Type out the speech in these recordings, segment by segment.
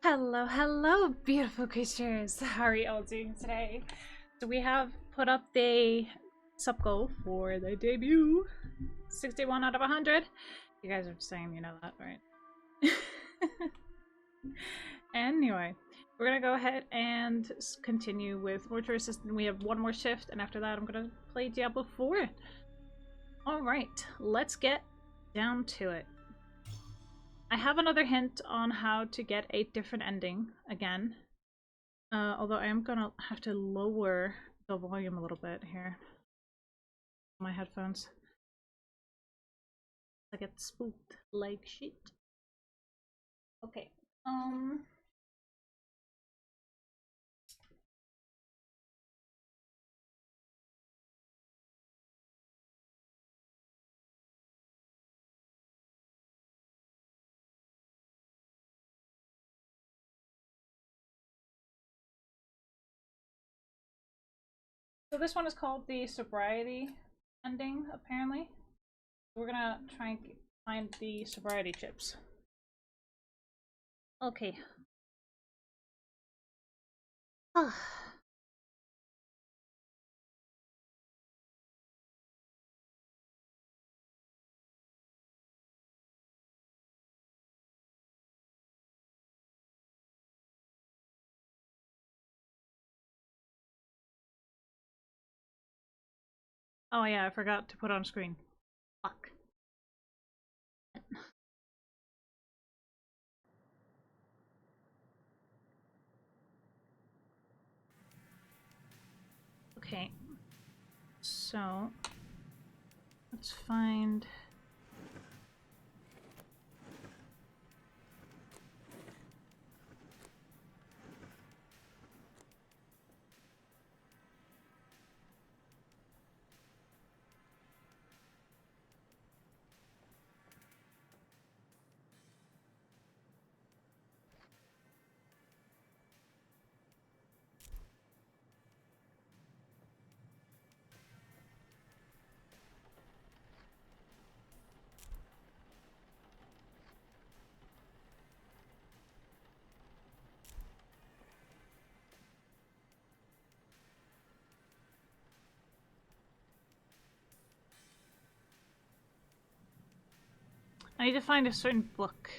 Hello, hello, beautiful creatures. How are you all doing today? So we have put up the sub goal for the debut. 61 out of 100. You guys are saying you know that, right? Anyway, we're gonna go ahead and continue with Mortuary Assistant. We have one more shift, and after that I'm gonna play Diablo 4. Alright, let's get down to it. I have another hint on how to get a different ending again. Although I am gonna have to lower the volume a little bit here. My headphones. I get spooked like shit. Okay. So this one is called the sobriety ending, apparently. We're gonna try and find the sobriety chips. Okay. Oh yeah, I forgot to put on screen. Fuck. Okay. So let's find I need to find a certain book.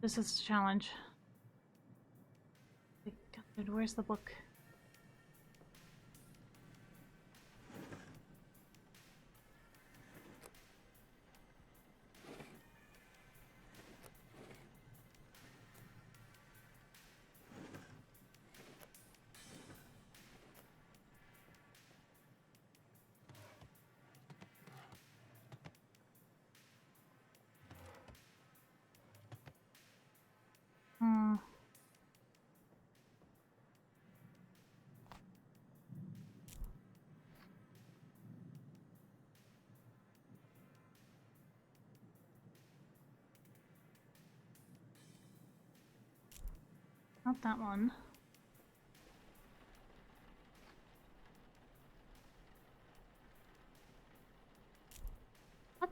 This is the challenge. God, where's the book? Not that one. What?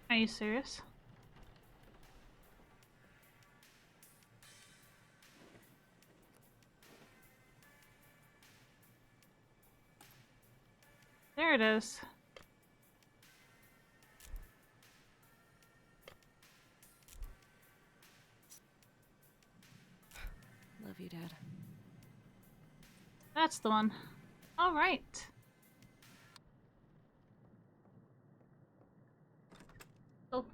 Are you serious? There it is. Love you, Dad. That's the one. Alright. Oh.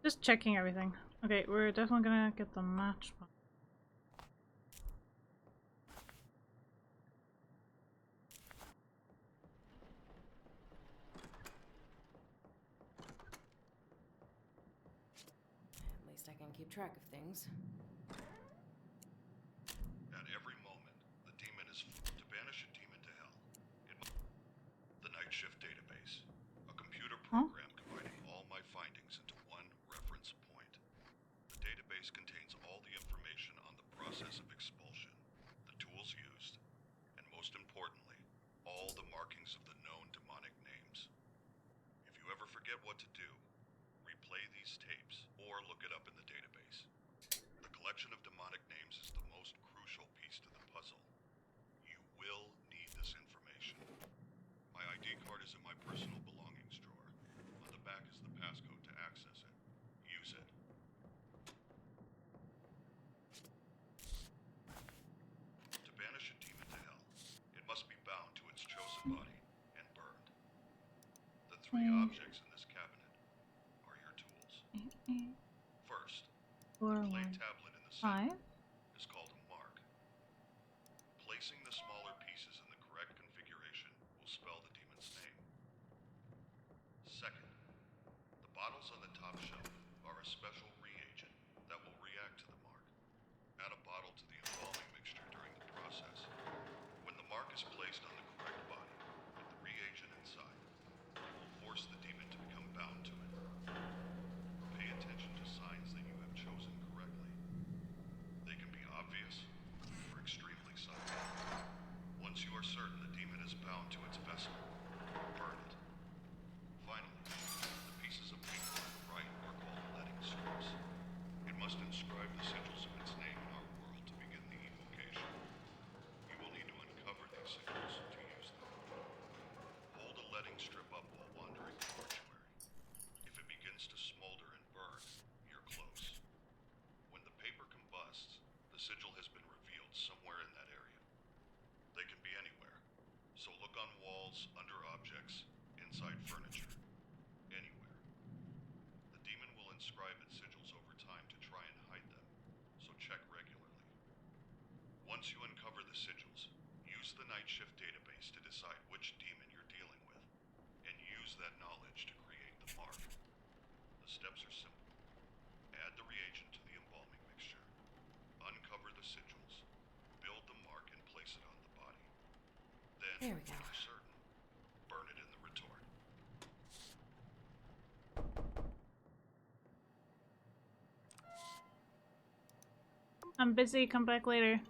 Just checking everything. Okay, we're definitely gonna get the match. At least I can keep track of things. At every moment, the demon is to banish a demon to hell. The Night Shift database, a computer program combining all my findings into one reference point. The database contains all the information on the process of expulsion, the tools used, and most importantly, all the markings of the known demonic names. If you ever forget what to do, replay these tapes or look it up in the database. The collection of demonic names is the most crucial piece to the puzzle. You will need this information. My ID card is in my personal belongings drawer. On the back is the passcode to access it. Use it. To banish a demon to hell, it must be bound to its chosen body and burned. The three objects in this cabinet are your tools. First, the clay tablet in the center is called a mark. Placing the smaller pieces in the correct configuration will spell the demon's name. Second, the bottles on the top shelf are a special reagent that will react to the mark. Add a bottle to the embalming mixture during the process. When the mark is placed on the correct body, with the reagent inside, it will force the demon to become bound to it. Pay attention to signs that you have chosen correctly. They can be obvious or extremely subtle. Once you are certain the demon is bound to its vessel, burn it. Finally, the pieces of paper on the right are called letting strips. It must inscribe the sigils of its name in our world to begin the evocation. You will need to uncover these sigils to use them. Hold a letting strip up while wandering the mortuary. If it begins to smolder and burn, you're close. When the paper combusts, the sigil has been revealed somewhere in that area. They can be anywhere, so look on walls, under objects, inside furniture. Anywhere. The demon will inscribe its sigils over time to try and hide them, so check regularly. Once you uncover the sigils, use the Night Shift database to decide which demon you're dealing with, and use that knowledge to create the mark. The steps are simple. Add the reagent to the embalming mixture. Uncover the sigils. Build the mark and place it on the body. Then, There we go. when you're certain, burn it in the retort. I'm busy, come back later.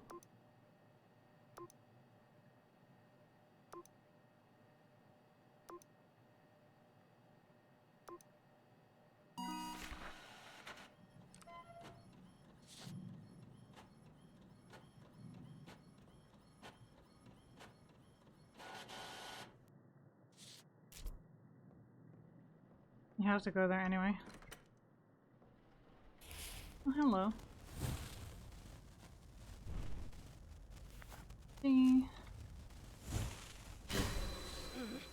You have to go there anyway. Oh, hello. See.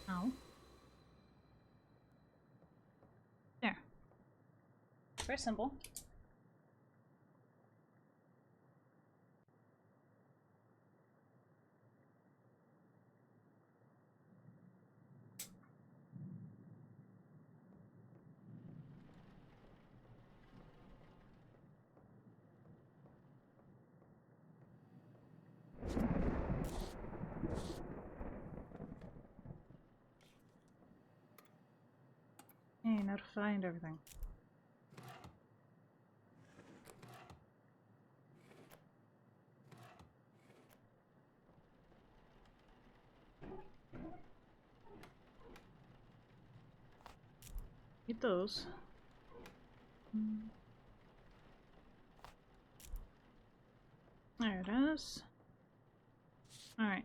Ow. There. Very simple. Hey, now to find everything. Eat those. There it is. Alright.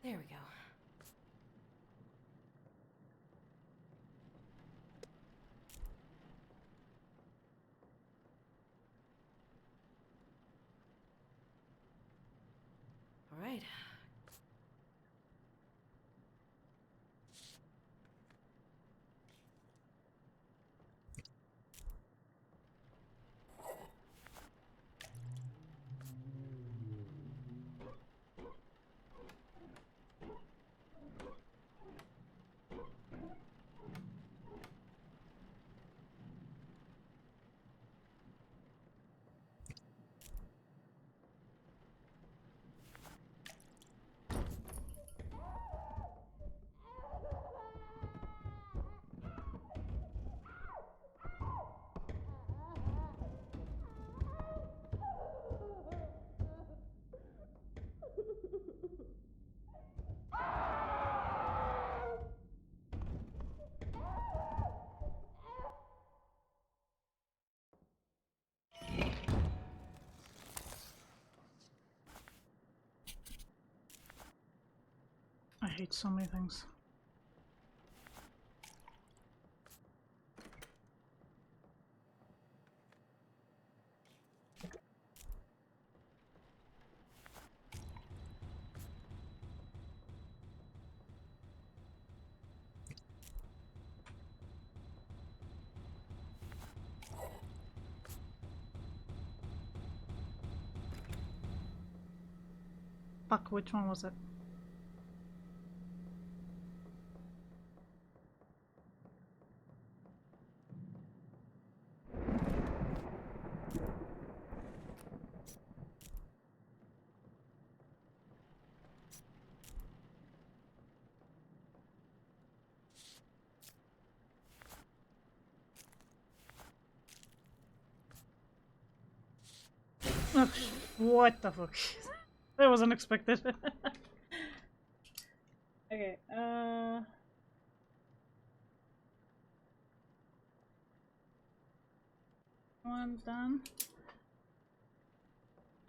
There we go. hate so many things. Fuck, which one was it? Ugh, what the fuck? That was unexpected. Okay, one's done.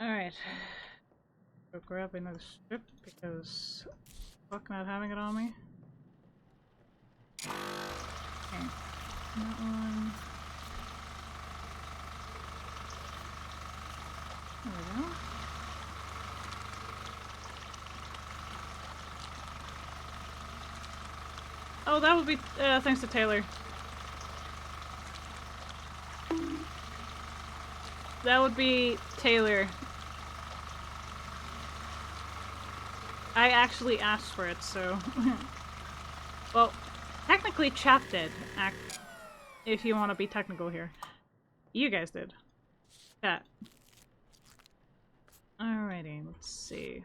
Alright. Go grab another strip because fuck not having it on me. Okay. That one. There we go. Oh, that would be thanks to Taylor. That would be Taylor. I actually asked for it, so... Well, technically chat did, if you want to be technical here. You guys did. Chat. Alrighty, let's see.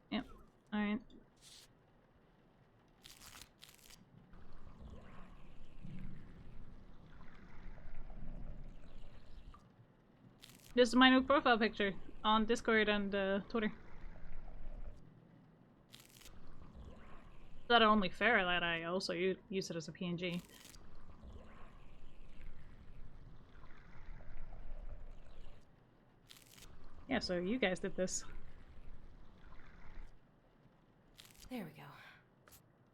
Yep, alright. This is my new profile picture on Discord and Twitter. Is that only fair that I also use it as a PNG? Yeah, so you guys did this. There we go.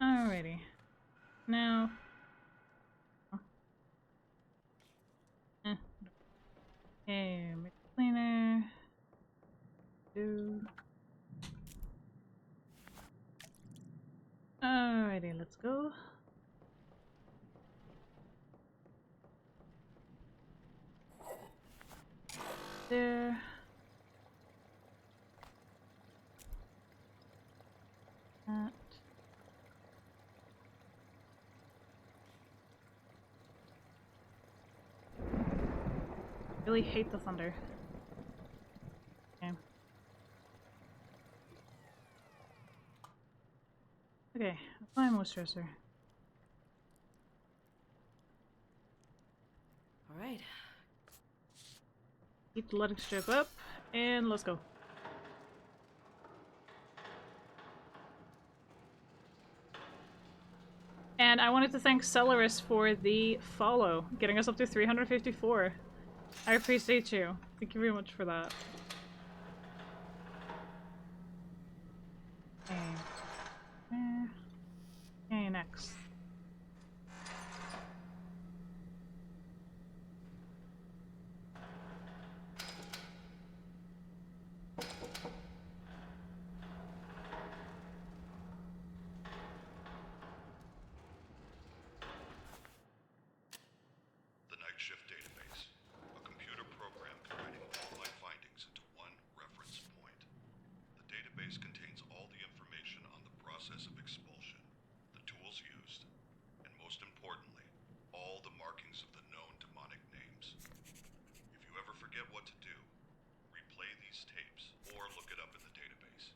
Alrighty. Now... Okay, make it cleaner. Alrighty, let's go. There. That. Really hate the thunder. Okay. Okay, apply moisturizer. Alright. Keep the letting strip up, and let's go. And I wanted to thank Celeris for the follow, getting us up to 354. I appreciate you. Thank you very much for that. Okay. Okay, next. The Night Shift Database, a computer program combining all my findings into one reference point. The database contains all the information on the process of expulsion, the tools used, and most importantly, all the markings of the known demonic names. If you ever forget what to do, replay these tapes or look it up in the database.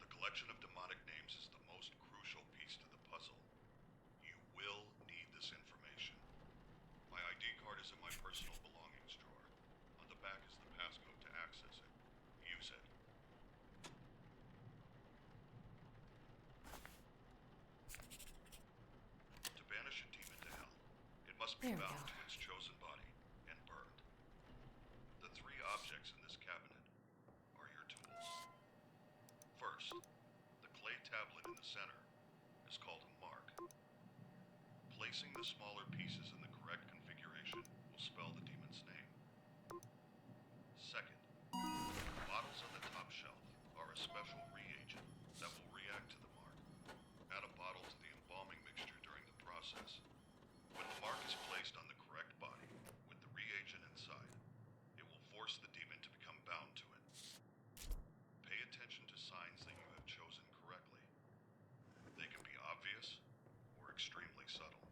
The collection of demonic names is the most crucial piece to the puzzle. You will need this information. My ID card is in my personal belongings drawer. On the back is the passcode to access it. Use it. To banish a demon to hell, it must be There we bound go. to its chosen body and burned. The three objects in this cabinet are your tools. First, the tablet in the center is called a mark. Placing the smaller pieces in the correct configuration will spell the demon's name. Second, bottles on the top shelf are a special reagent that will react to the mark. Add a bottle to the embalming mixture during the process. When the mark is placed on the correct body with the reagent inside, it will force the demon to become bound to it. Pay attention to signs that you have chosen correctly. They can be obvious or extremely subtle.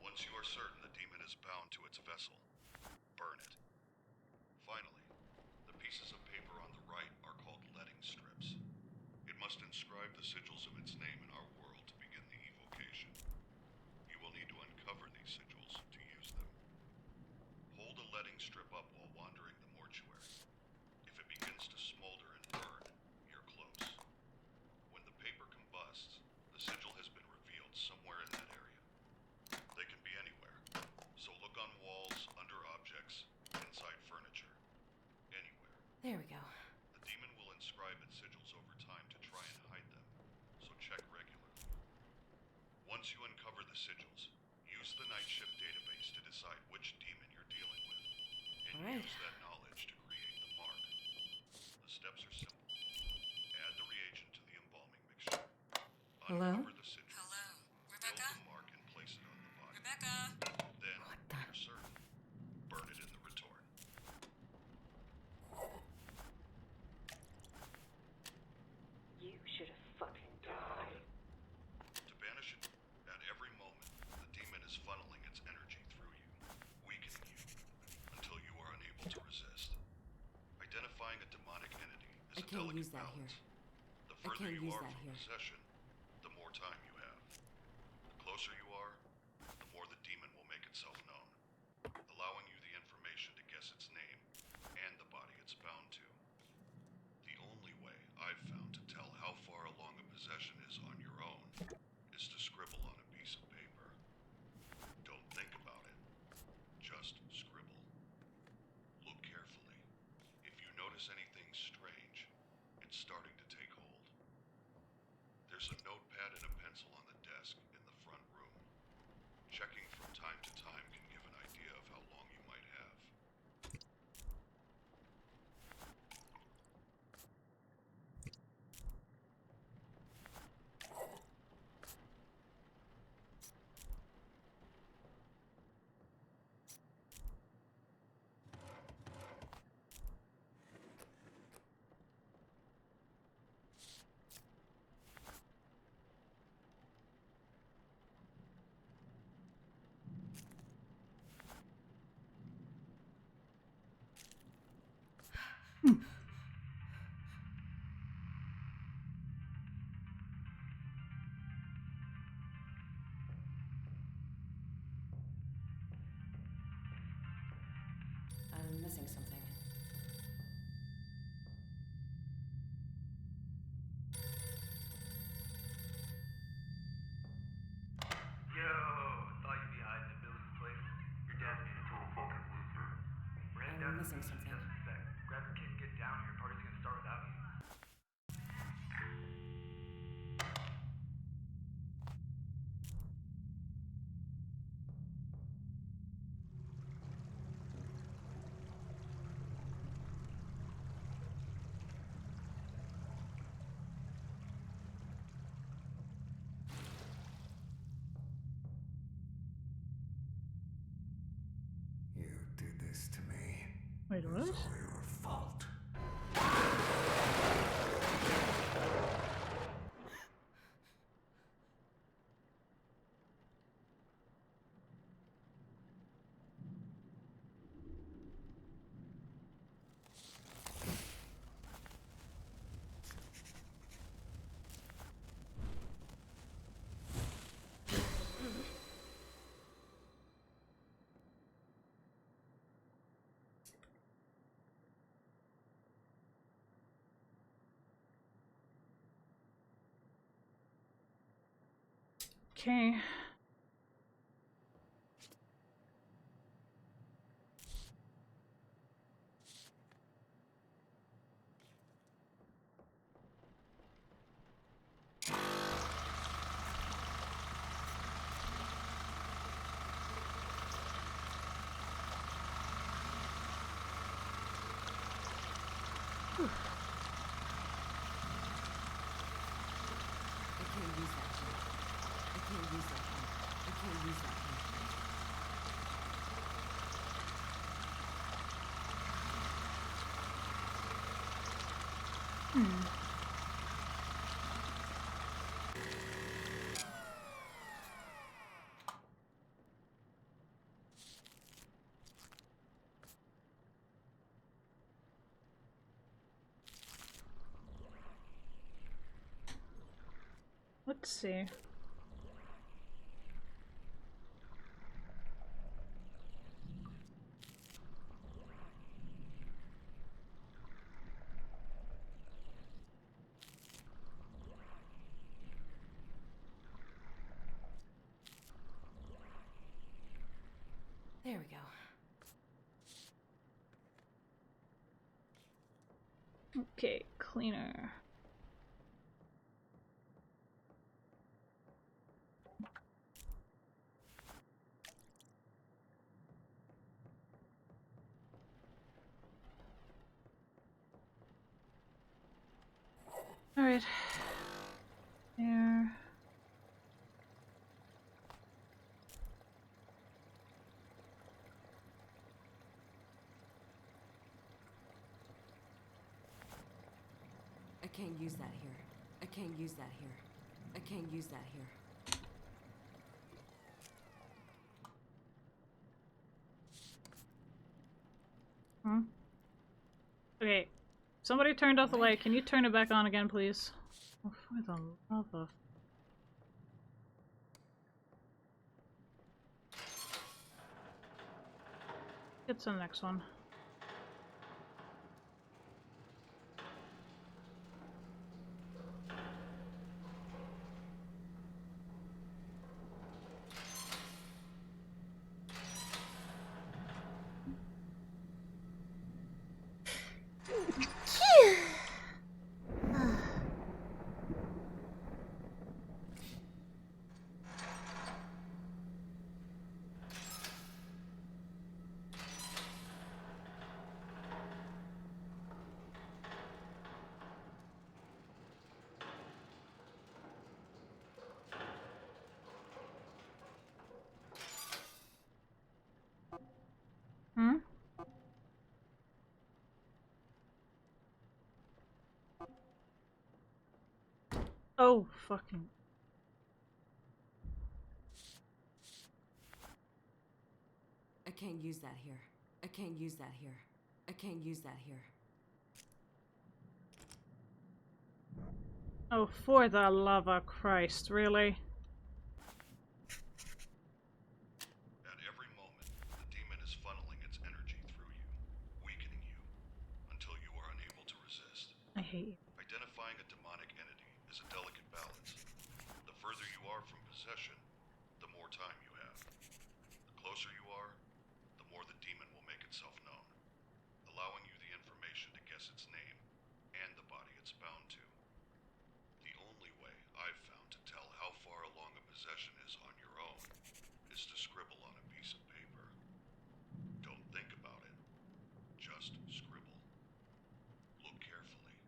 Once you are certain the demon is bound to its vessel, burn it. Finally, the pieces of paper on the right are called letting strips. It must inscribe the sigils of its name in our world to begin the evocation. You will need to uncover these sigils to use them. Hold a letting strip up while wandering the mortuary. If it begins to smolder and burn, you're close. When the paper combusts, the sigil has been revealed somewhere in that area. They can be anywhere, so look on walls, under objects, inside furniture. Anywhere. There we go. The demon will inscribe its sigils over time to try and hide them, so check regularly. Once you uncover the sigils, use the night shift database to decide which demon you're dealing with, and All right. use that knowledge to create the mark. The steps are simple. Add the reagent to the embalming mixture. Hello? Uncover the sigil. Hello? Build Rebecca? the mark and place it on the body. Rebecca? Then, What when the- you're certain, burn it in the retort. You should have fucking died. To banish it, at every moment, the demon is funneling its energy through you, weakening you, until you are unable to resist. Identifying a demonic entity is I a can't delicate use that balance. here. The I further can't you use are that from here. possession, the more time you have. The closer you are, the more the demon will make itself known, allowing you the information to guess its name and the body it's bound to. The only way I've found to tell how far along a possession is on your own is to scribble on a piece of paper. Don't think about it. Just scribble. Look carefully. If you notice anything strange, it's starting to take hold. There's a notepad and a pencil on the desk in the front room. Checking from time to time can give an idea of how long you might have. I'm missing something. Yo, thought you'd be hiding at Billy's place. Your dad's being a total fucking loser. Ran I'm down to missing the beach something. just a sec. Grab your kid and get down here. Party's gonna start without you. You did this to me. Wait, what? It's all your fault. Okay. can't use that here. Let's see. There we go. Okay, cleaner. Alright. There. I can't use that here. I can't use that here. I can't use that here. Hmm? Okay. Somebody turned off the light. Can you turn it back on again, please? Oh, for the love of... Get to the next one. Hmm? Oh, fucking... I can't use that here. I can't use that here. I can't use that here. Oh, for the love of Christ, really? At every moment, the demon is funneling its energy through you, weakening you, until you are unable to resist. I hate you. Identifying a demonic entity is a delicate balance. The further you are from possession, the more time you have. The closer you are, the more the demon will make itself known, allowing you the information to guess its name and the body it's bound to. The only way I've found to tell how far along a possession is on your own is to scribble on a piece of paper. Don't think about it. Just scribble. Look carefully.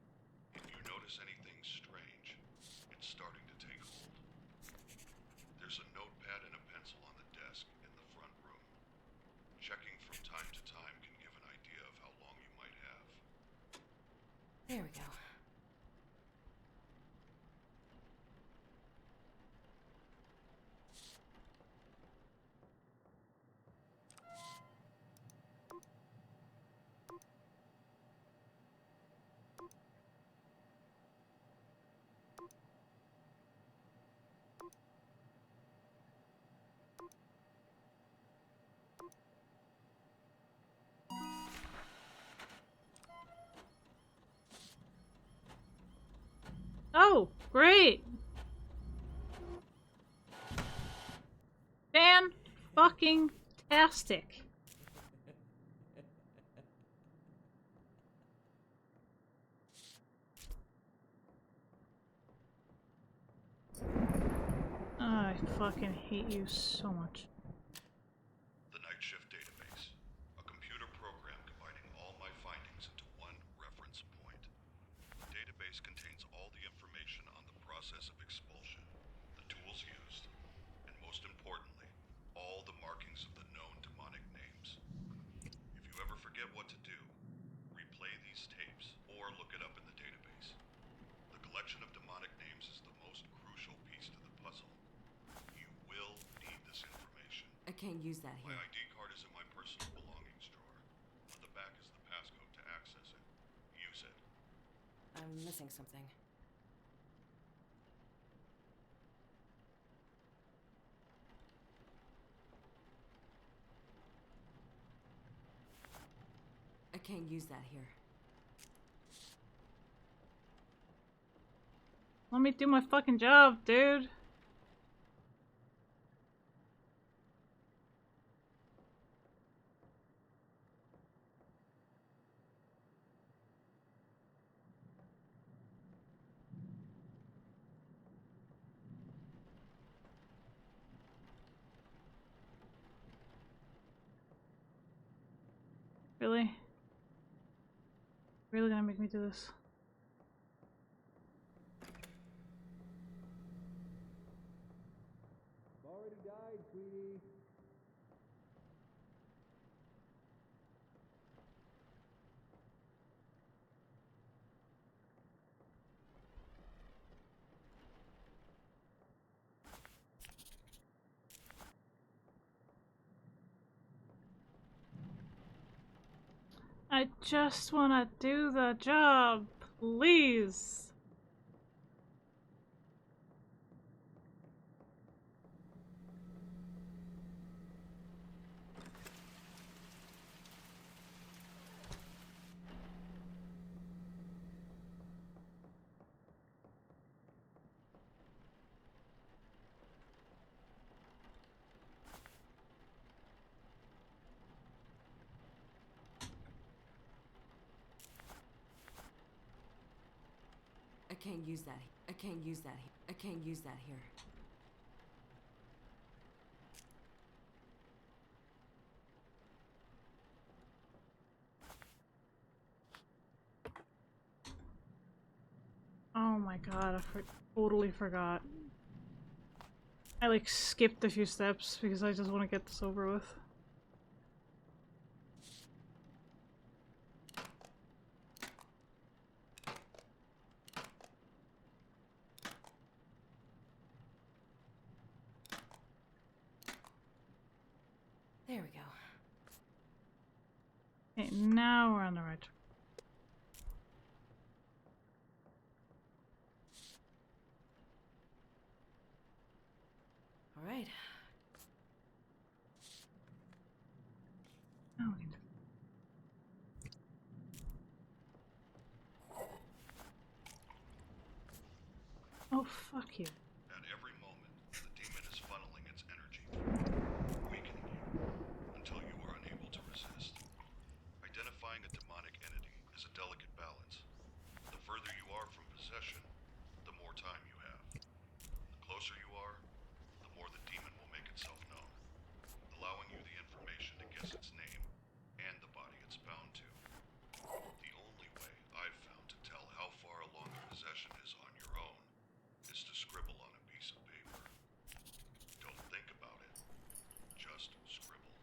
If you notice anything strange, it's starting to take hold. There's a notepad and a pencil on the desk in the front room. Checking from time to time can give an idea of how long you might have. There we go. Oh, great! Fan-fucking-tastic. I fucking hate you so much. The Night Shift Database. A computer program combining all my findings into one reference point. The database contains all the information on the process of expulsion, the tools used, and most importantly, all the markings of the known demonic names. If you ever forget what to do, replay these tapes or look it up in the database. The collection of demonic names is the most crucial piece to the puzzle. You will need this information. I can't use that My here. ID card is in my personal belongings drawer. On the back is the passcode to access it. Use it. I'm missing something. I can't use that here. Let me do my fucking job, dude. Really? Really gonna make me do this? Already died, sweetie. I just wanna do the job, please. I can't use that. I can't use that. I can't use that here. Oh my god, I totally forgot. I like skipped a few steps because I just want to get this over with. There we go. Okay, now we're on the right track. All right. Now we can do- Oh, fuck you. At every moment, the demon is funneling its energy through you, weakening you, until you are unable to resist. Identifying a demonic entity is a delicate balance. The further you are from possession, the more time you have. The closer you are, the more the demon will make itself known, allowing you the information to guess its name and the body it's bound to. The only way I've found to tell how far along the possession is on your own is to scribble on a piece of paper. Don't think about it. Just scribble.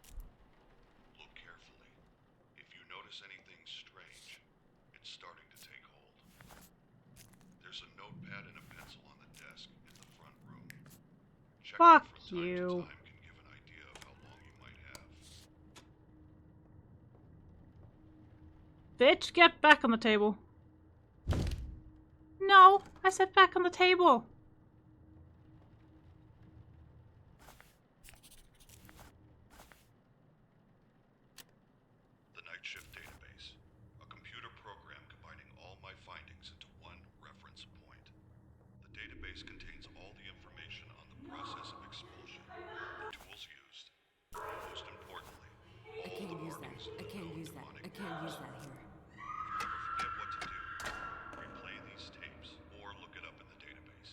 Look carefully. If you notice anything strange, it's starting to take hold. There's a notepad and a pencil on the desk in the front room. Checking Fuck from time you. to time can give an idea of how long you might have. Bitch, get back on the table. No, I said back on the table. The Night Shift Database, a computer program combining all my findings into one reference point. The database contains all the information on the process of expulsion, the tools used, and most importantly, I all the can't use that. markings of I the can't known use that. demonic I can't names. use that here. If you ever forget what to do, replay these tapes or look it up in the database.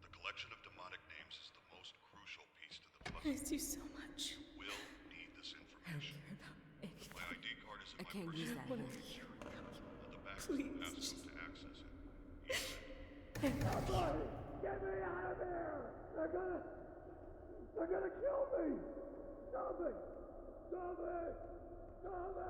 The collection of demonic names is the most crucial piece to the puzzle. Praise you so much. You will need this I don't information. care about anything. My ID card is in I my can't use personal that here. On the back Please, is the passcode just- to access it. Use it. They're gonna kill me! Stop it! Stop it! Stop it!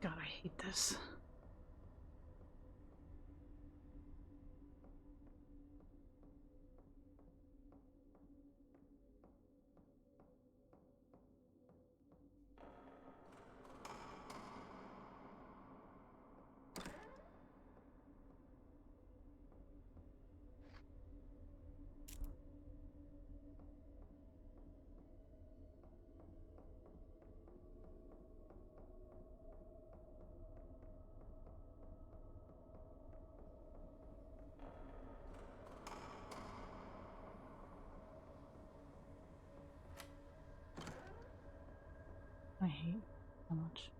God, I hate this. I hate it so much.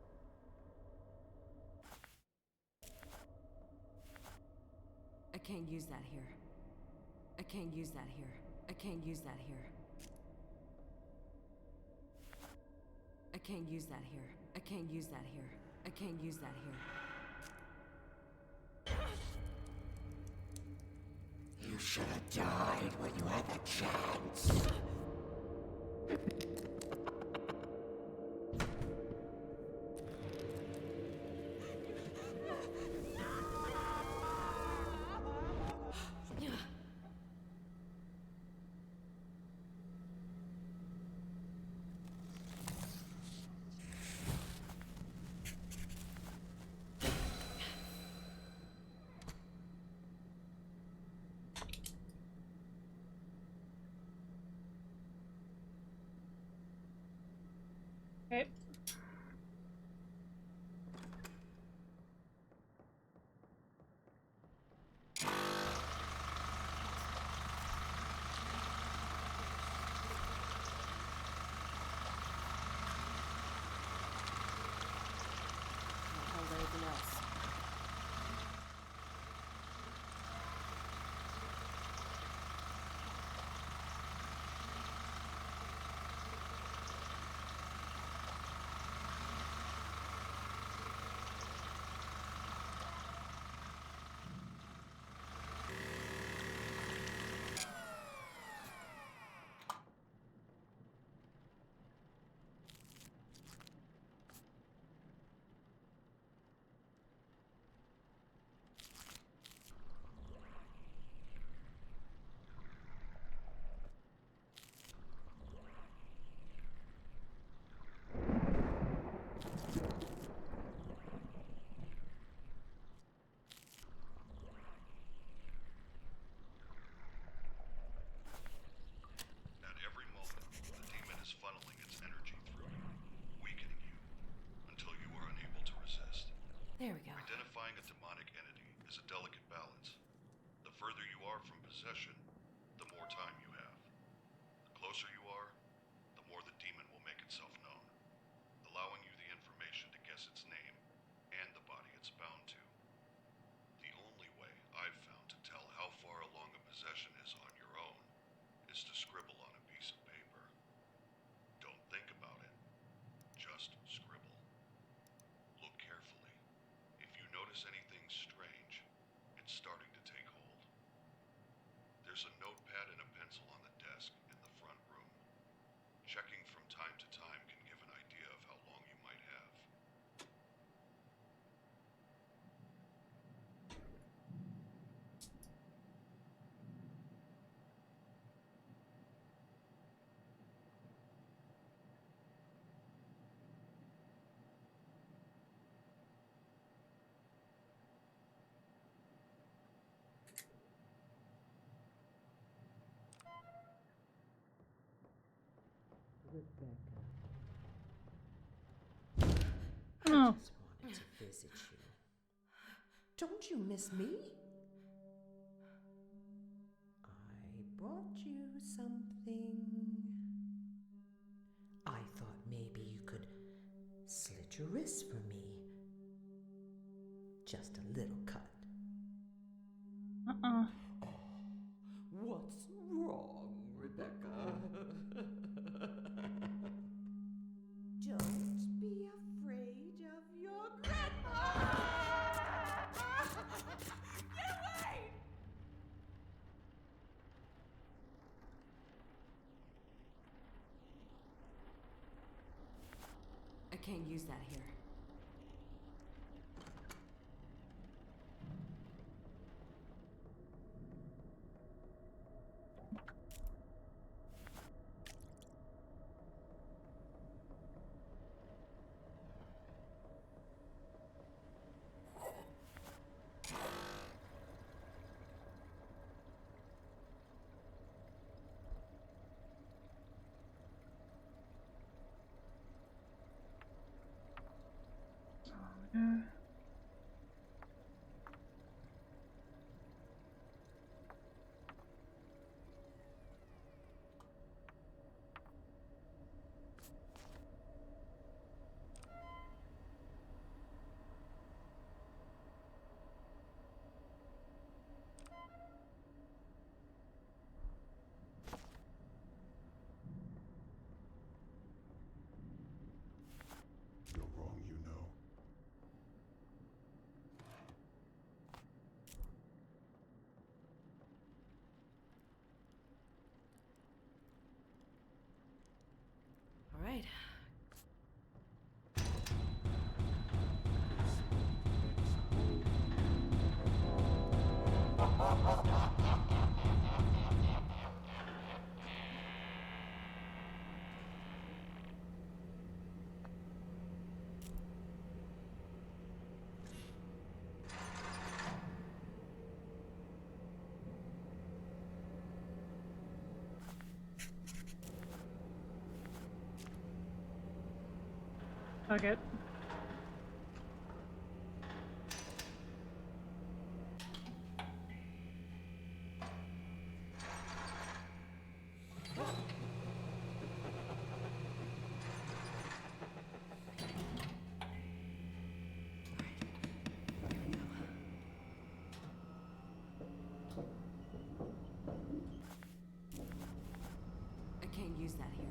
I can't use that here. I can't use that here. I can't use that here. I can't use that here. I can't use that here. I can't use that here. You should have died when you had the chance. Okay. Can't hold anything else. At every moment, the demon is funneling its energy through you, weakening you, until you are unable to resist. There we go. Identifying a demonic entity is a delicate balance. The further you are from possession, the more time you have. The closer you are, the more the demon will make itself known, allowing you the information to guess its name and the body it's bound to. The only way I've found to tell how far along a possession is on your own is to scribble on a piece of paper. Don't think about it. Just scribble. Look carefully. If you notice anything strange, it's starting to take hold. There's a notepad and a pencil on the desk in the front room. Checking from time to time can give an idea of how long you might have. Rebecca. Oh. Just wanted to visit you. Don't you miss me? I brought you something. I thought maybe you could slit your wrist for me. Just a little cut. Uh-uh. What's wrong, Rebecca? Don't be afraid of your grandma! Get away! I can't use that here. You're wrong, you know. All right. Fuck it. I can't use that here.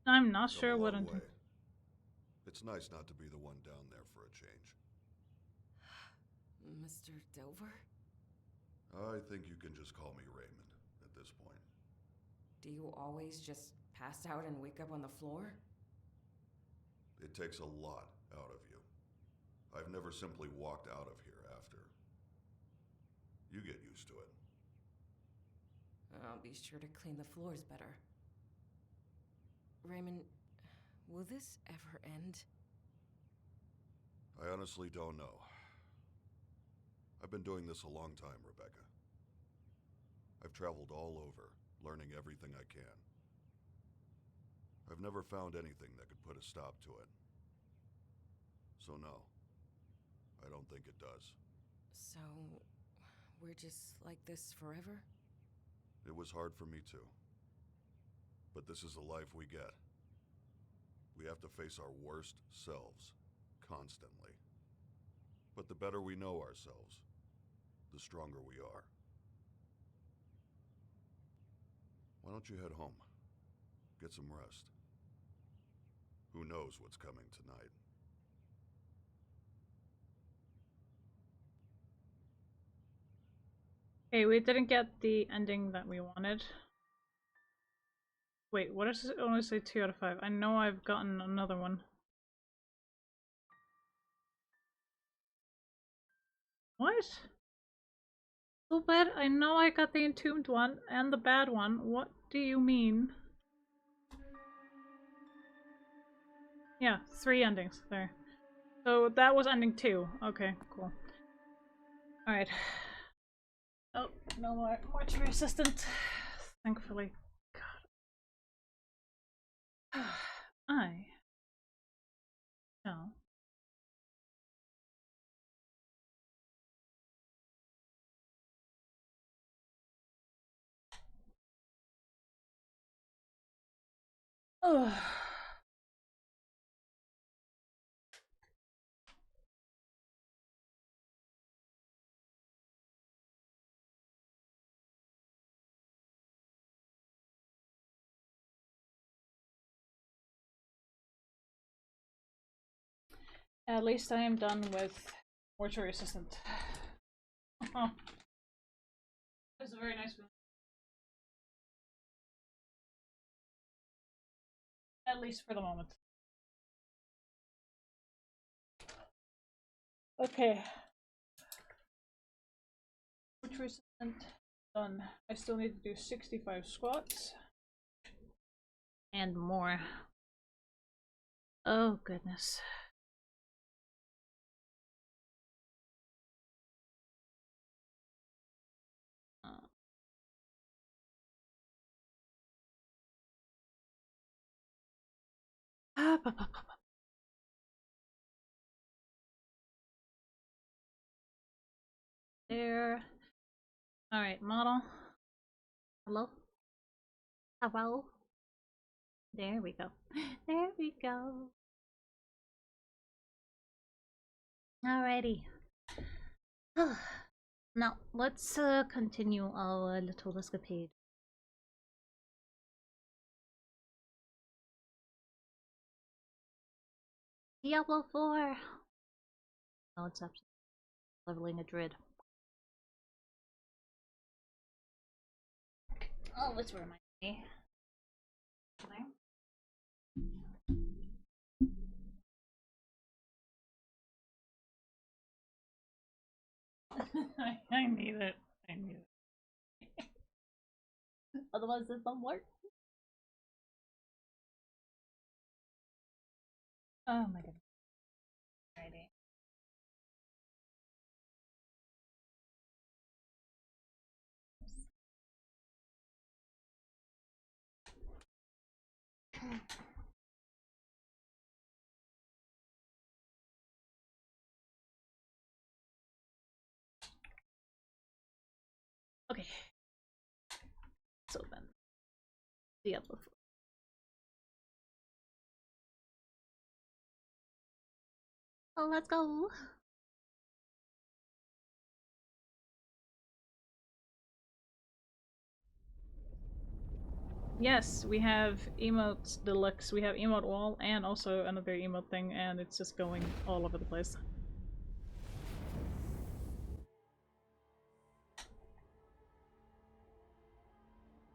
I'm not Come sure a what long I'm doing. way. It's nice not to be the one down there for a change. Mr. Dover? I think you can just call me Raymond at this point. Do you always just pass out and wake up on the floor? It takes a lot out of you. I've never simply walked out of here after. You get used to it. I'll be sure to clean the floors better. Raymond, will this ever end? I honestly don't know. I've been doing this a long time, Rebecca. I've traveled all over, learning everything I can. I've never found anything that could put a stop to it. So no, I don't think it does. So, we're just like this forever? It was hard for me too. But this is the life we get. We have to face our worst selves, constantly. But the better we know ourselves, the stronger we are. Why don't you head home? Get some rest. Who knows what's coming tonight? Okay, we didn't get the ending that we wanted. Wait, what does it only say 2 out of 5? I know I've gotten another one. What? So bad? I know I got the entombed one and the bad one. What do you mean? Yeah, 3 endings there. So that was ending 2. Okay, cool. Alright. Oh, no more mortuary assistant. Thankfully. God. I shall. Oh. At least I am done with mortuary assistant. Oh, that's a very nice one. At least for the moment. Okay. Mortuary assistant done. I still need to do 65 squats. And more. Oh goodness. There. Alright, model. Hello? Hello? There we go. There we go. Alrighty. Now, let's continue our little escapade. Diablo 4! Oh, it's up. Leveling a druid. Oh, let's remind me. I need it. I need it. Otherwise, it won't work. Oh my goodness. Alrighty. Okay. So then, Diablo 4. Oh, let's go. Yes, we have emotes deluxe. We have emote wall and also another emote thing, and it's just going all over the place.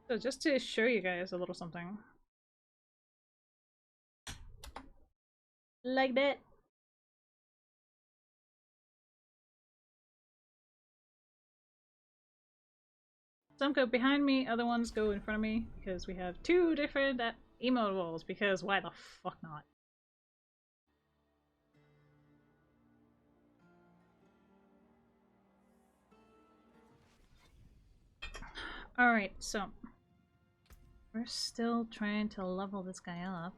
So just to show you guys a little something. Like that. Some go behind me, other ones go in front of me, because we have 2 different emote walls, because why the fuck not? Alright, so we're still trying to level this guy up.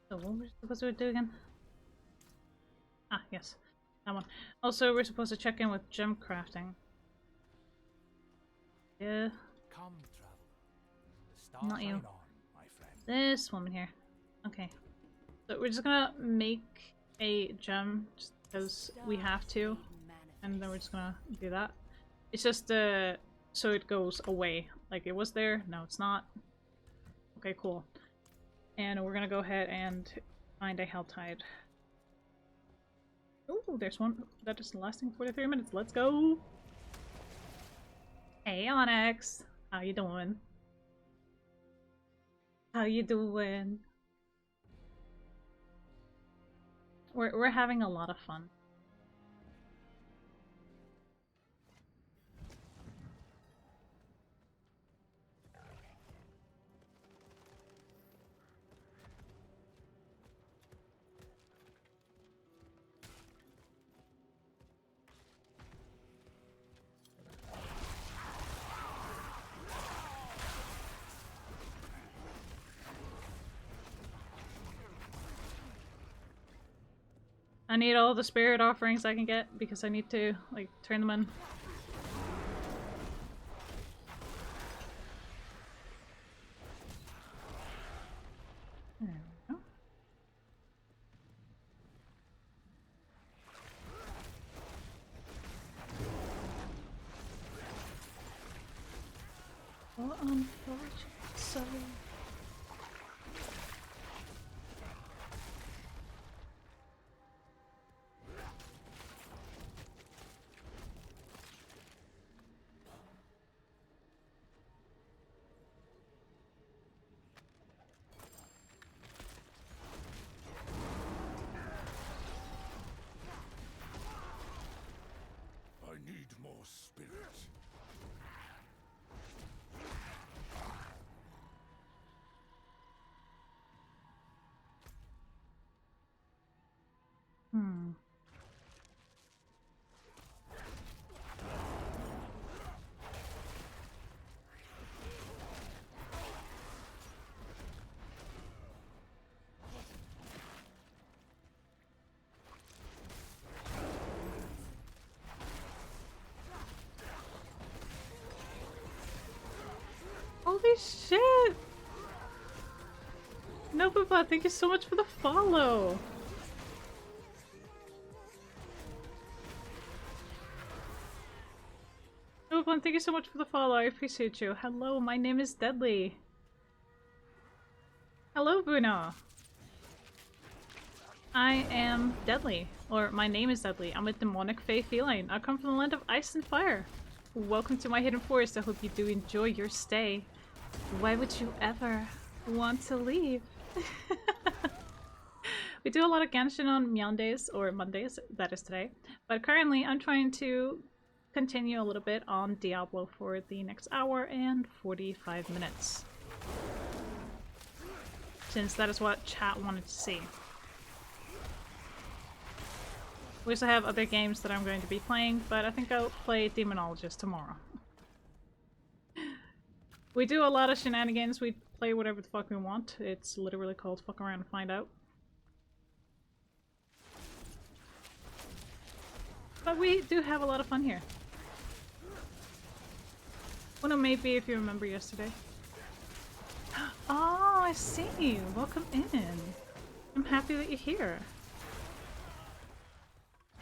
So what were we supposed to do again? Ah, yes. That one. Also, we're supposed to check in with gem crafting. Yeah. Come, traveler. The stars Not you. shine on, my friend. This woman here. Okay. So we're just gonna make a gem just because we have to. And then we're just gonna do that. It's just so it goes away. Like it was there, no it's not. Okay, cool. And we're gonna go ahead and find a Helltide. Oh, there's one that is lasting 43 minutes. Let's go! Hey, Onyx! How you doing? How you doing? We're having a lot of fun. I need all the spirit offerings I can get because I need to, like, turn them in. There we go. Oh, unfortunate soul. I need more spirit. Hmm. Holy shit! Nopapa, thank you so much for the follow! Nopapa, thank you so much for the follow, I appreciate you. Hello, my name is Deadly. Hello, Bruno! I am Deadly, or my name is Deadly. I'm a demonic fae feline. I come from the land of ice and fire. Welcome to my hidden forest. I hope you do enjoy your stay. Why would you ever want to leave? We do a lot of Genshin on Mondays, or Mondays, that is today. But currently I'm trying to continue a little bit on Diablo for the next hour and 45 minutes. Since that is what chat wanted to see. We also have other games that I'm going to be playing, but I think I'll play Demonologist tomorrow. We do a lot of shenanigans, we play whatever the fuck we want. It's literally called fuck around and find out. But we do have a lot of fun here. Well, no, maybe if you remember yesterday. Oh, I see! Welcome in! I'm happy that you're here.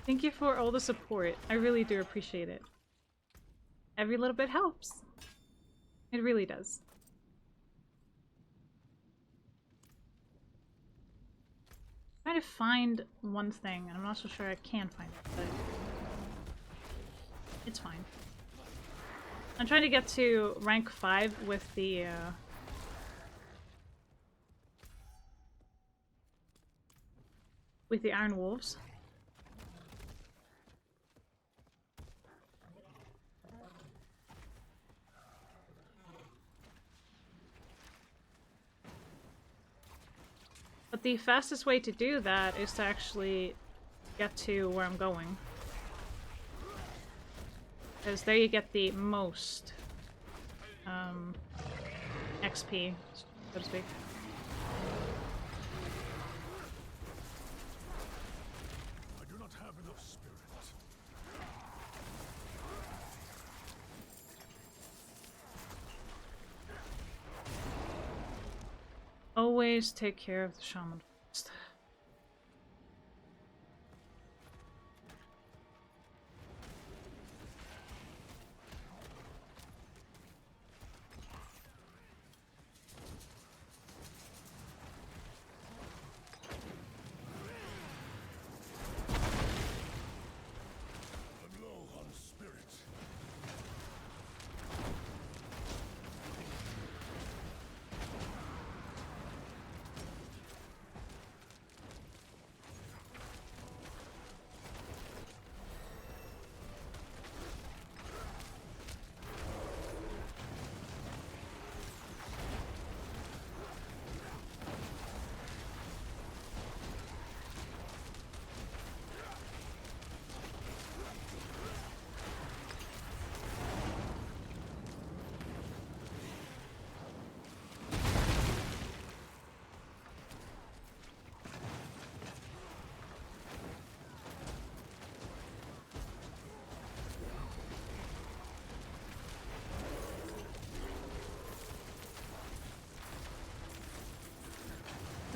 Thank you for all the support. I really do appreciate it. Every little bit helps. It really does. I'm trying to find one thing, and I'm not so sure I can find it, but it's fine. I'm trying to get to rank 5 with the Iron Wolves. But the fastest way to do that is to actually get to where I'm going. Because there you get the most XP, so to speak. I do not have enough spirit. Always take care of the shaman first.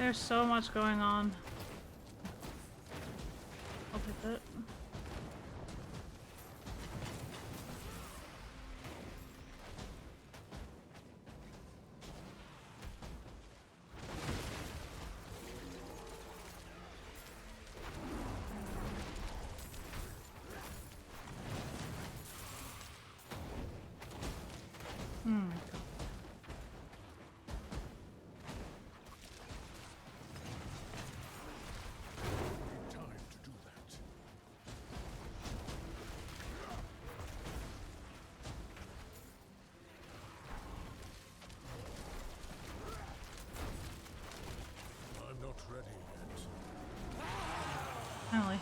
There's so much going on. I'll take that. Time to do that. I'm not ready yet. Finally.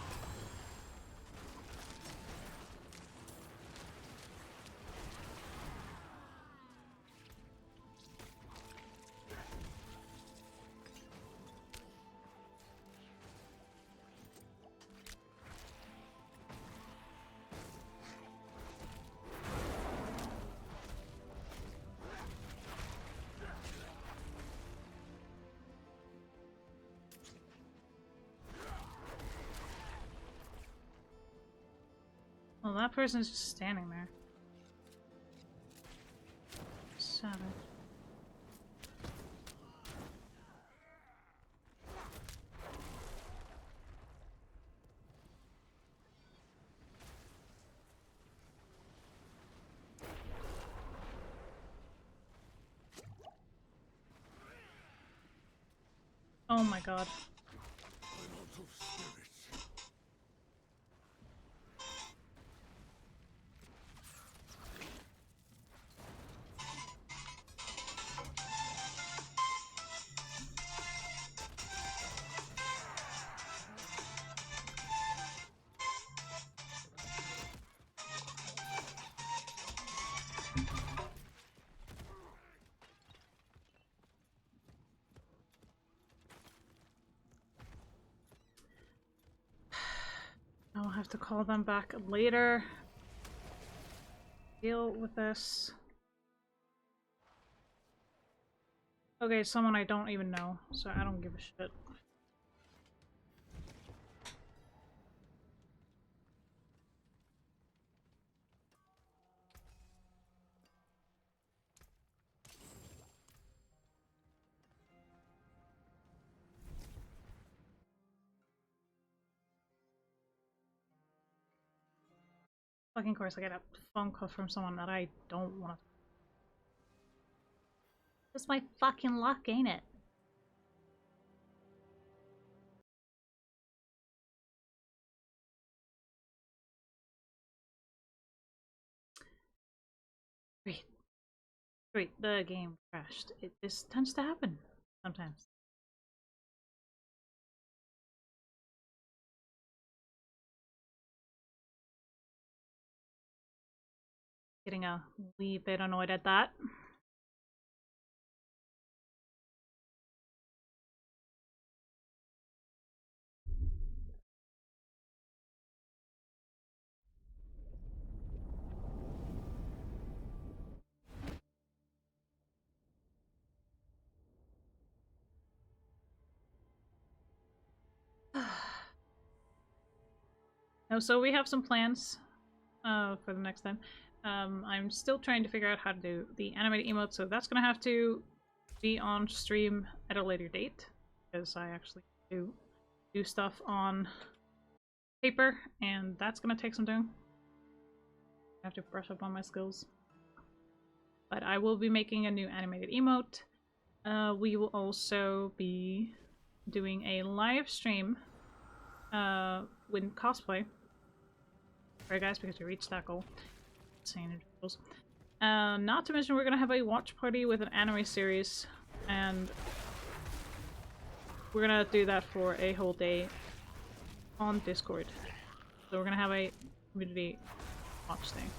Well, that person's just standing there. Savage. Oh my god. I'm out of spirit. I'll have to call them back later. Deal with this. Okay, someone I don't even know, so I don't give a shit. Fucking course, I get a phone call from someone that I don't want to. It's my fucking luck, ain't it? Great. Great, the game crashed. This tends to happen sometimes. Getting a wee bit annoyed at that. No, so we have some plans for the next time. I'm still trying to figure out how to do the animated emote, so that's gonna have to be on stream at a later date, because I actually do stuff on paper, and that's gonna take some doing. I have to brush up on my skills. But I will be making a new animated emote. We will also be doing a live stream with cosplay. Right, guys, because we reached that goal. Insane individuals. Not to mention, we're gonna have a watch party with an anime series, and we're gonna do that for a whole day on Discord. So we're gonna have a community watch thing.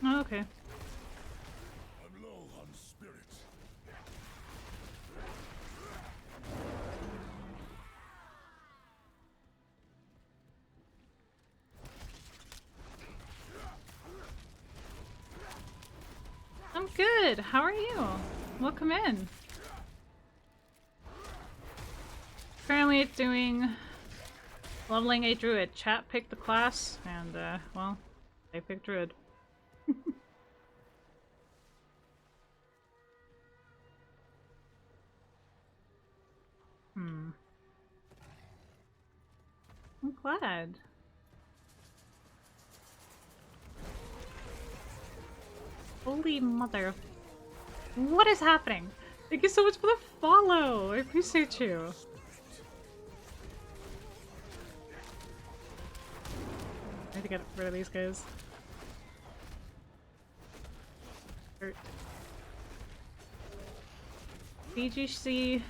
Oh, okay. I'm low on spirit. I'm good. How are you? Welcome in. Currently doing leveling a druid. Chat picked the class, and well, they picked druid. I'm glad. Holy mother. What is happening? Thank you so much for the follow. I appreciate you. I need to get rid of these guys. Hurt. BGC.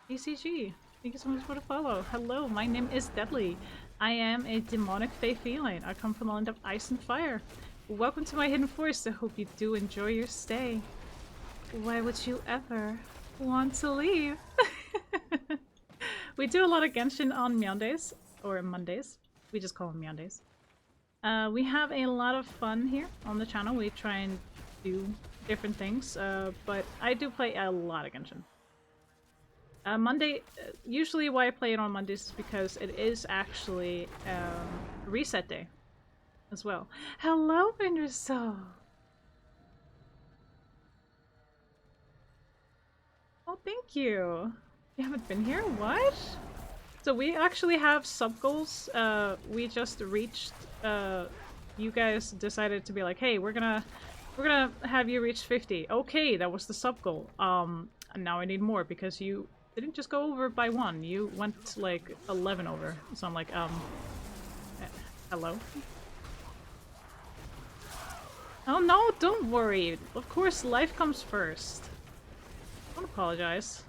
BCG. Thank you so much for the follow. Hello, my name is Deadly. I am a demonic fae feline. I come from the land of ice and fire. Welcome to my hidden forest. I hope you do enjoy your stay. Why would you ever want to leave? We do a lot of Genshin on Mondays, or Mondays. We just call them Mondays. We have a lot of fun here on the channel. We try and do different things, but I do play a lot of Genshin. Usually why I play it on Mondays is because it is actually reset day as well. Hello, Wintersoul! Oh, thank you! You haven't been here? What? So we actually have sub-goals. We just reached, you guys decided to be like, hey, we're gonna have you reach 50. Okay, that was the sub-goal. Now I need more because you didn't just go over by 1, you went like 11 over. So I'm like, hello? Oh no, don't worry. Of course, life comes first. Don't apologize.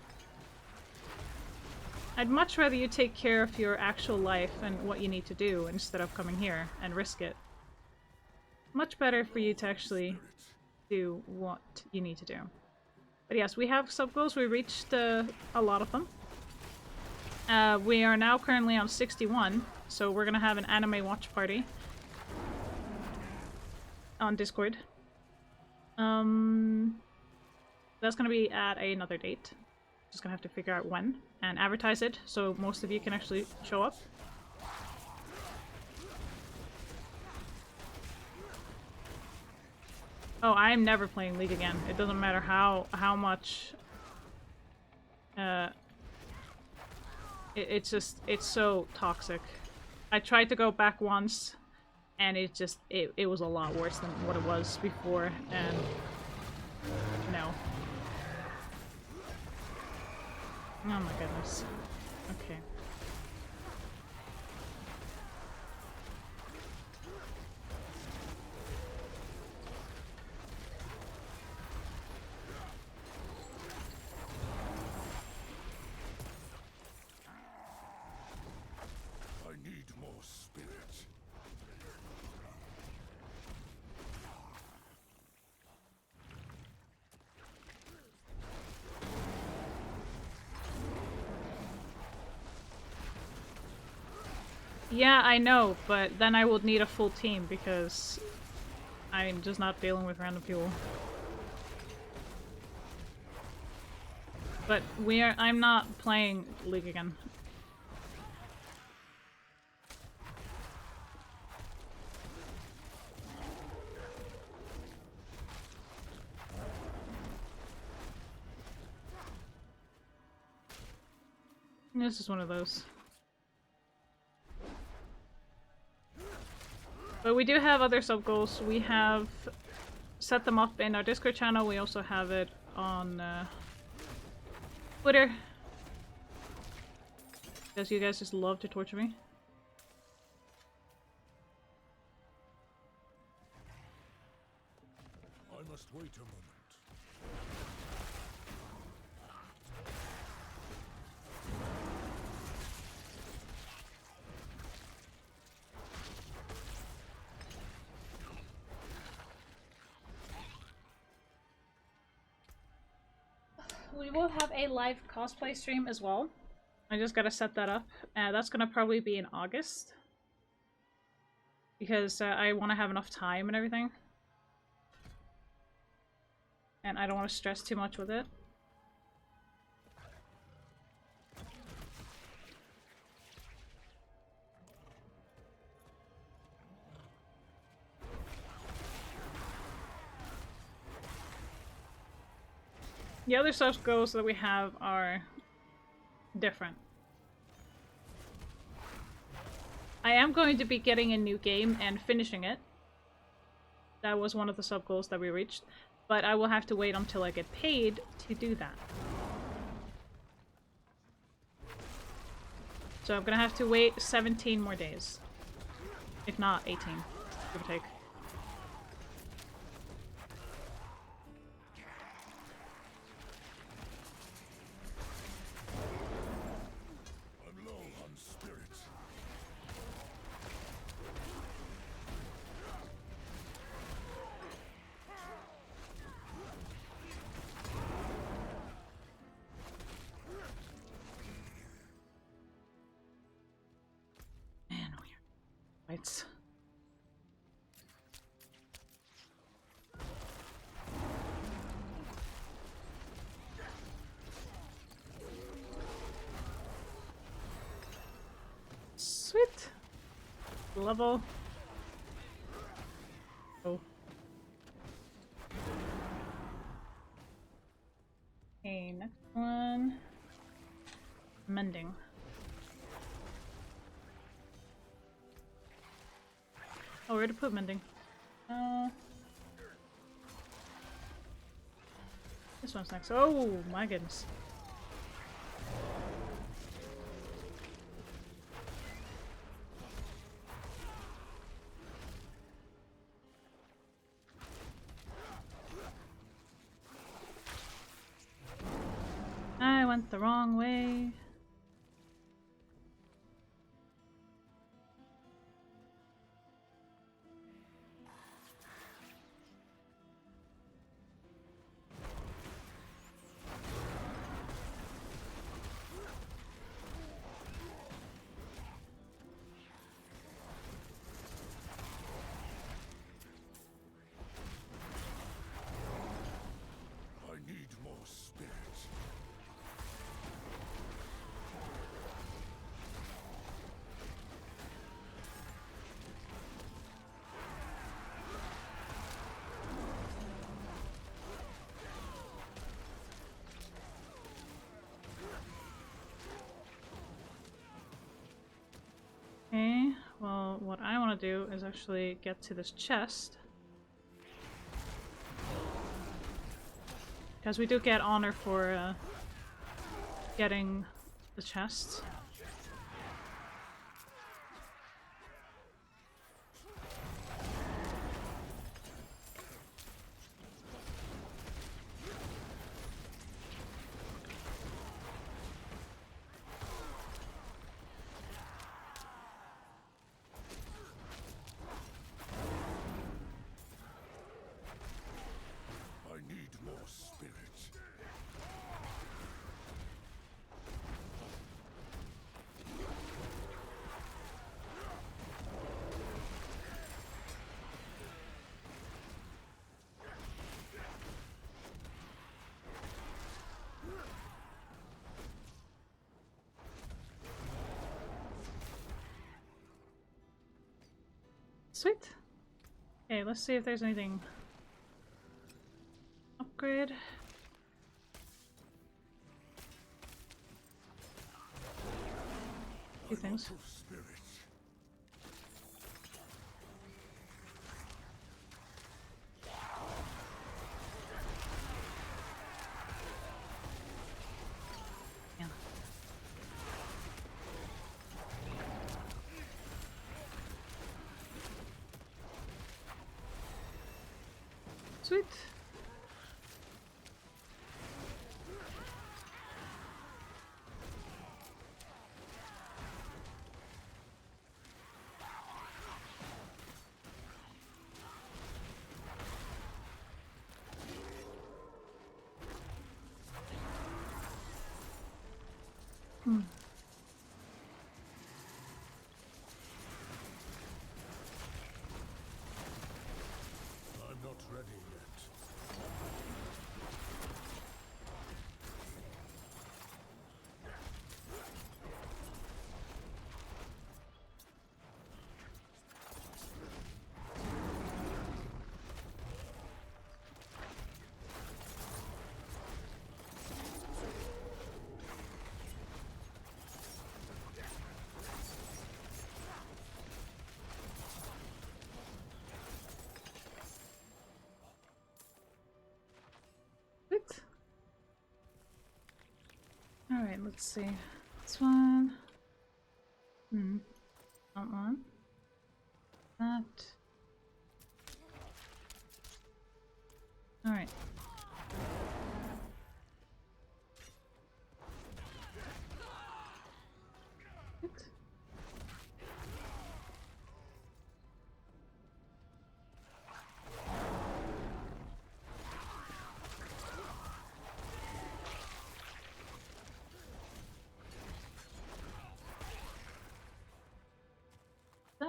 I'd much rather you take care of your actual life and what you need to do instead of coming here and risk it. Much better for you to actually do what you need to do. But yes, we have sub-goals. We reached a lot of them. We are now currently on 61, so we're gonna have an anime watch party on Discord. That's gonna be at another date. Just gonna have to figure out when and advertise it so most of you can actually show up. Oh, I'm never playing League again. It doesn't matter how much it's so toxic. I tried to go back once and it was a lot worse than what it was before, and no. Oh my goodness. Okay. I need more spirit. Yeah, I know, but then I would need a full team because I'm just not dealing with random people. But I'm not playing League again. This is one of those. But we do have other sub-goals. We have set them up in our Discord channel. We also have it on Twitter. Because you guys just love to torture me. I must wait a moment. we will have a live cosplay stream as well. I just gotta set that up. That's gonna probably be in August. Because I want to have enough time and everything. And I don't want to stress too much with it. The other sub goals that we have are different. I am going to be getting a new game and finishing it. That was one of the sub goals that we reached. But I will have to wait until I get paid to do that. So I'm gonna have to wait 17 more days. If not 18, give or take. I'm low on spirit. Man, weird. Lights. Sweet. Level. Oh. Okay, next one. Mending. Oh, where to put mending? This one's next. Oh my goodness. I went the wrong way. I need more spirit. Okay, well, what I want to do is actually get to this chest. Because we do get honor for getting the chest. I need more spirit. Sweet. Okay, let's see if there's anything. Upgrade. Few things. Out of spirit. Yeah. Sweet. Hmm. I'm not ready yet. What? Alright, let's see. This one. Not one. That. Alright. What?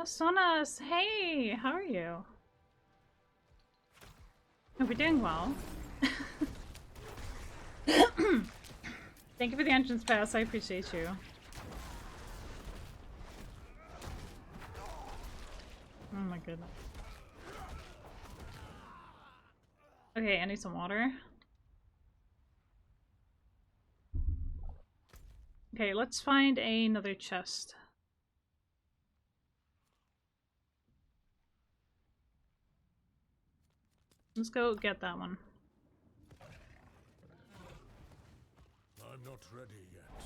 Sonas, hey, how are you? Hope you're doing well. Thank you for the entrance pass, I appreciate you. Oh my goodness. Okay, I need some water. Okay, let's find another chest. Let's go get that one. I'm not ready yet.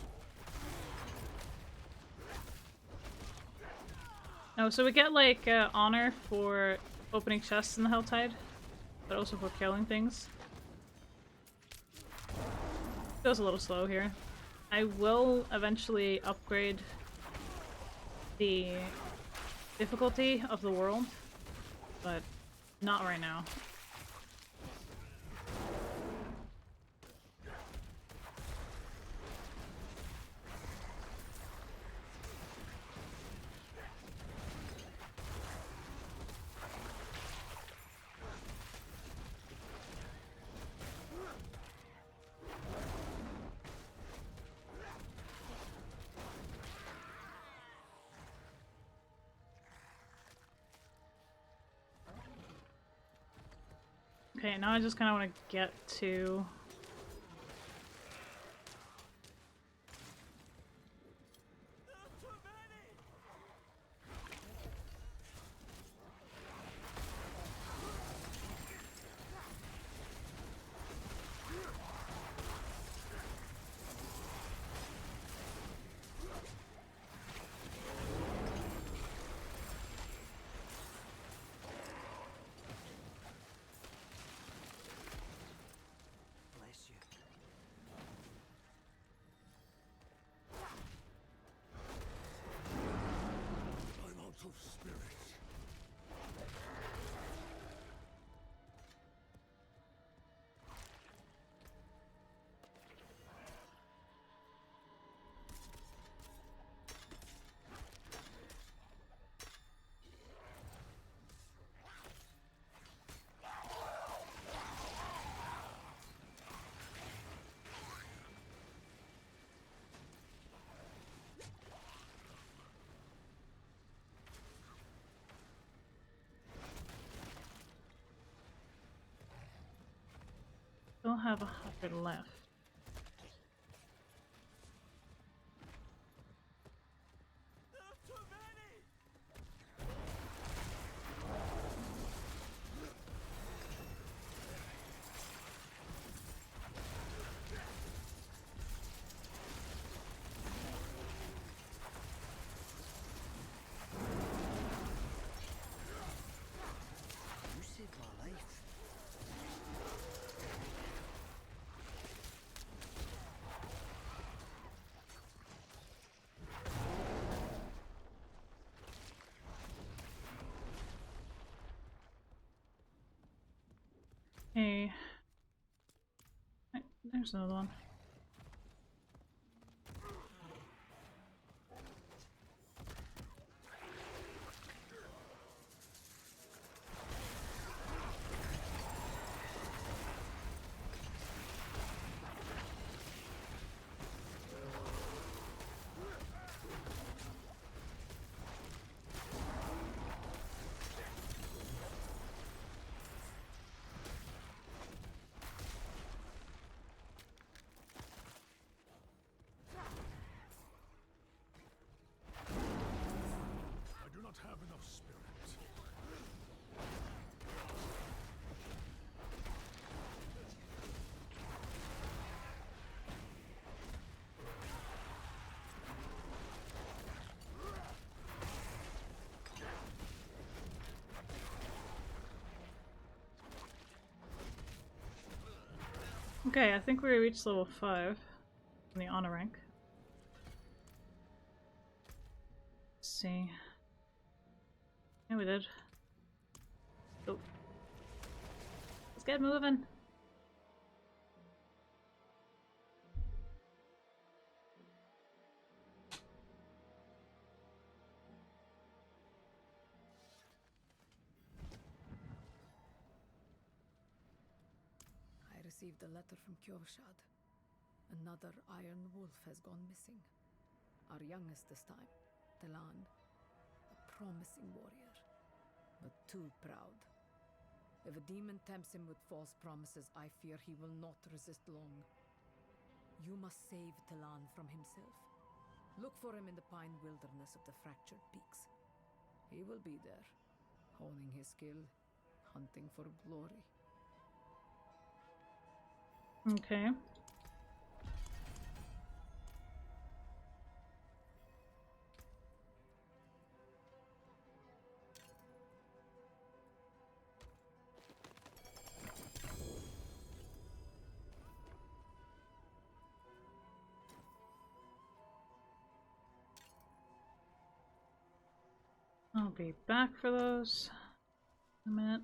Oh, so we get like honor for opening chests in the Helltide, but also for killing things. Feels a little slow here. I will eventually upgrade the difficulty of the world, but not right now. Okay, now I just kind of want to get to... Bless you. I'm out of spirit. Still have 100 left. You saved my life. Hey. There's another one. Okay, I think we reached level 5 in the honor rank. Let's see. Yeah, we did. Oh. Let's get moving. I received a letter from Kyoshad. Another Iron Wolf has gone missing. Our youngest this time, Telan. A promising warrior, but too proud. If a demon tempts him with false promises, I fear he will not resist long. You must save Telan from himself. Look for him in the pine wilderness of the Fractured Peaks. He will be there, honing his skill, hunting for glory. Okay. I'll be back for those in a minute.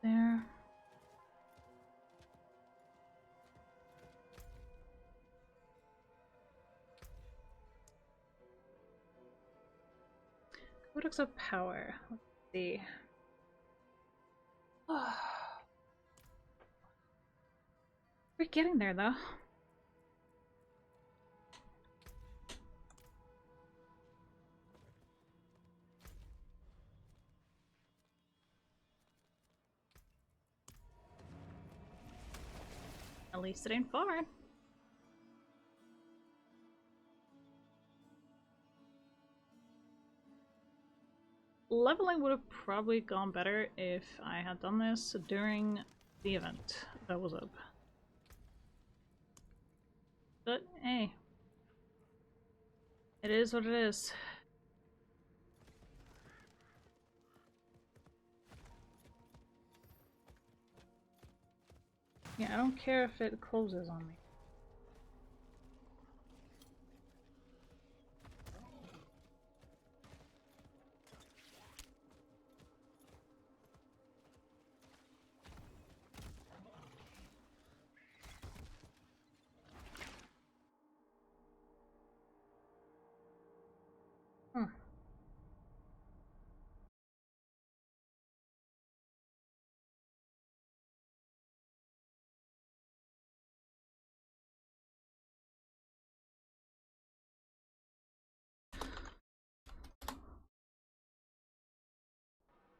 There. Codex of Power. Let's see. We're getting there though. At least it ain't far. Leveling would have probably gone better if I had done this during the event that was up. But hey, it is what it is. Yeah, I don't care if it closes on me.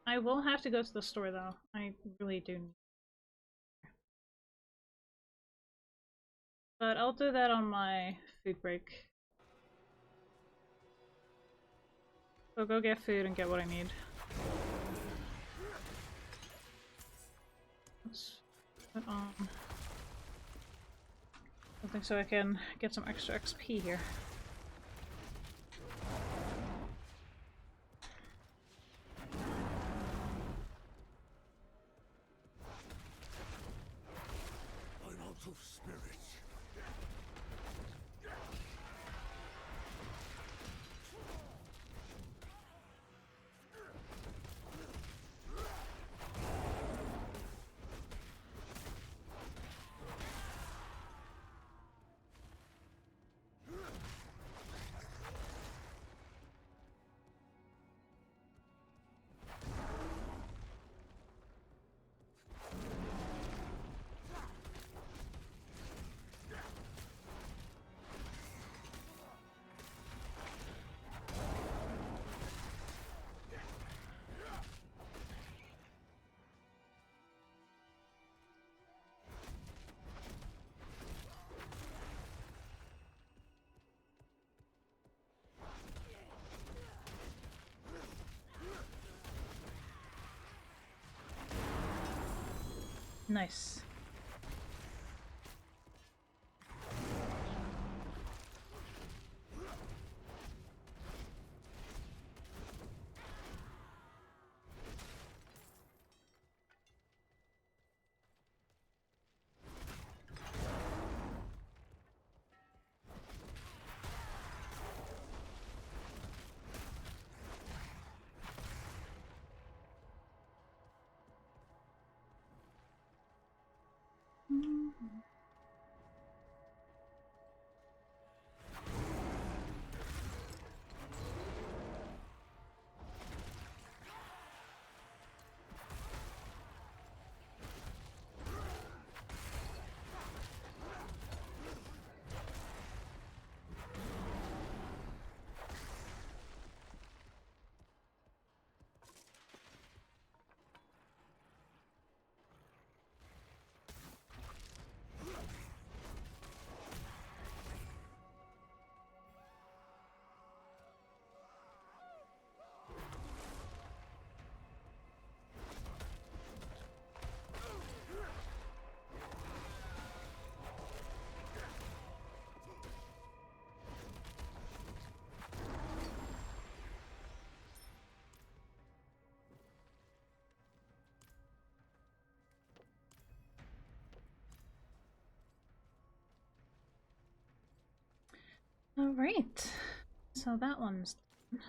I will have to go to the store though. I really do. But I'll do that on my food break. So go get food and get what I need. Let's put on something so I can get some extra XP here. I'm out of spirit. Nice. All right. So that one's done.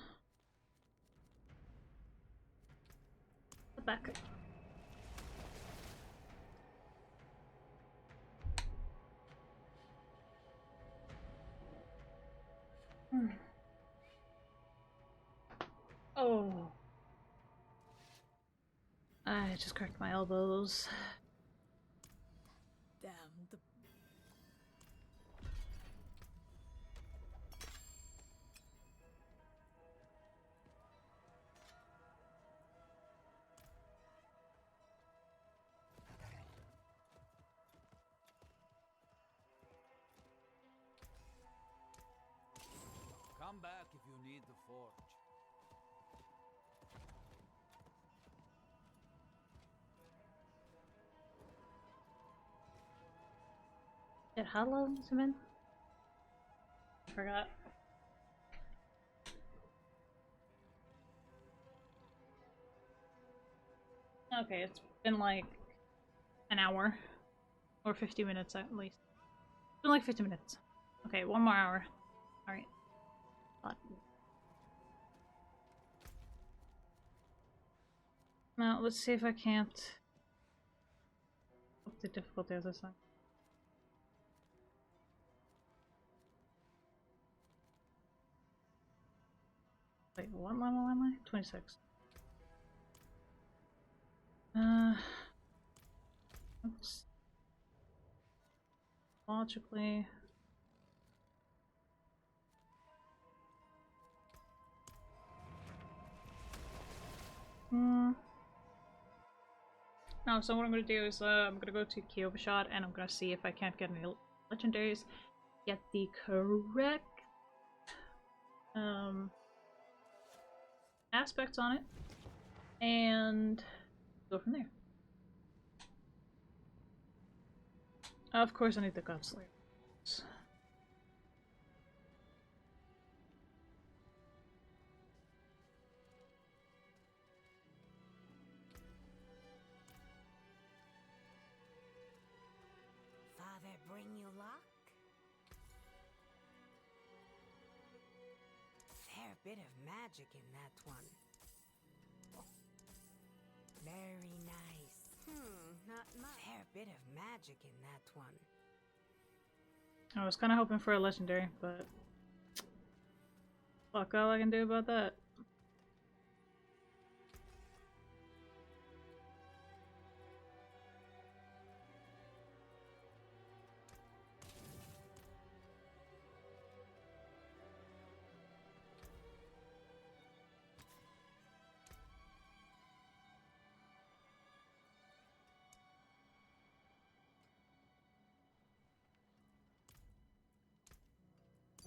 Put back. Oh. I just cracked my elbows. Damn the. Come back if you need the forge. Did Hollow zoom in? Forgot. Okay, it's been like an hour. Or 50 minutes at least. It's been like 50 minutes. Okay, one more hour. Alright. Now, let's see if I can't up the difficulty of this thing. Wait, what level am I? 26. Oops. Logically. No, so what I'm gonna do is I'm gonna go to Kyoba Shot and I'm gonna see if I can't get any legendaries, get the correct aspects on it, and go from there. Of course I need the God Slayer. Father bring you luck? Fair bit of magic in that one. Very nice. Not much. Fair bit of magic in that one. I was kind of hoping for a legendary, but fuck all I can do about that.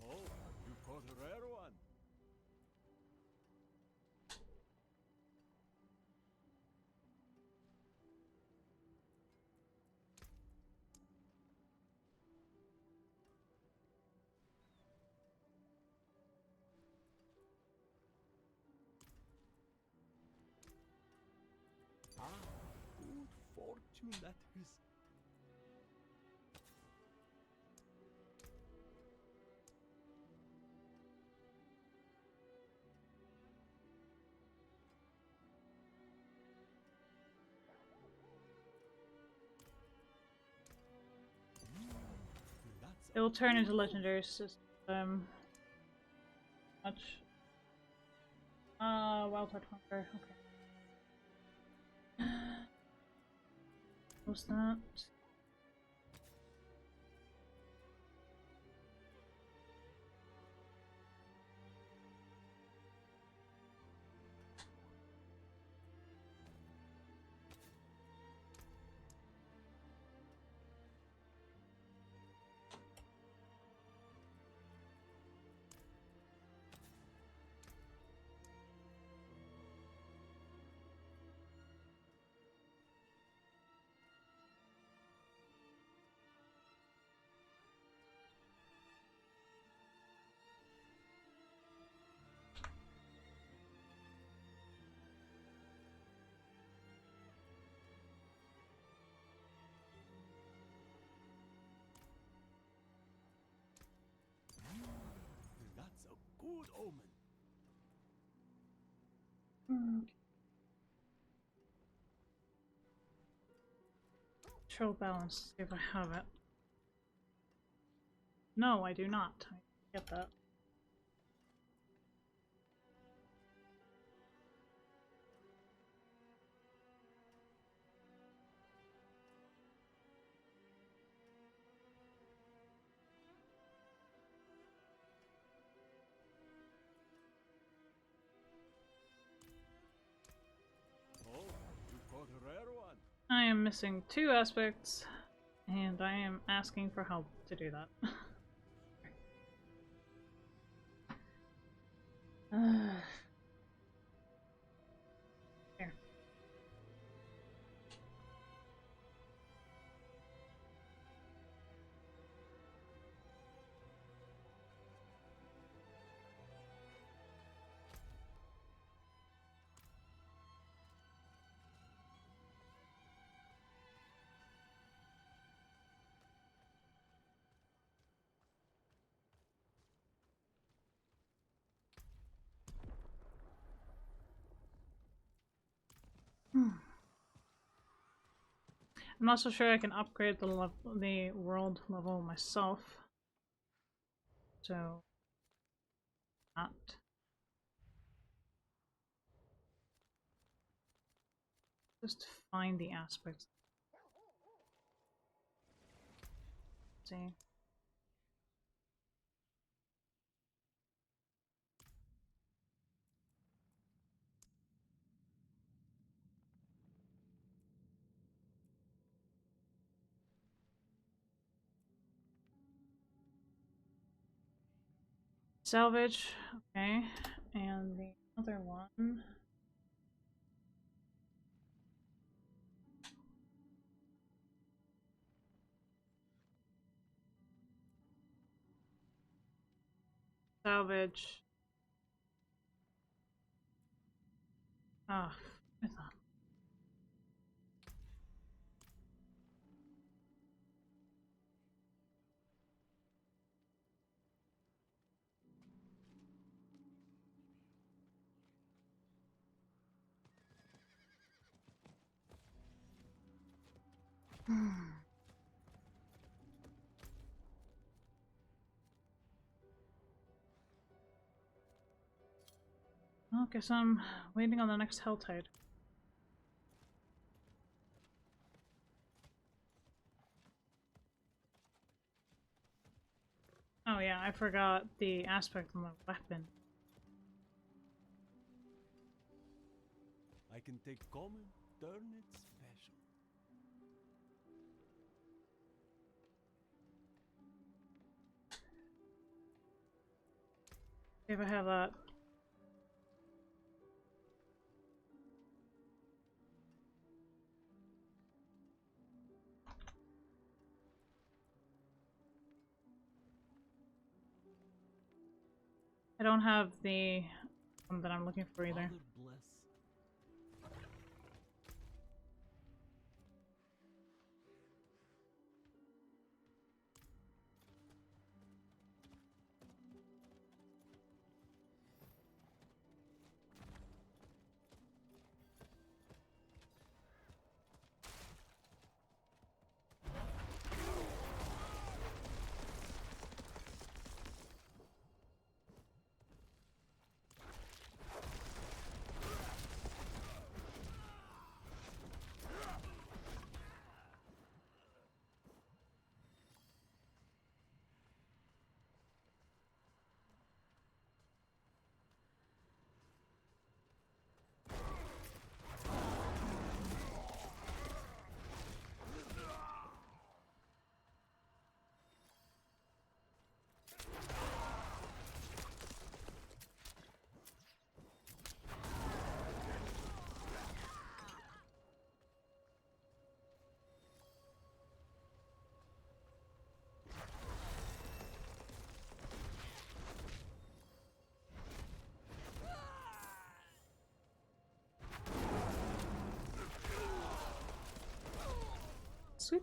Oh, you caught a rare one. fortune that is. It will turn into legendary system. Much. Wild Heart Hunger. Okay. What's that? That's a good omen. Control balance. See if I have it. No, I do not. I get that. Oh, you caught a rare one. I am missing 2 aspects, and I am asking for help to do that. Here. I'm not so sure I can upgrade the world level myself. So, not. Just find the aspects. Let's see. Salvage, okay, and the other one. Salvage. Ah, oh, well, guess I'm waiting on the next Helltide. Oh yeah, I forgot the aspect on the weapon. I can take common, turn it special. See if I have that. I don't have the one that I'm looking for either. Father bless. Sweet.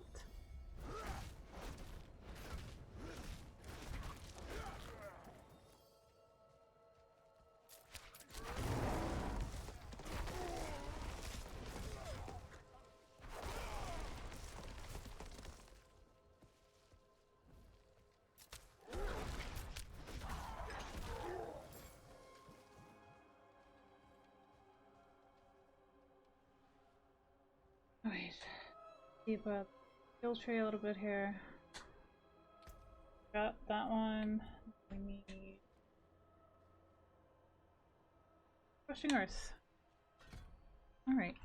Alright. Keep up skill tree a little bit here. Got that one. We need crushing earth. Alright.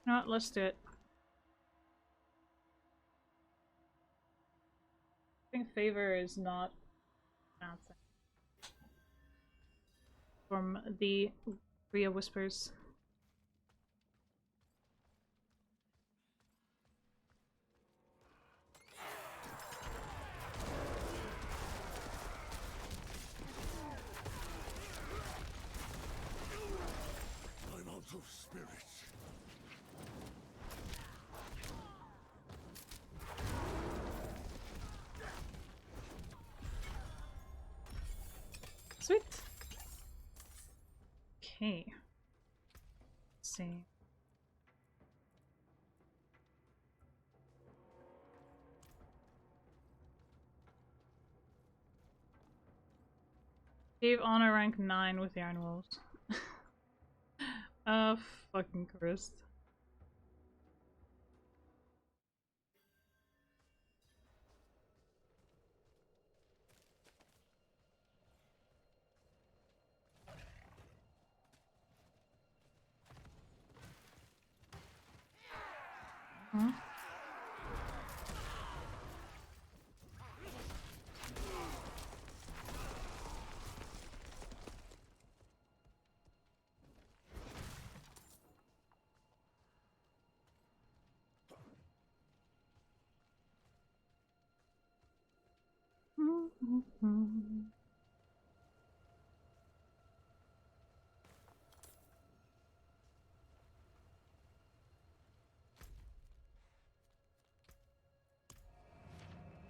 No, let's do it. I think favor is not bouncing from the Rhea Whispers. I'm out of spirits. Sweet. Okay. Let's see. Achieve honor rank 9 with the Iron Wolves. Fucking Christ. Huh?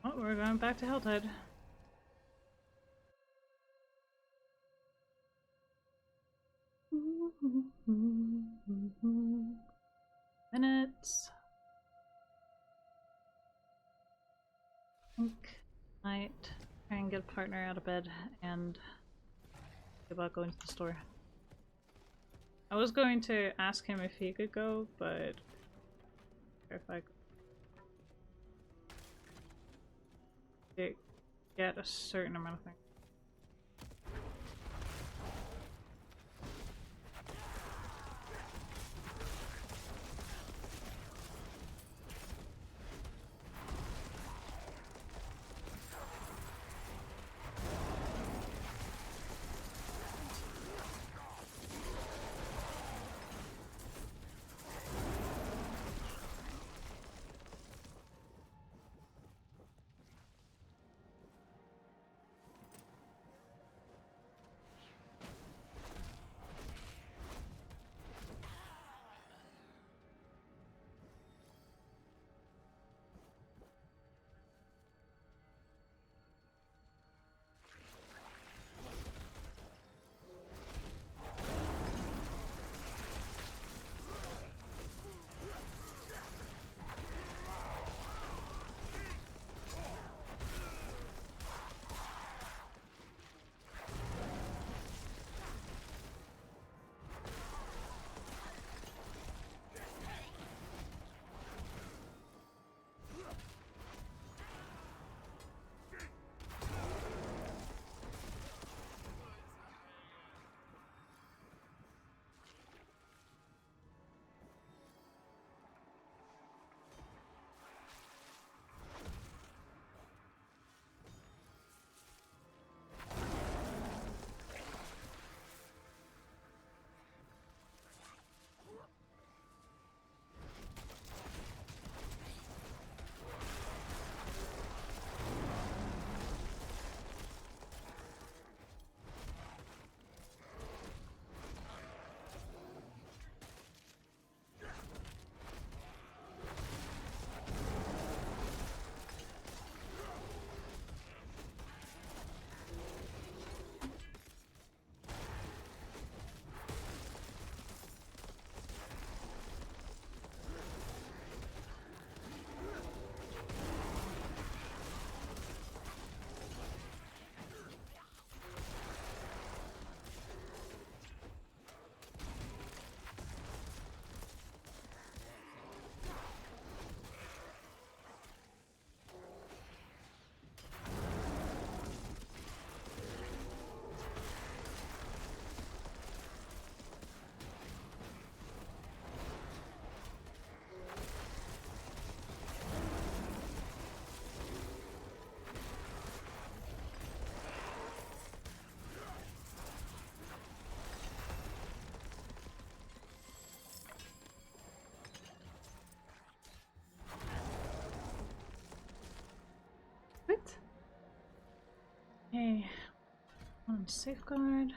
Oh, we're going back to Helltide. Minutes. Think might try and get a partner out of bed and think about going to the store. I was going to ask him if he could go, but if I could get a certain amount of things. Okay. On safeguard.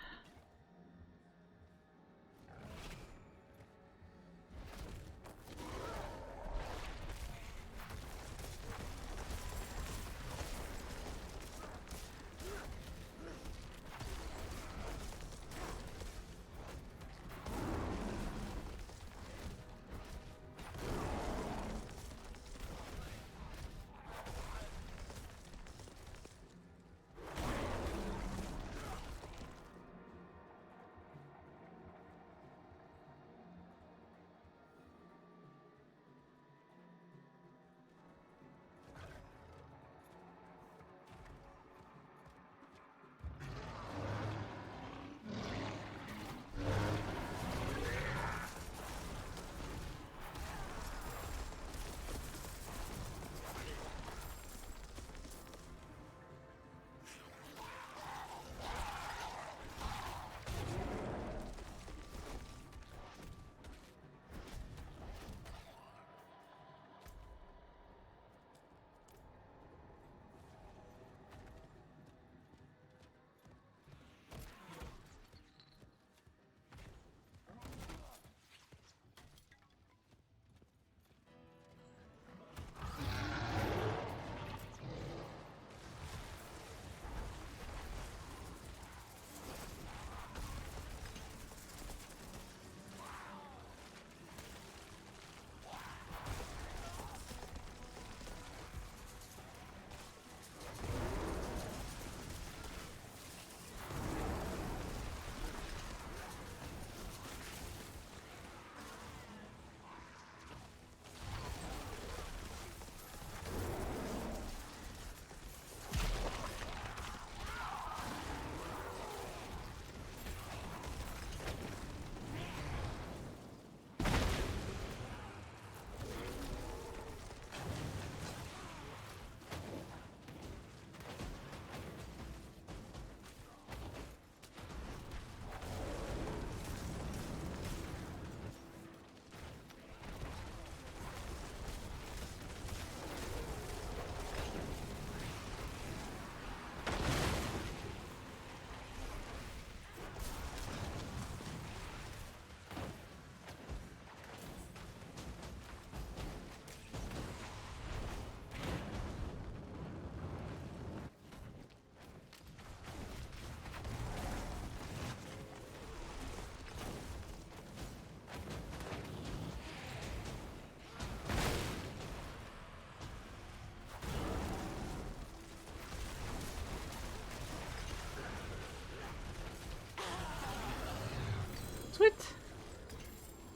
Sweet.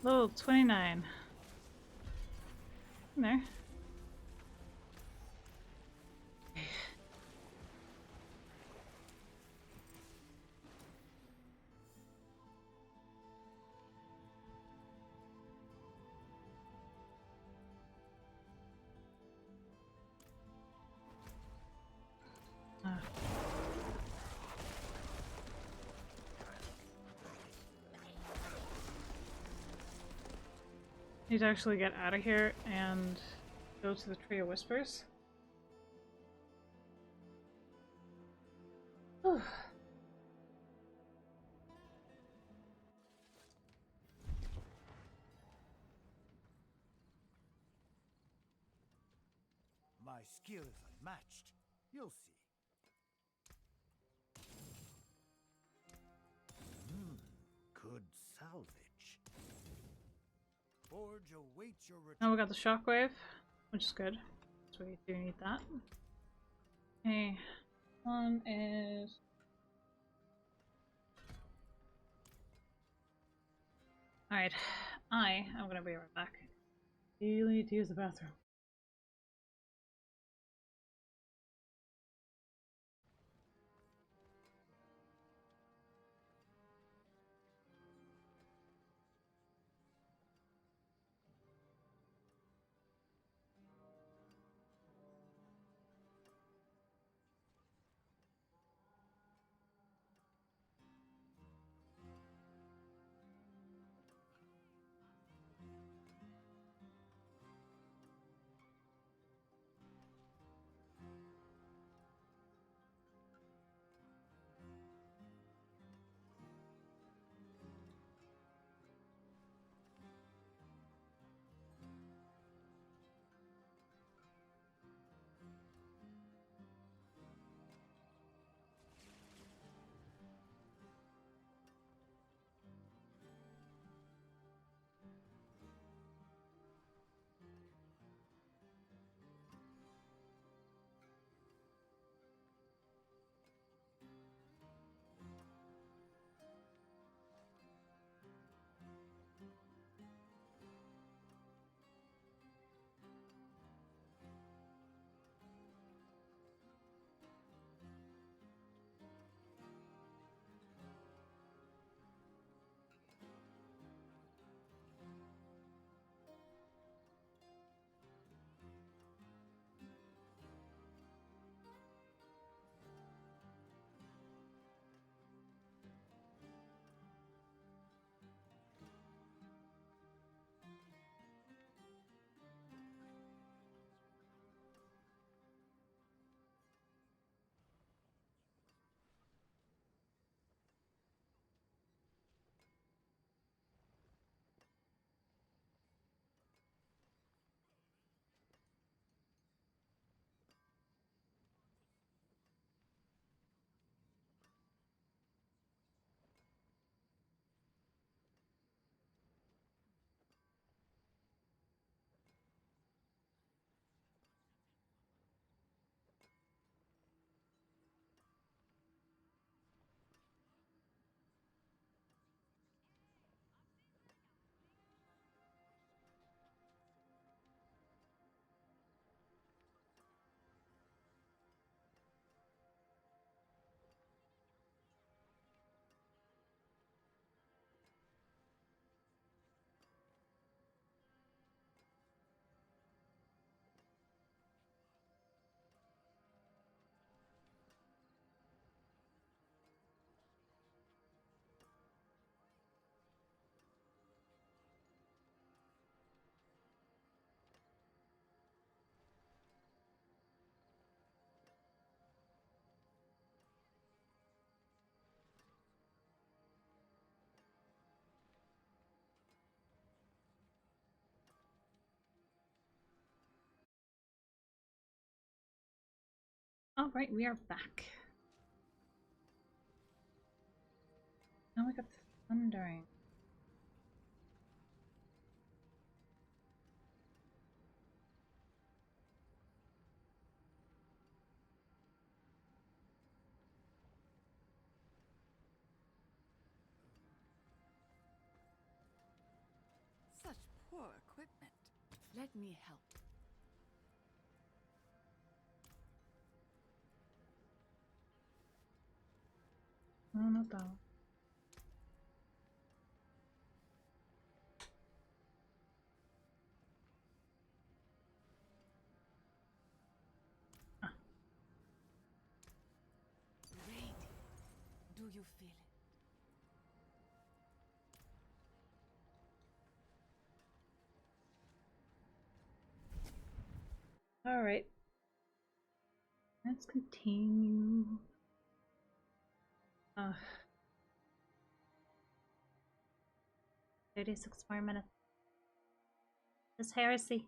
Level 29. In there. Ah. Need to actually get out of here and go to the Tree of Whispers. Whew. My skill is unmatched. You'll see. Good salvage. Forge awaits your return. Now we got the shockwave, which is good. So we do need that. Okay, one is alright. I am gonna be right back. You need to use the bathroom. Alright, we are back. Now we got thundering. Such poor equipment. Let me help. Oh, not that one. Ready. Do you feel it? Alright. Let's continue. 36 more minutes. This heresy.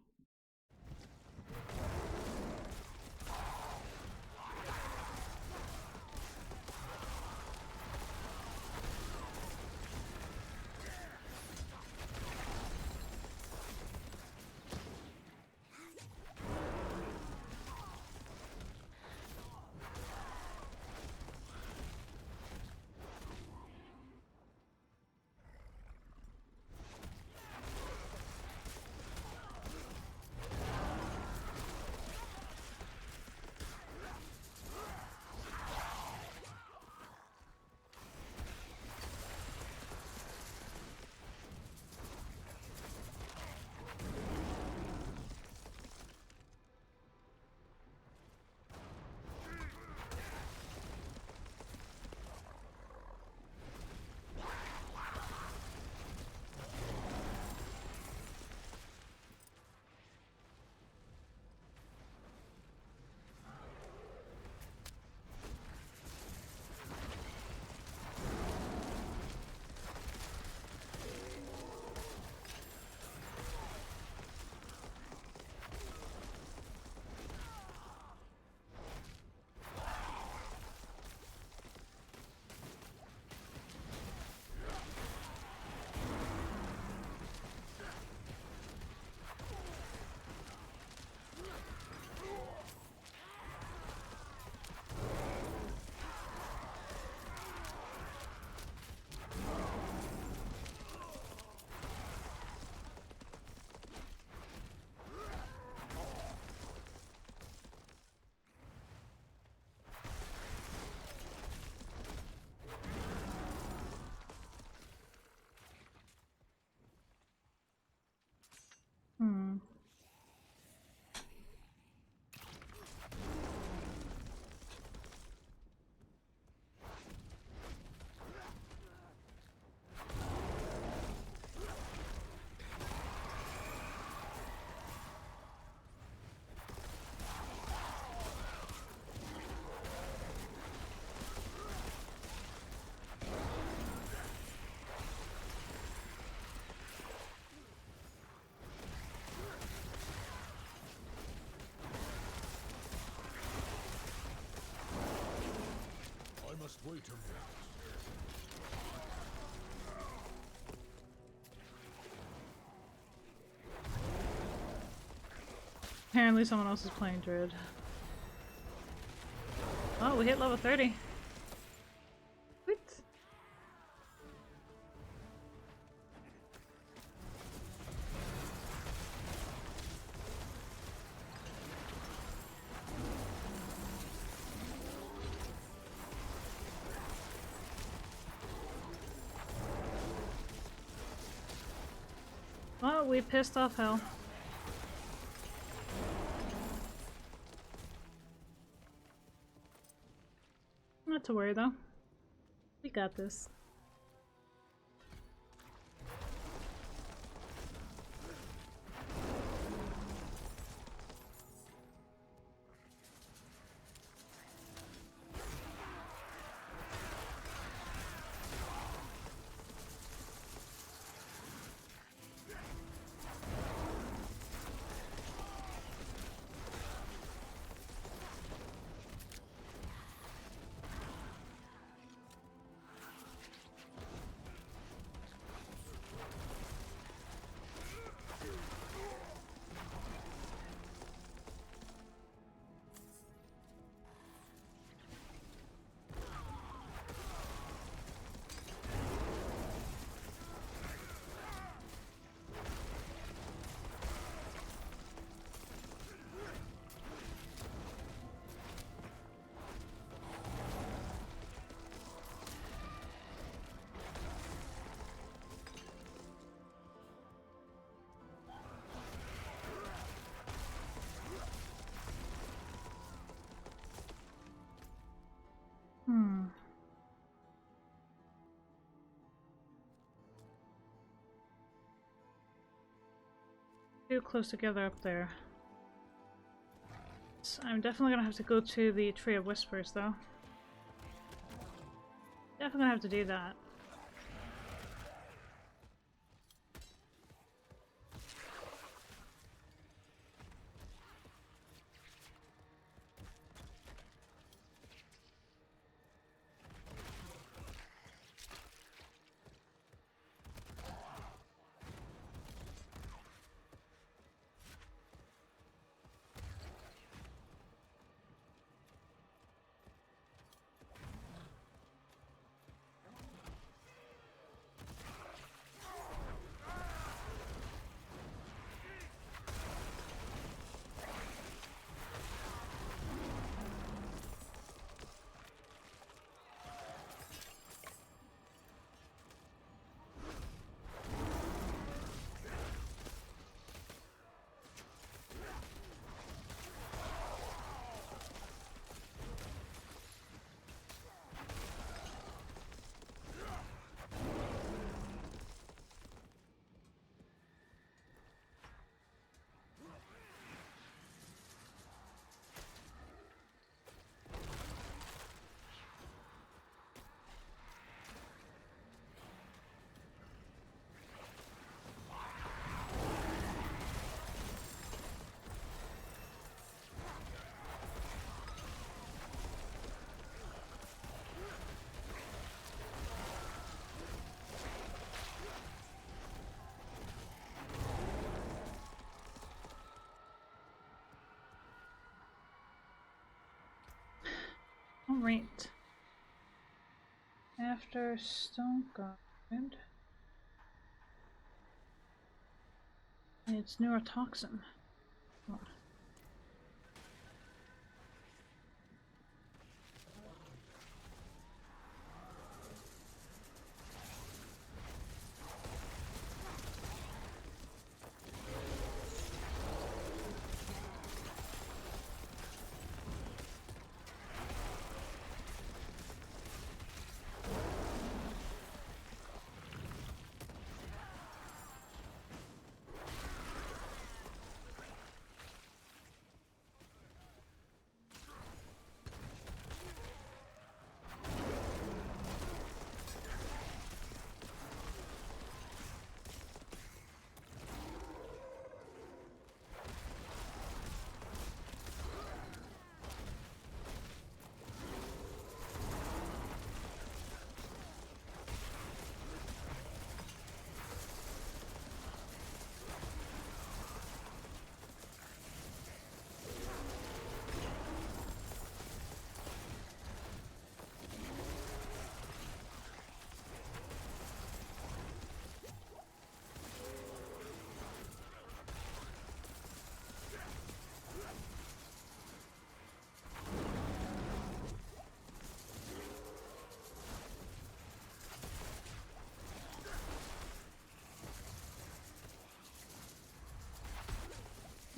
Hmm. I must wait a minute. Apparently someone else is playing Druid. Oh, we hit level 30. What? Oh, we pissed off hell. Not to worry though. We got this. too close together up there. So I'm definitely gonna have to go to the Tree of Whispers, though. Definitely gonna have to do that. Alright. After Stone Guard, it's neurotoxin. Oh.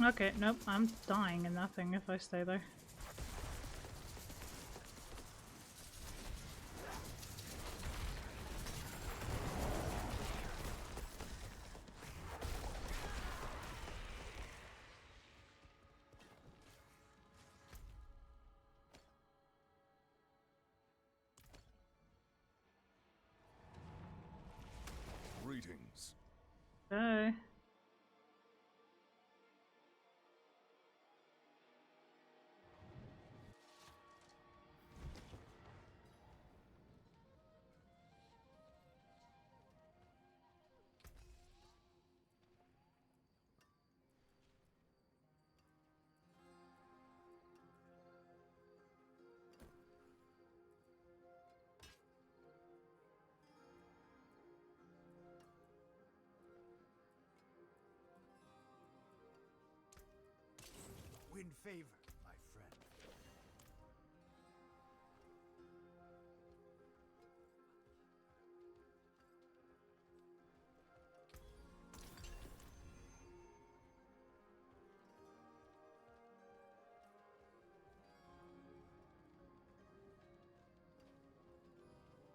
Okay, nope, I'm dying and nothing if I stay there. Greetings. Bye. Win favor, my friend.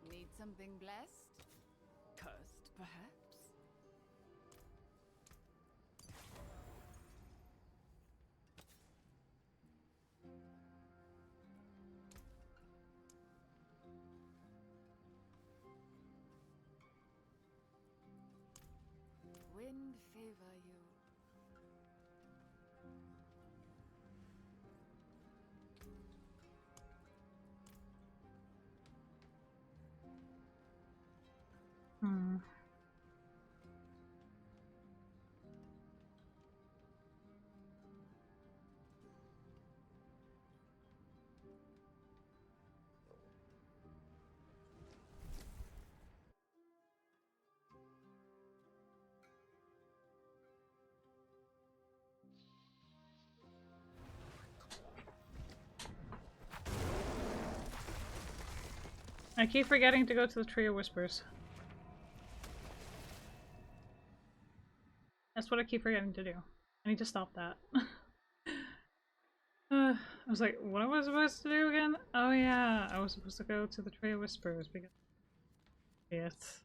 Need something blessed? Cursed, perhaps? favor you. Hmm. I keep forgetting to go to the Tree of Whispers. That's what I keep forgetting to do. I need to stop that. I was like, what was I supposed to do again? Oh yeah, I was supposed to go to the Tree of Whispers because... Yes.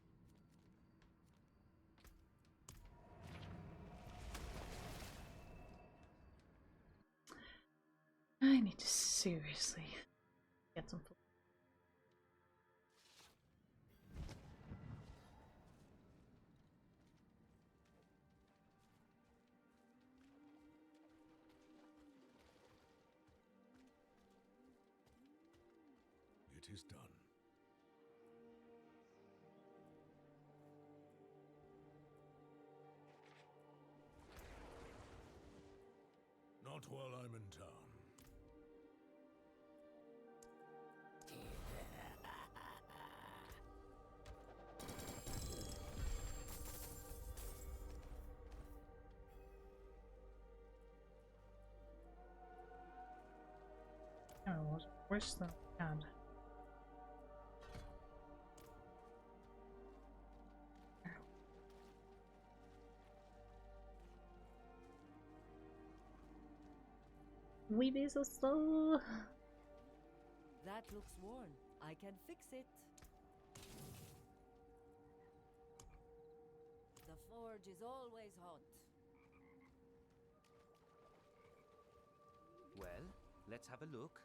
I need to seriously get some food. It is done. Not while I'm in town. Oh, where's the god? We be so slow. That looks worn. I can fix it. The forge is always hot. Well, let's have a look.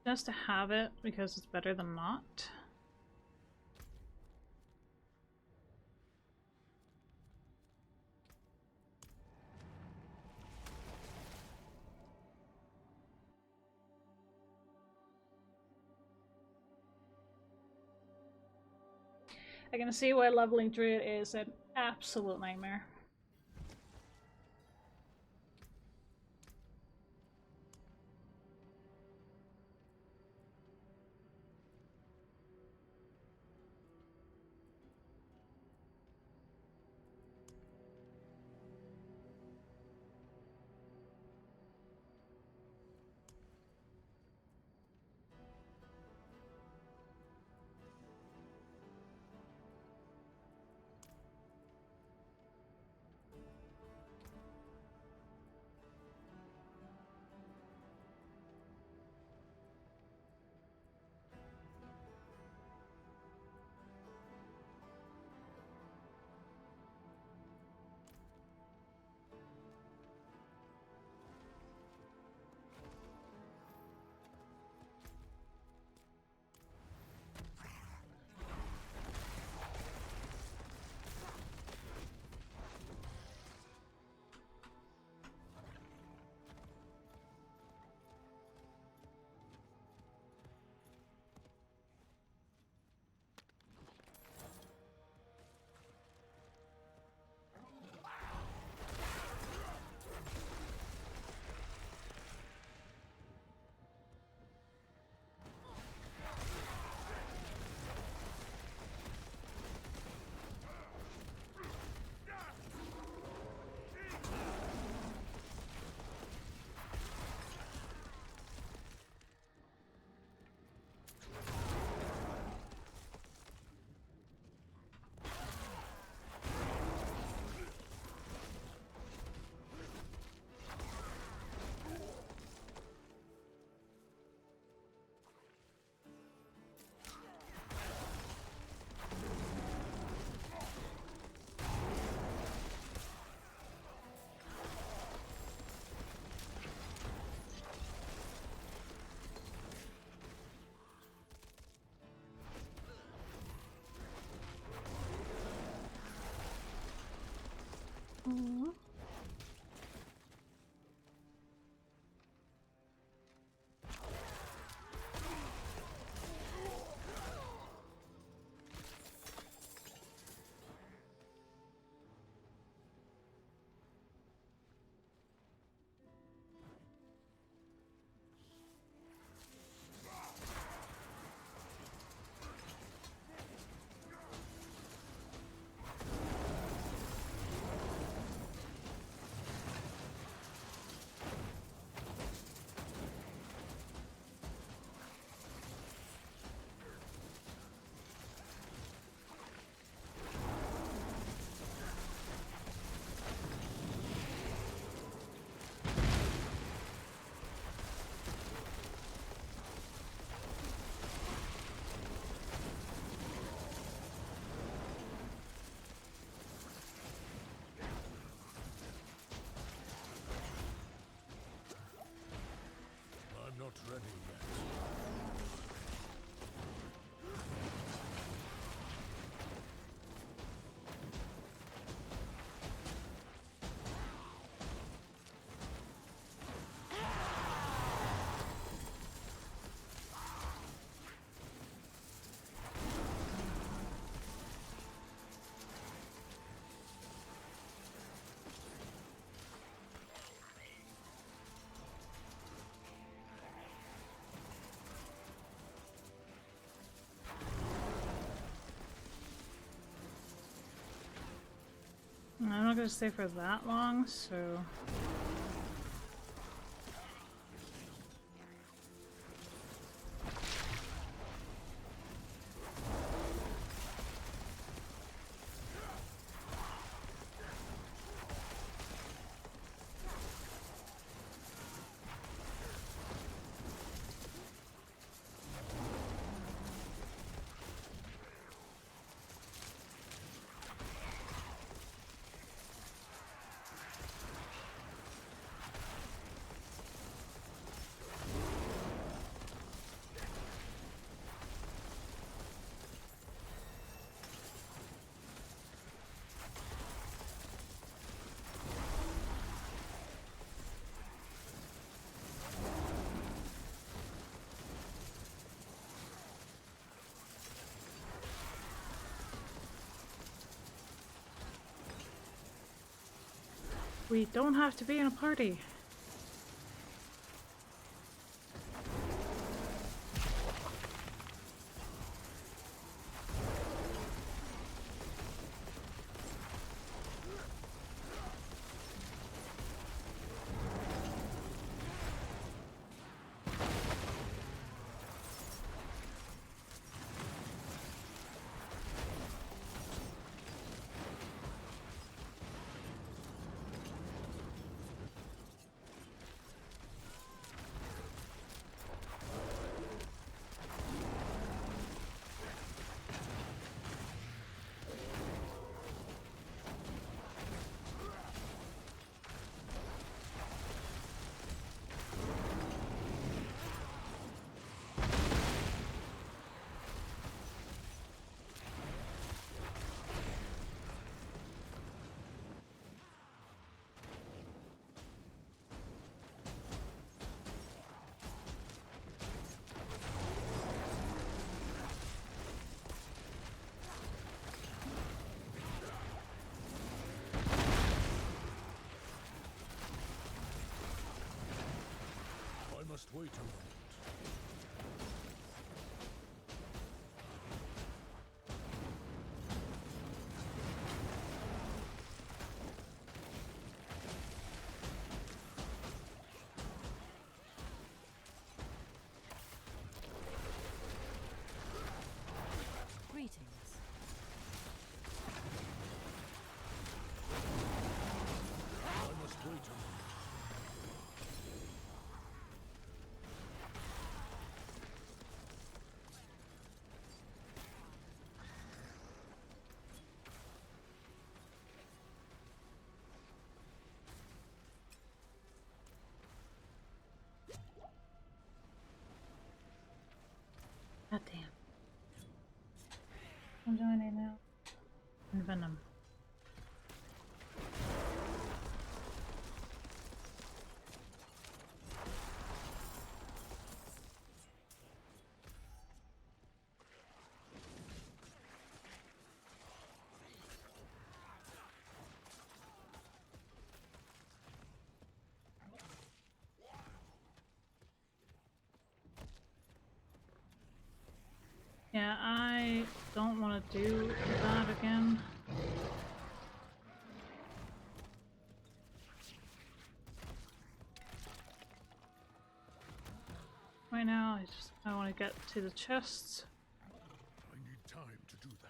Just to have it because it's better than not. I can see why leveling Druid is an absolute nightmare. not ready yet. I'm not gonna stay for that long, so... We don't have to be in a party. I must wait a moment. Greetings. I must wait a moment. God damn. I'm doing it now. And Venom. Yeah, I don't want to do that again. Right now, I want to get to the chests. I need time to do that.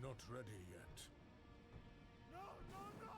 not ready yet. No, no, no!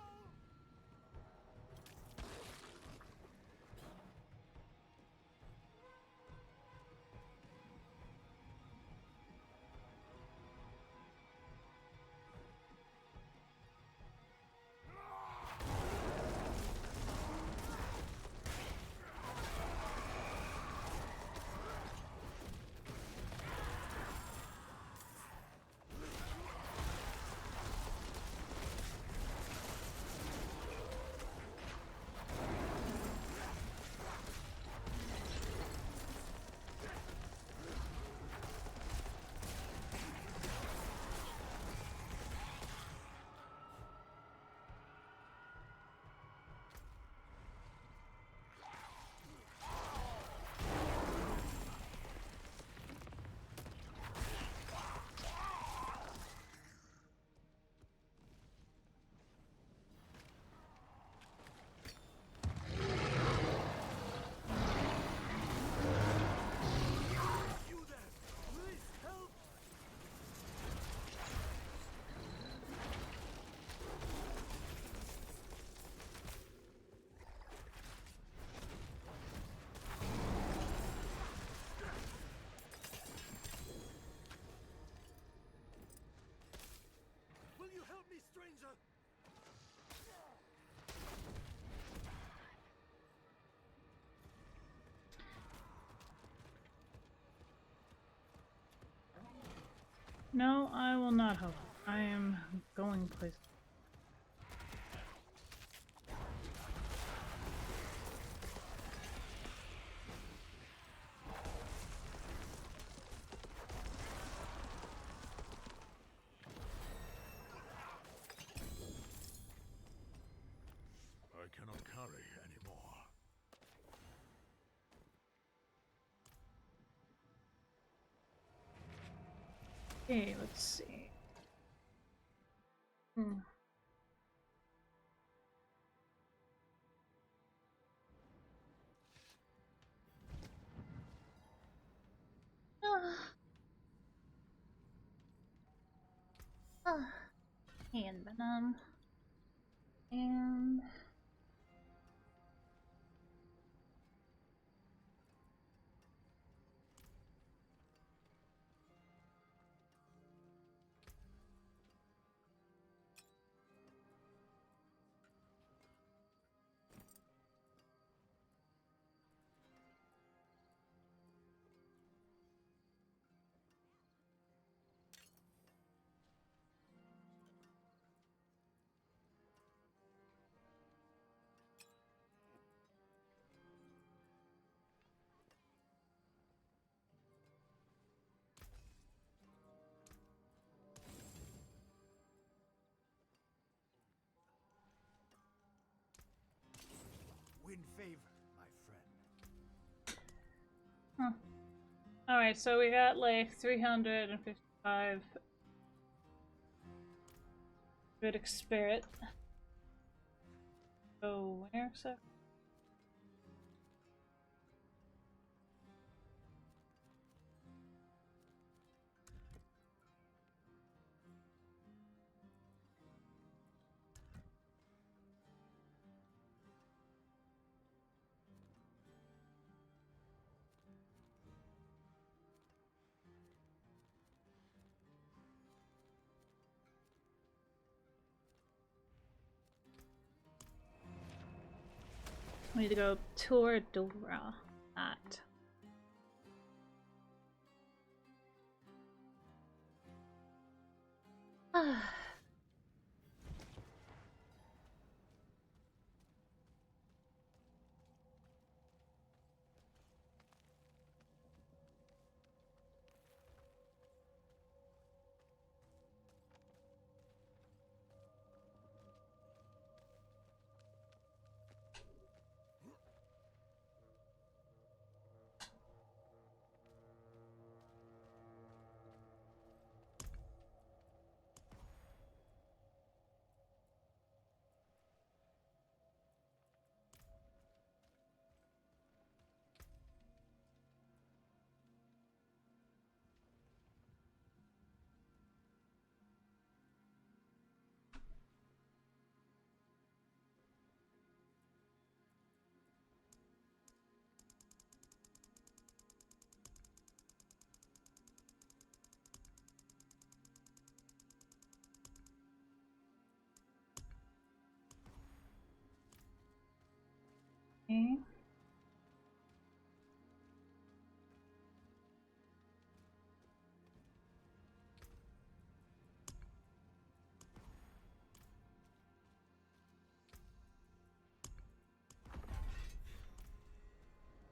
Stranger! No, I will not help. I am going places. I cannot carry anymore. Okay, let's see. Hand venom. And Win favor, my friend. alright, so we got like 355 British spirit. So where exactly? We need to go tour Dora. That.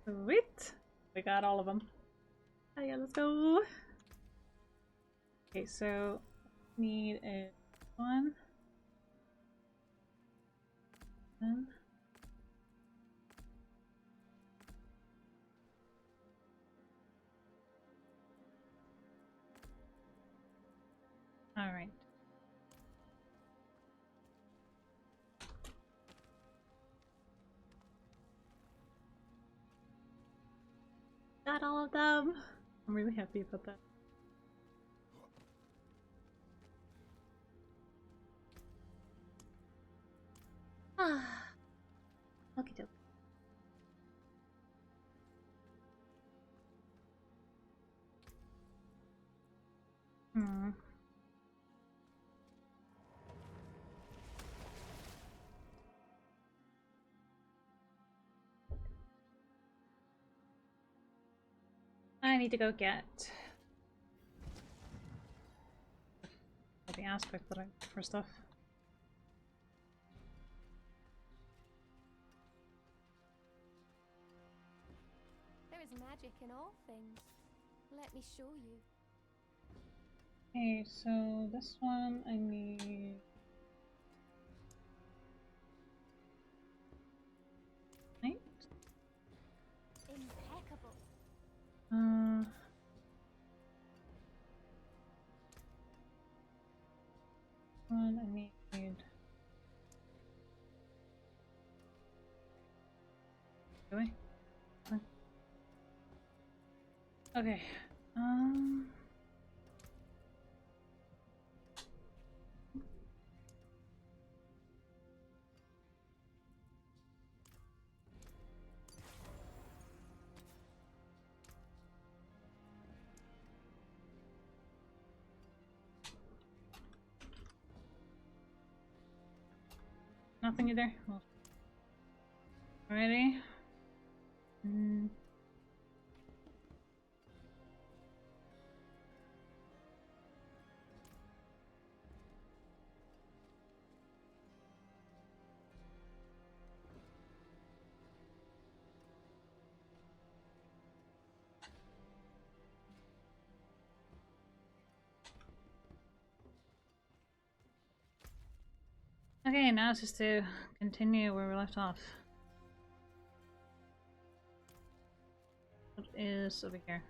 Sweet! We got all of them. Oh yeah, let's go! Okay, so need a one. Alright. Got all of them! I'm really happy about that. Ah. Okie doke. Hmm. I need to go get the aspect that I for stuff. There is magic in all things. Let me show you. Okay, so this one I need. Right? Impeccable. One I need. Do I? Okay. Nothing either. Well, alrighty. Okay, now it's just to continue where we left off. What is over here?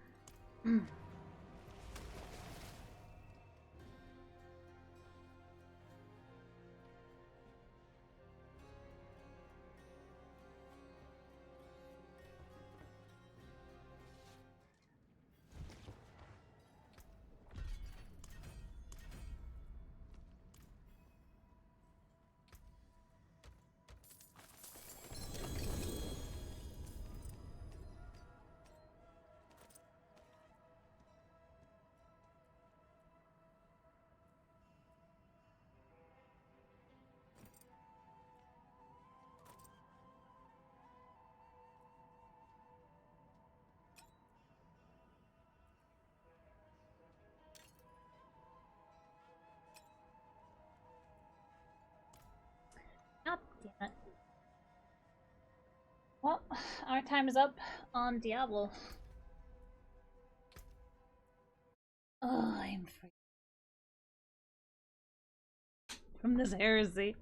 God damn it. Well, our time is up on Diablo. Oh, I'm free from this heresy.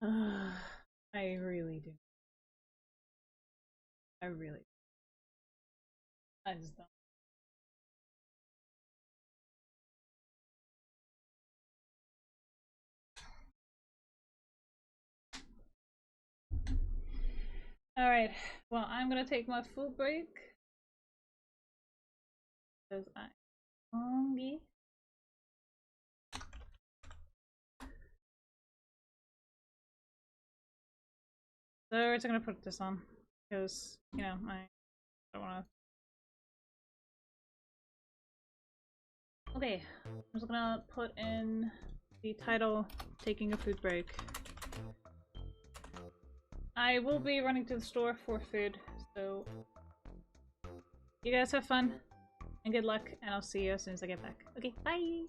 I really do. I really do. I just don't. Alright, well, I'm gonna take my food break. Because I'm hungry. So we're just gonna put this on. Because, you know, I don't wanna. Okay, I'm just gonna put in the title, Taking a Food Break. I will be running to the store for food, so you guys have fun, and good luck, and I'll see you as soon as I get back. Okay, bye!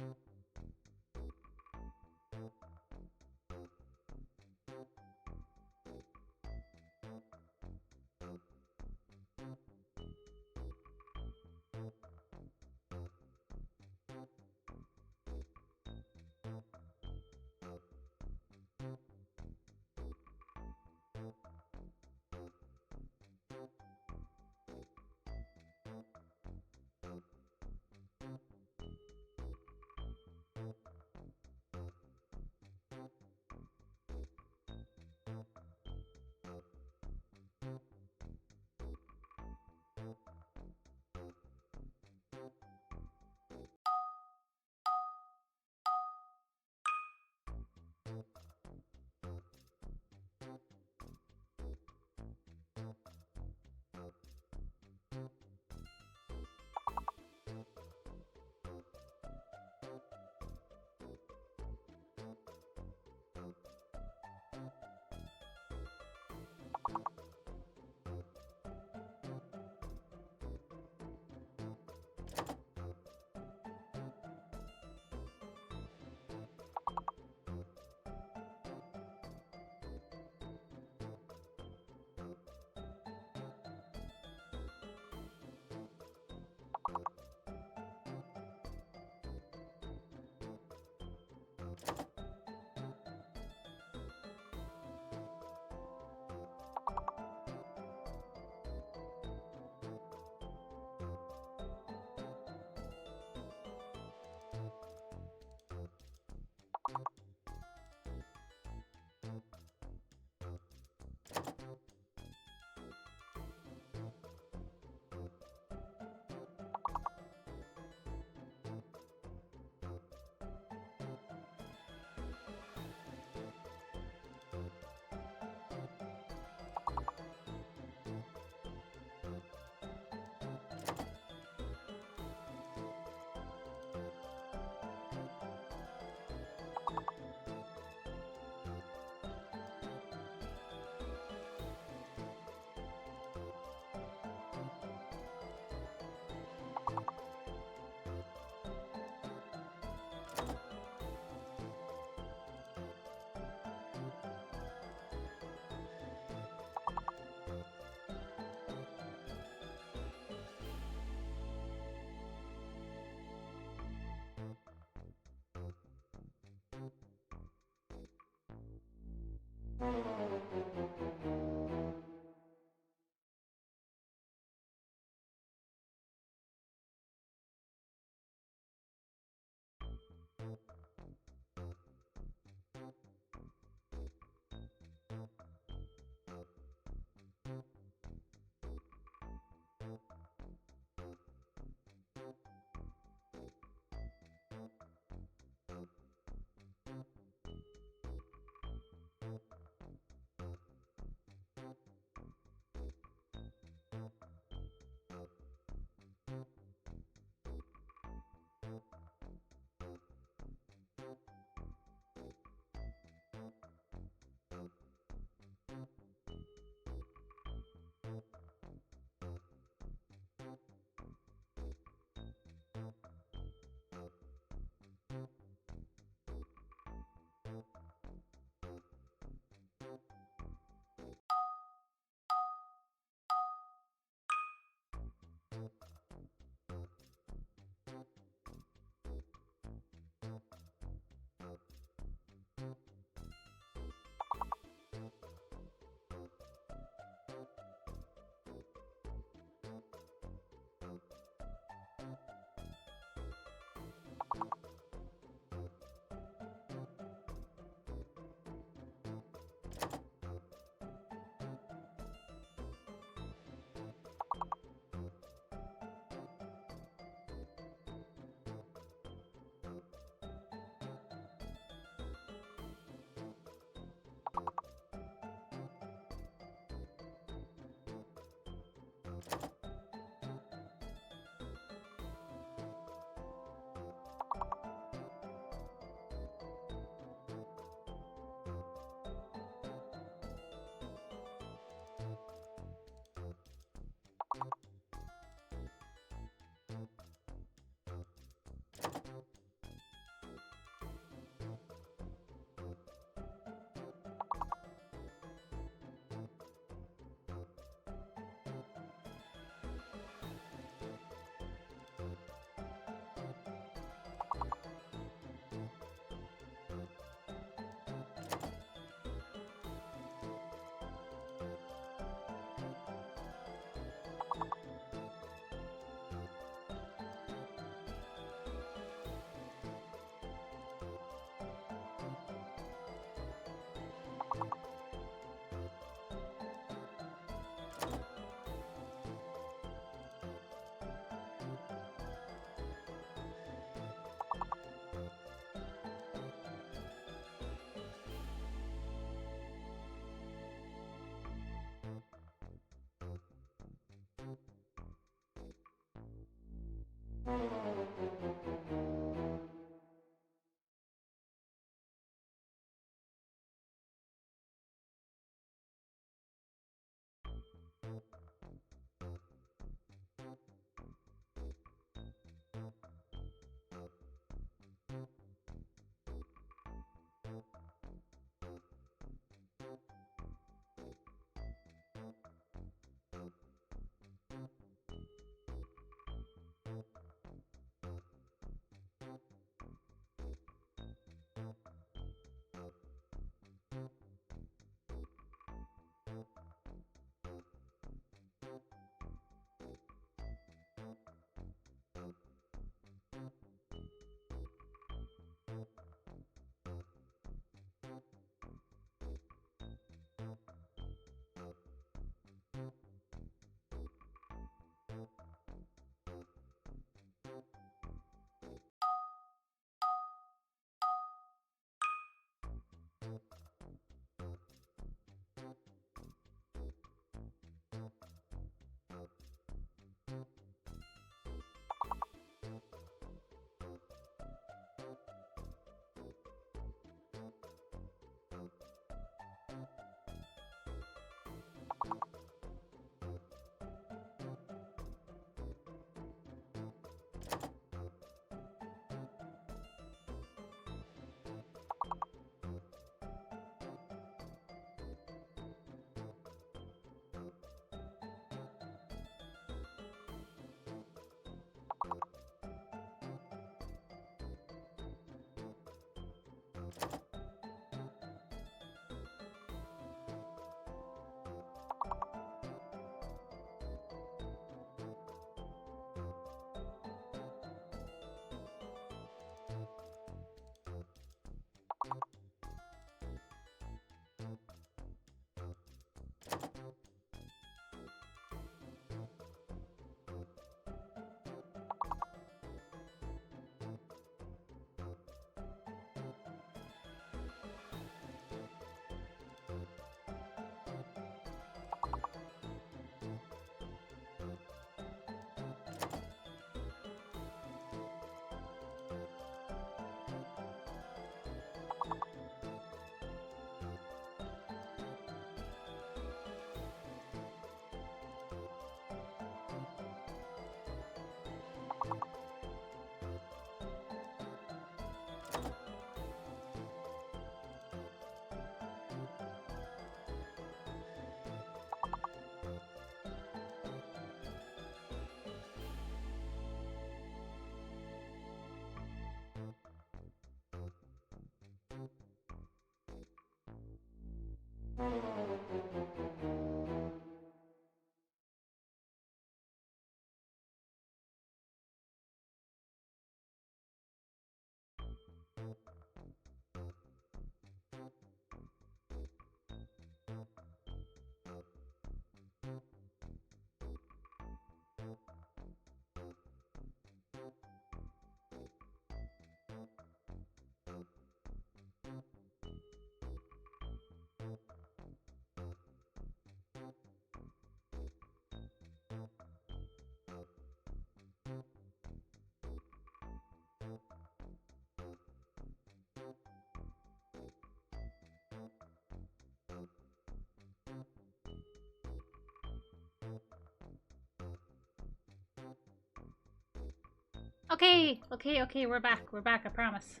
Okay, we're back. We're back, I promise.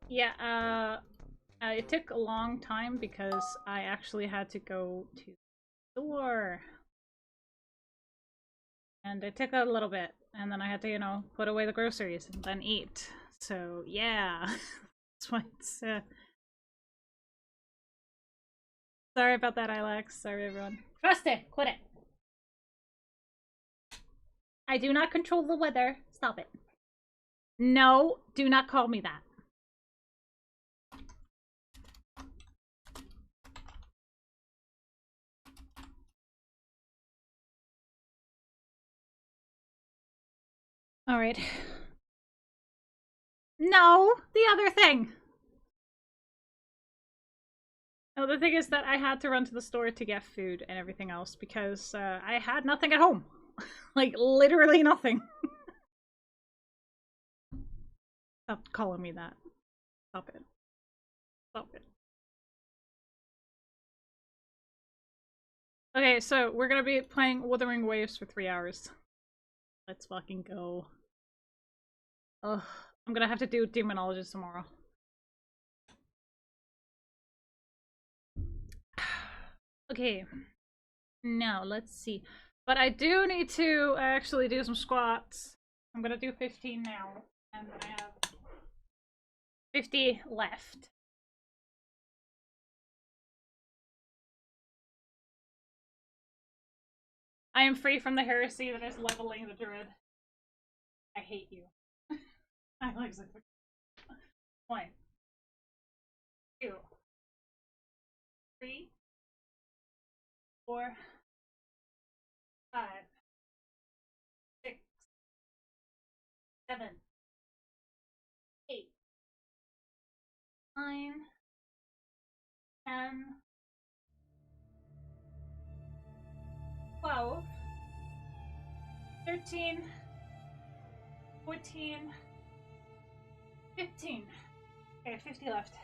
Yeah, it took a long time because I actually had to go to the store. And it took a little bit. And then I had to, you know, put away the groceries and then eat. So, yeah. That's why it's, Sorry about that, Ilex. Sorry, everyone. Trust it! Quit it! I do not control the weather. Stop it. No, do not call me that. Alright. No! The other thing! No, the thing is that I had to run to the store to get food and everything else because I had nothing at home. Like, literally nothing. Stop calling me that. Stop it. Stop it. Okay, so we're gonna be playing Wuthering Waves for 3 hours. Let's fucking go. Ugh. I'm gonna have to do Demonologist tomorrow. Okay. Now, let's see. But I do need to actually do some squats. I'm gonna do 15 now. And I have 50 left. I am free from the heresy that is leveling the druid. I hate you. I like 1, 2, 3, 4, 5, 6, 7, 8, 9, 10, 12, 13, 14, 15. Okay, 50 left.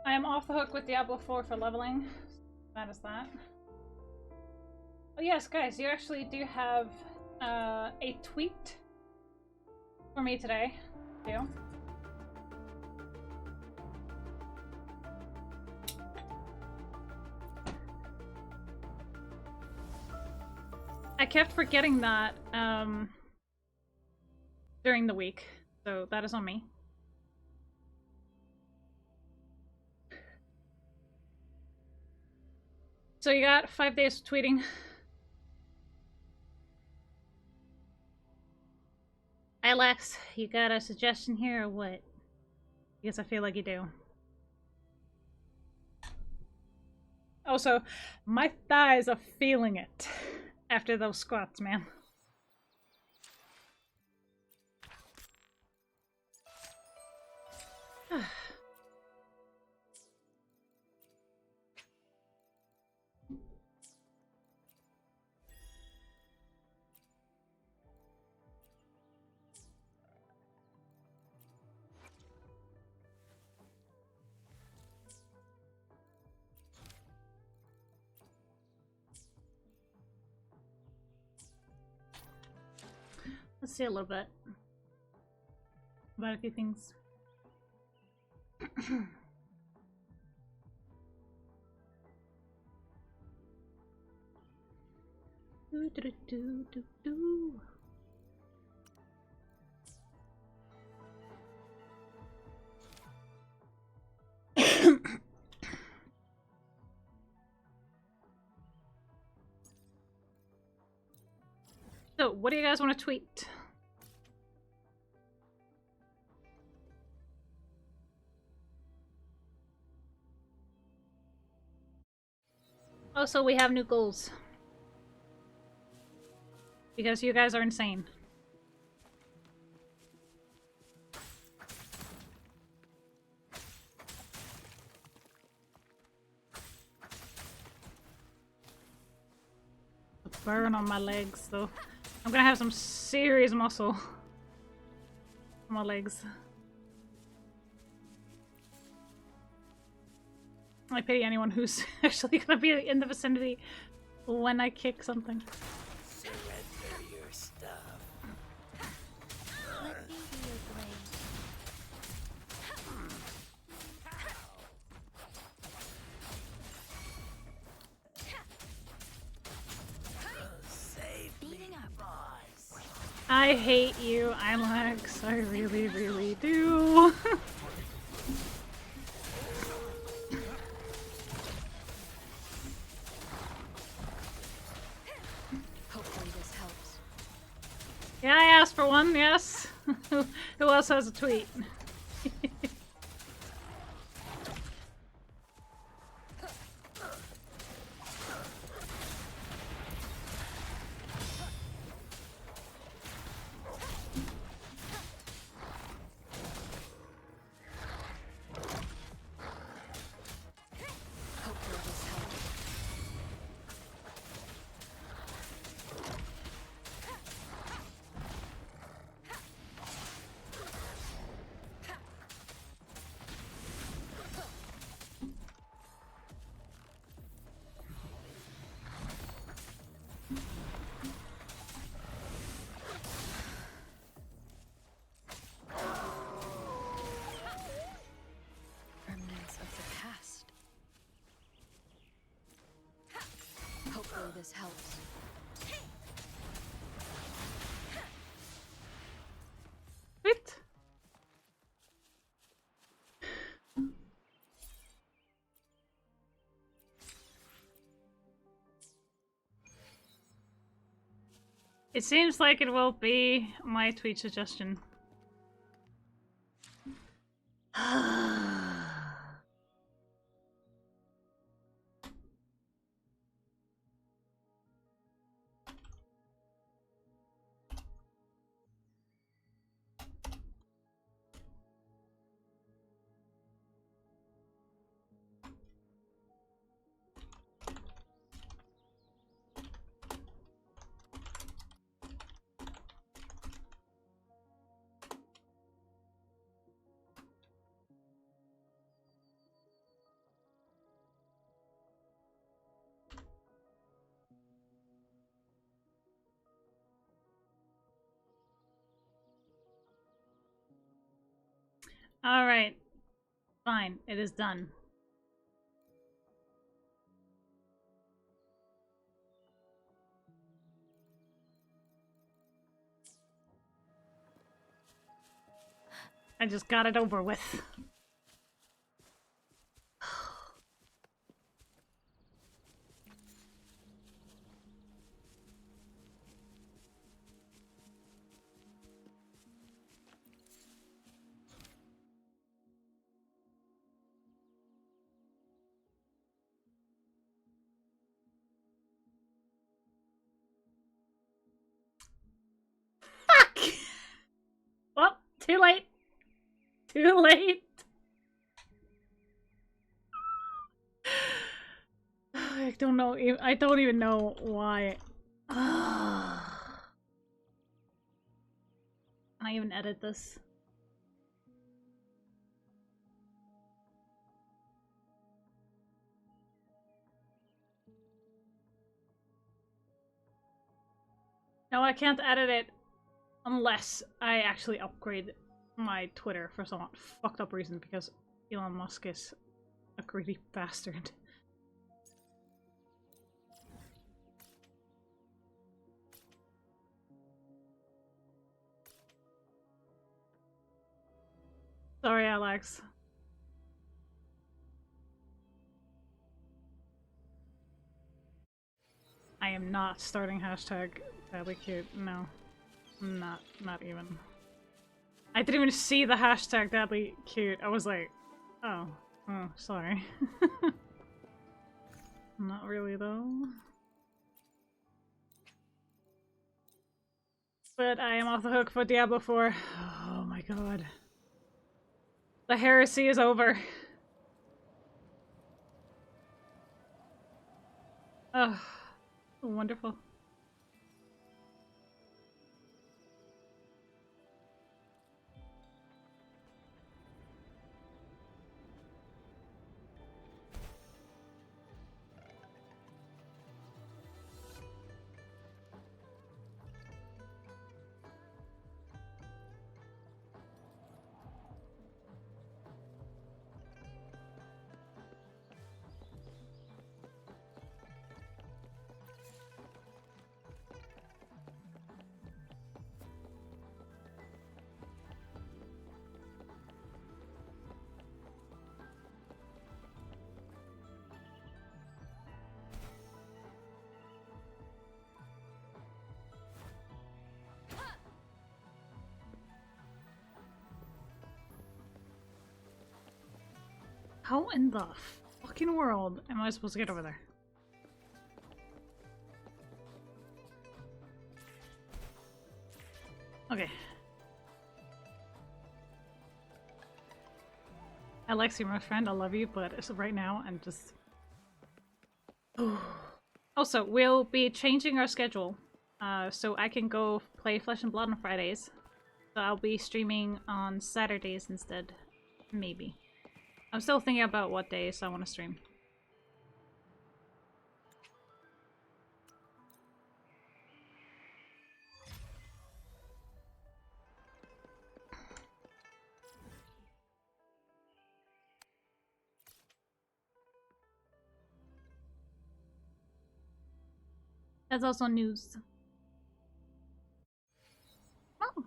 I am off the hook with Diablo 4 for leveling. That is that. Oh yes, guys, you actually do have a tweet for me today, too. I kept forgetting that during the week, so that is on me. So you got 5 days of tweeting. Alex, you got a suggestion here or what? Because I feel like you do. Also, my thighs are feeling it after those squats, man. Let's see a little bit about a few things. Do, do, do, do, do. So, what do you guys want to tweet? Oh, so we have new goals. Because you guys are insane. A burn on my legs, though. I'm gonna have some serious muscle on my legs. I pity anyone who's actually gonna be in the vicinity when I kick something. Surrender your stuff. Let me be your blade. Save me, boss. I hate you, Ilex. I really, really do. Hopefully this helps. Yeah, I asked for one, yes. Who else has a tweet? Hopefully this helps. Remnants of the past. Hopefully this helps. Wait. It seems like it will be my tweet suggestion. Alright. Fine. It is done. I just got it over with. Fuck! Well, too late. Too late. I don't know. I don't even know why. Can I even edit this? No, I can't edit it unless I actually upgrade my Twitter for some fucked up reason because Elon Musk is a greedy bastard. Sorry, Alex. I am not starting hashtag badly cute. No. Not even. I didn't even see the hashtag badly cute. I was like, oh, sorry. Not really though. But I am off the hook for Diablo 4. Oh my god. The heresy is over. Oh, wonderful. How in the fucking world am I supposed to get over there? Okay. Alex, you're my friend, I love you, but as of right now, I'm just... Also, we'll be changing our schedule, so I can go play Flesh and Blood on Fridays. So I'll be streaming on Saturdays instead. Maybe. I'm still thinking about what days I want to stream. That's also news. Oh.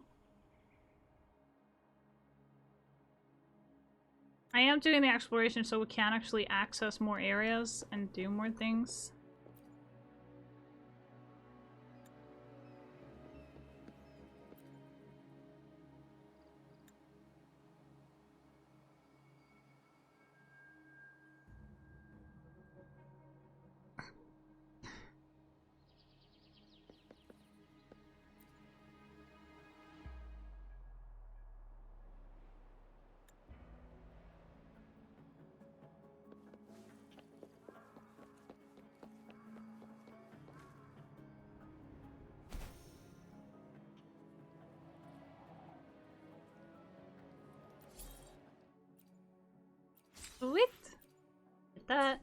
I am doing the exploration so we can actually access more areas and do more things. Sweet! Get that.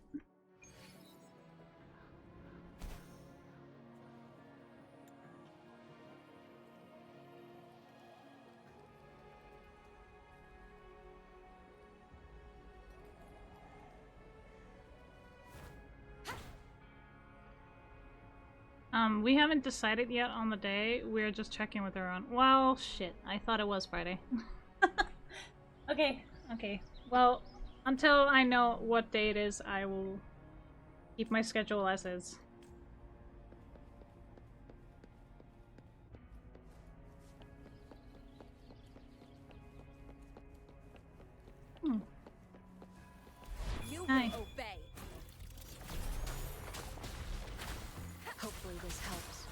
We haven't decided yet on the day. We're just checking with her on. Well, shit. I thought it was Friday. Okay. Well, until I know what day it is, I will keep my schedule as is. You Hi. will obey. Hopefully this helps.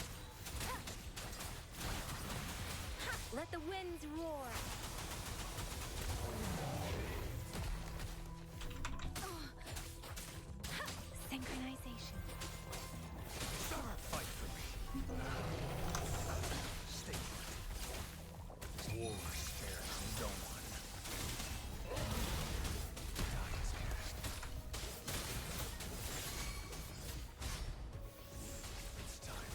Let the winds roar. Synchronization. Fight for me. Stay with me. War scares no one. Die is best. It's time.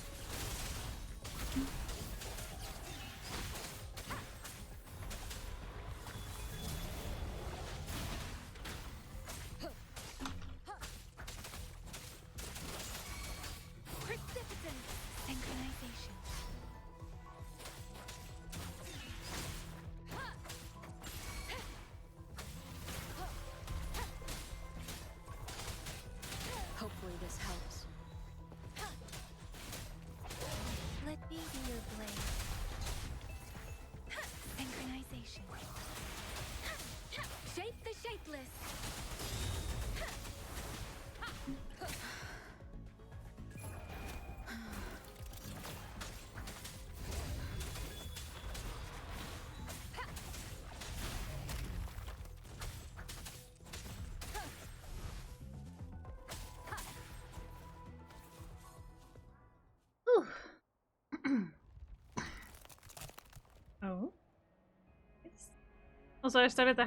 Also, I started the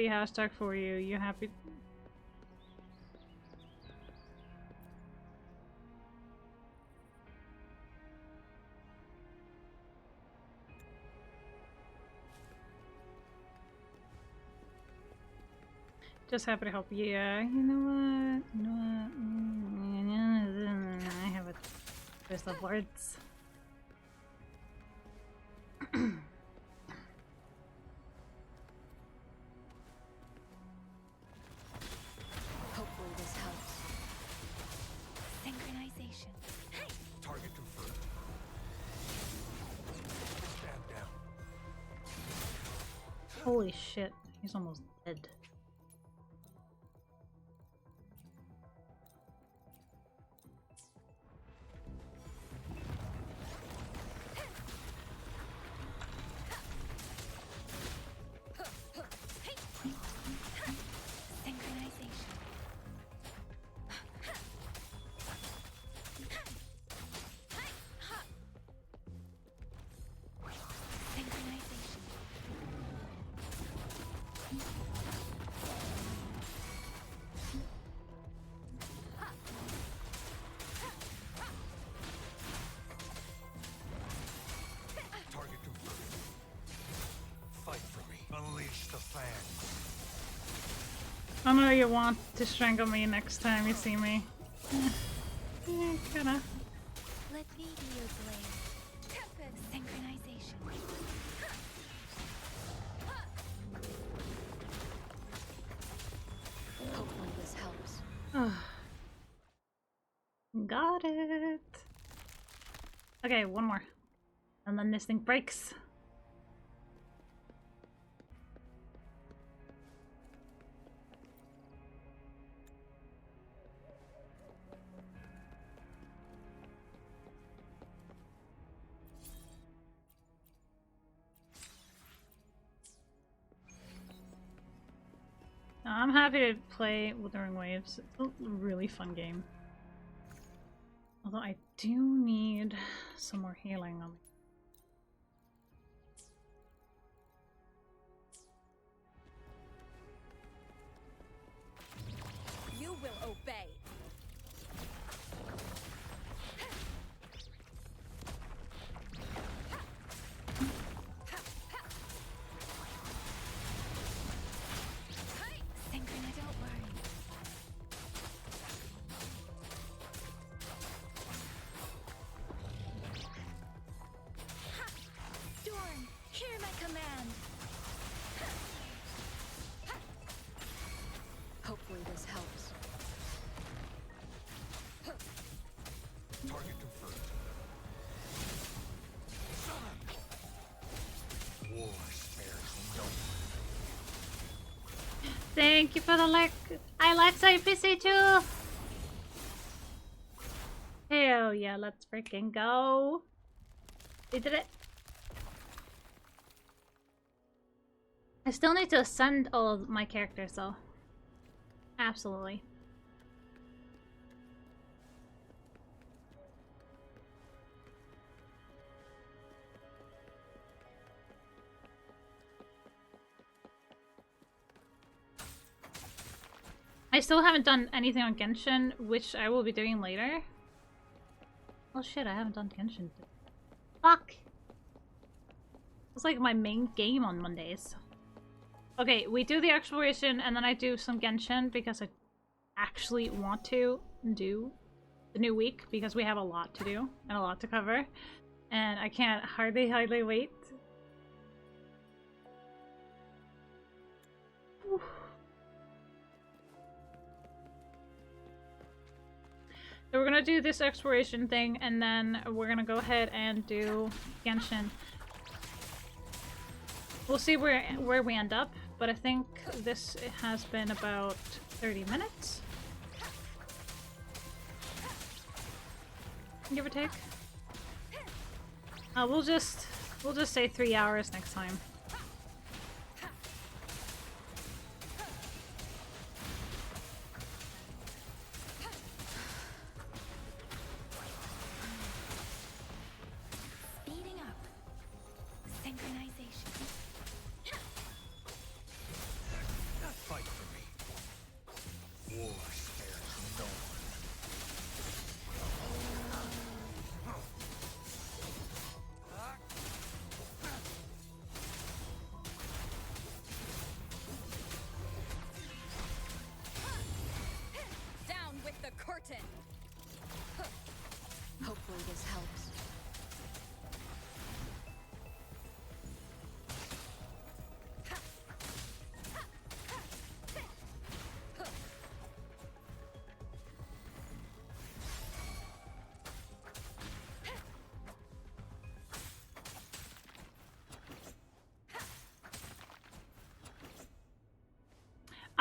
hashtag for you. You happy? Just happy to help. Yeah, you know what? You know what? I have a twist of words. Hopefully this helps. Synchronization. Target confirmed. Stand down. Holy shit, he's almost dead. Synchronization. Synchronization. Target confirmed. Fight for me. Unleash the fangs. I know you want to strangle me next time you see me. Kinda. Let me be your blade. Synchronization. Hopefully this helps. Got it. Okay, one more. And then this thing breaks. I'm happy to play Withering Waves. It's a really fun game. Although I do need some more healing on me. You will obey. Synchronize, don't worry. Storm, hear my command. Hopefully this helps. Target confirmed. War spares no one. Thank you for the like. I like PC too. Hell yeah, let's freaking go. We did it. I still need to ascend all of my characters though. Absolutely. I still haven't done anything on Genshin, which I will be doing later. Oh shit, I haven't done Genshin. Fuck! It's like my main game on Mondays. Okay, we do the exploration and then I do some Genshin because I actually want to do the new week because we have a lot to do and a lot to cover. And I can't hardly wait. Whew. So we're gonna do this exploration thing, and then we're gonna go ahead and do Genshin. We'll see where we end up, but I think this has been about 30 minutes. Give or take. We'll just say 3 hours next time.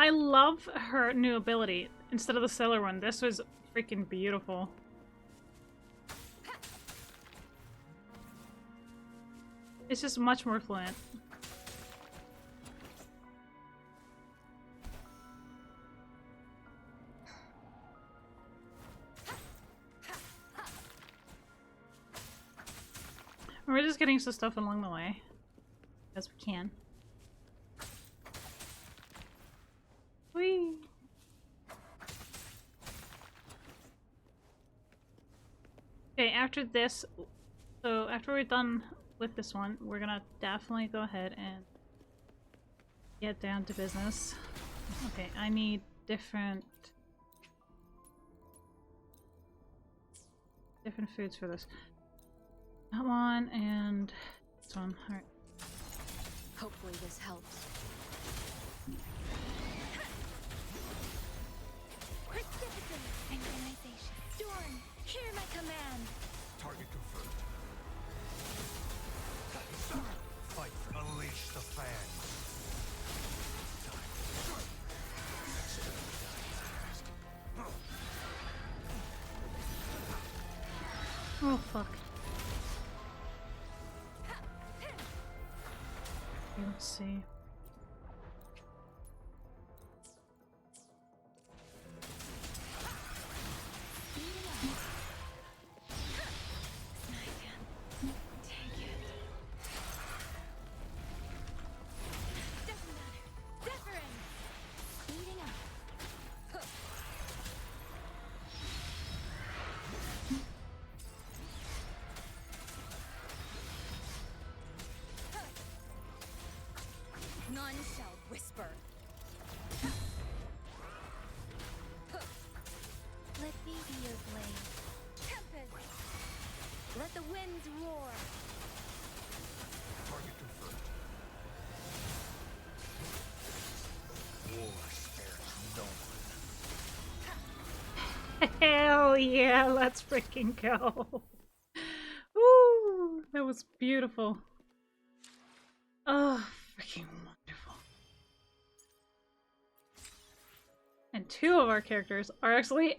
I love her new ability. Instead of the sailor one, this was freaking beautiful. It's just much more fluent. We're just getting some stuff along the way. As we can. Whee! Okay, after this, so after we're done with this one, we're gonna definitely go ahead and get down to business. Okay, I need different foods for this. That one and this one. Alright. Hopefully this helps. Precipitate synchronization. Storm, hear my command. Target confirmed. Fight for unleash the fangs. Oh fuck. Let's see. None shall whisper. Let me be your blade. Tempest! Let the winds roar. Target confirmed. War spares no one. Hell yeah, let's freaking go. Ooh, that was beautiful. Oh, freaking wonderful. And two of our characters are actually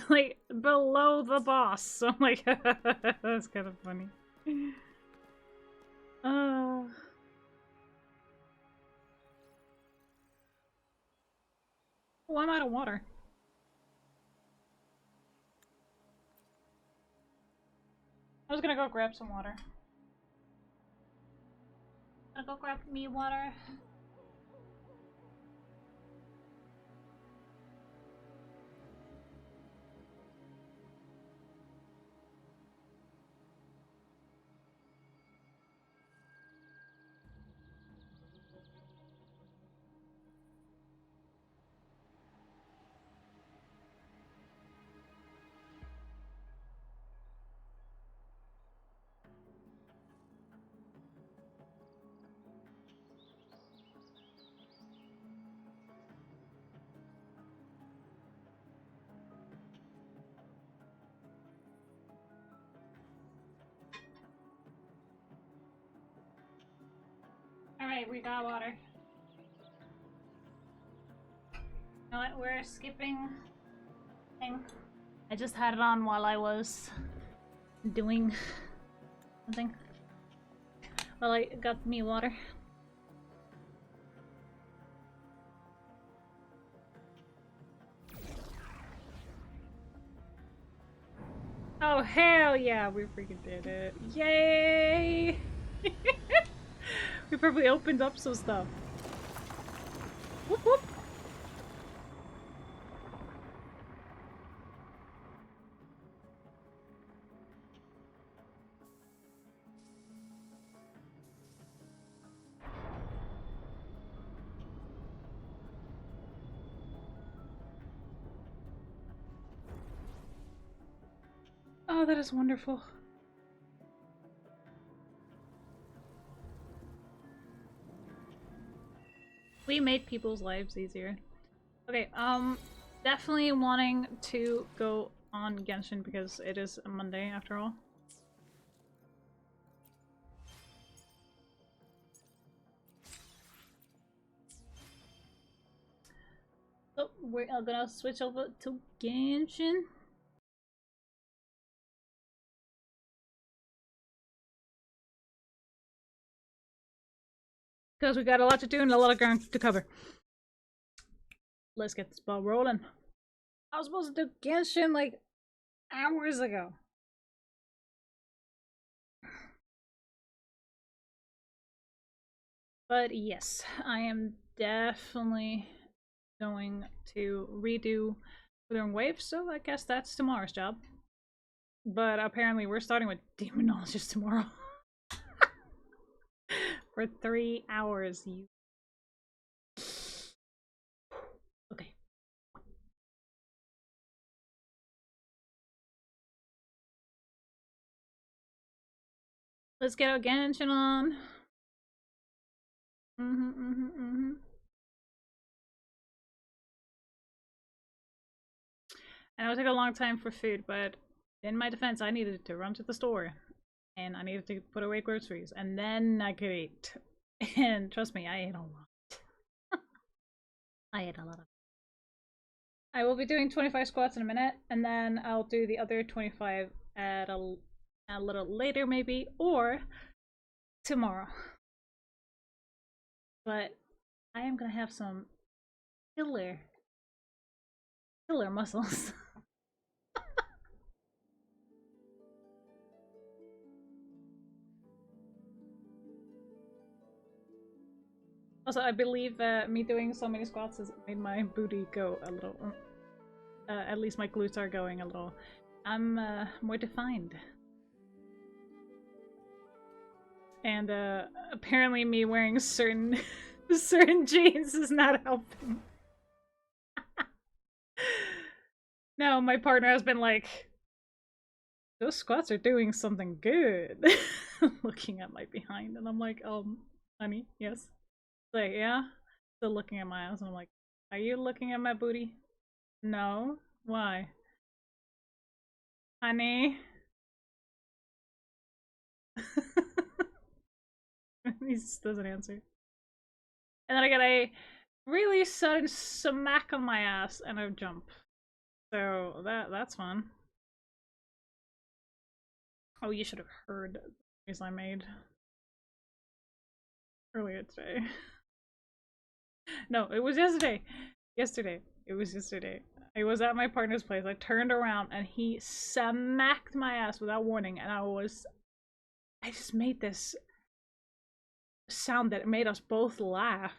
like below the boss, so I'm like, that's kind of funny. Oh, I'm out of water. I was gonna go grab some water. I'll go grab me water. Alright, we got water. You know what? We're skipping thing. I just had it on while I was doing something. While I got me water. Oh hell yeah, we freaking did it. Yay! We probably opened up some stuff. Whoop whoop! Oh, that is wonderful. We made people's lives easier. Okay, definitely wanting to go on Genshin because it is a Monday after all. Oh, we're gonna switch over to Genshin. Because we got a lot to do and a lot of ground to cover. Let's get this ball rolling. I was supposed to do Genshin like hours ago. But yes, I am definitely going to redo Withering Waves, so I guess that's tomorrow's job. But apparently we're starting with Demonologist tomorrow. For 3 hours, you... Okay. Let's get our Genshin on. And it would take a long time for food, but in my defense, I needed to run to the store. And I needed to put away groceries. And then I could eat. And trust me, I ate a lot. I ate a lot of... I will be doing 25 squats in a minute. And then I'll do the other 25 at a little later maybe. Or tomorrow. But I am gonna have some killer muscles. Also, I believe me doing so many squats has made my booty go a little... at least my glutes are going a little... I'm more defined. And apparently me wearing certain jeans is not helping. No, my partner has been like, those squats are doing something good. Looking at my behind, and I'm like, honey, yes. Like, yeah? Still looking at my ass, and I'm like, are you looking at my booty? No? Why? Honey? He just doesn't answer. And then I get a really sudden smack on my ass and a jump. So that's fun. Oh, you should have heard the noise I made earlier today. No, it was yesterday. It was yesterday. I was at my partner's place. I turned around and he smacked my ass without warning, and I just made this sound that made us both laugh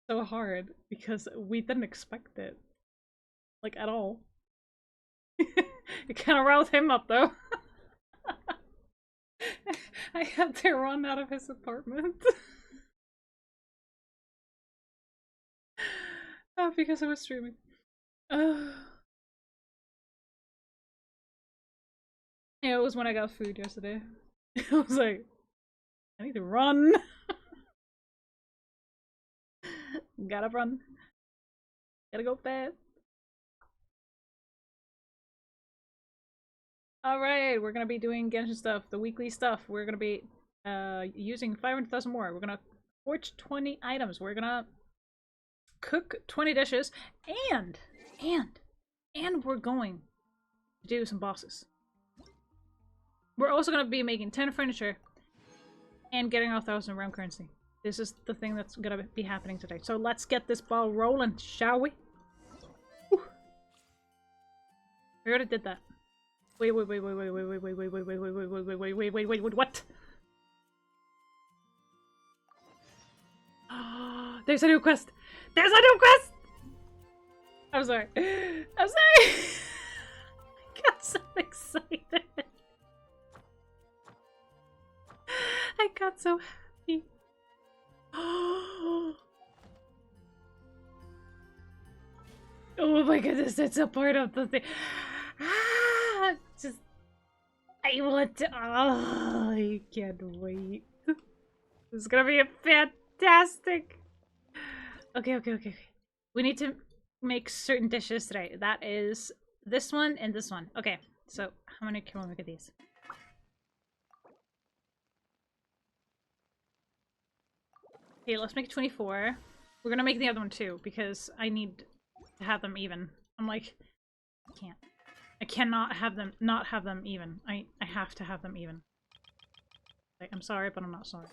so hard because we didn't expect it. Like, at all. It kind of riled him up, though. I had to run out of his apartment. Because I was streaming. Yeah, it was when I got food yesterday. I was like, I need to run. Gotta run. Gotta go fast. Alright, we're gonna be doing Genshin stuff, the weekly stuff. We're gonna be using 500,000 more. We're gonna forge 20 items. We're gonna cook 20 dishes, and we're going to do some bosses. We're also gonna be making 10 furniture and getting our 1,000 realm currency. This is the thing that's gonna be happening today. So let's get this ball rolling, shall we? Whew. We already did that. Wait, what? There's a new quest! There's a new quest! I'm sorry. I'm sorry! I got so excited. I got so happy. Oh my goodness, it's a part of the thing. Just, I want to, I can't wait. This is gonna be a fantastic. Okay. We need to make certain dishes today. That is this one and this one. Okay, so how many can we make of these? Okay, let's make 24. We're gonna make the other one too, because I need to have them even. I'm like, I can't. I cannot have them not have them even. I have to have them even. Like, I'm sorry, but I'm not sorry.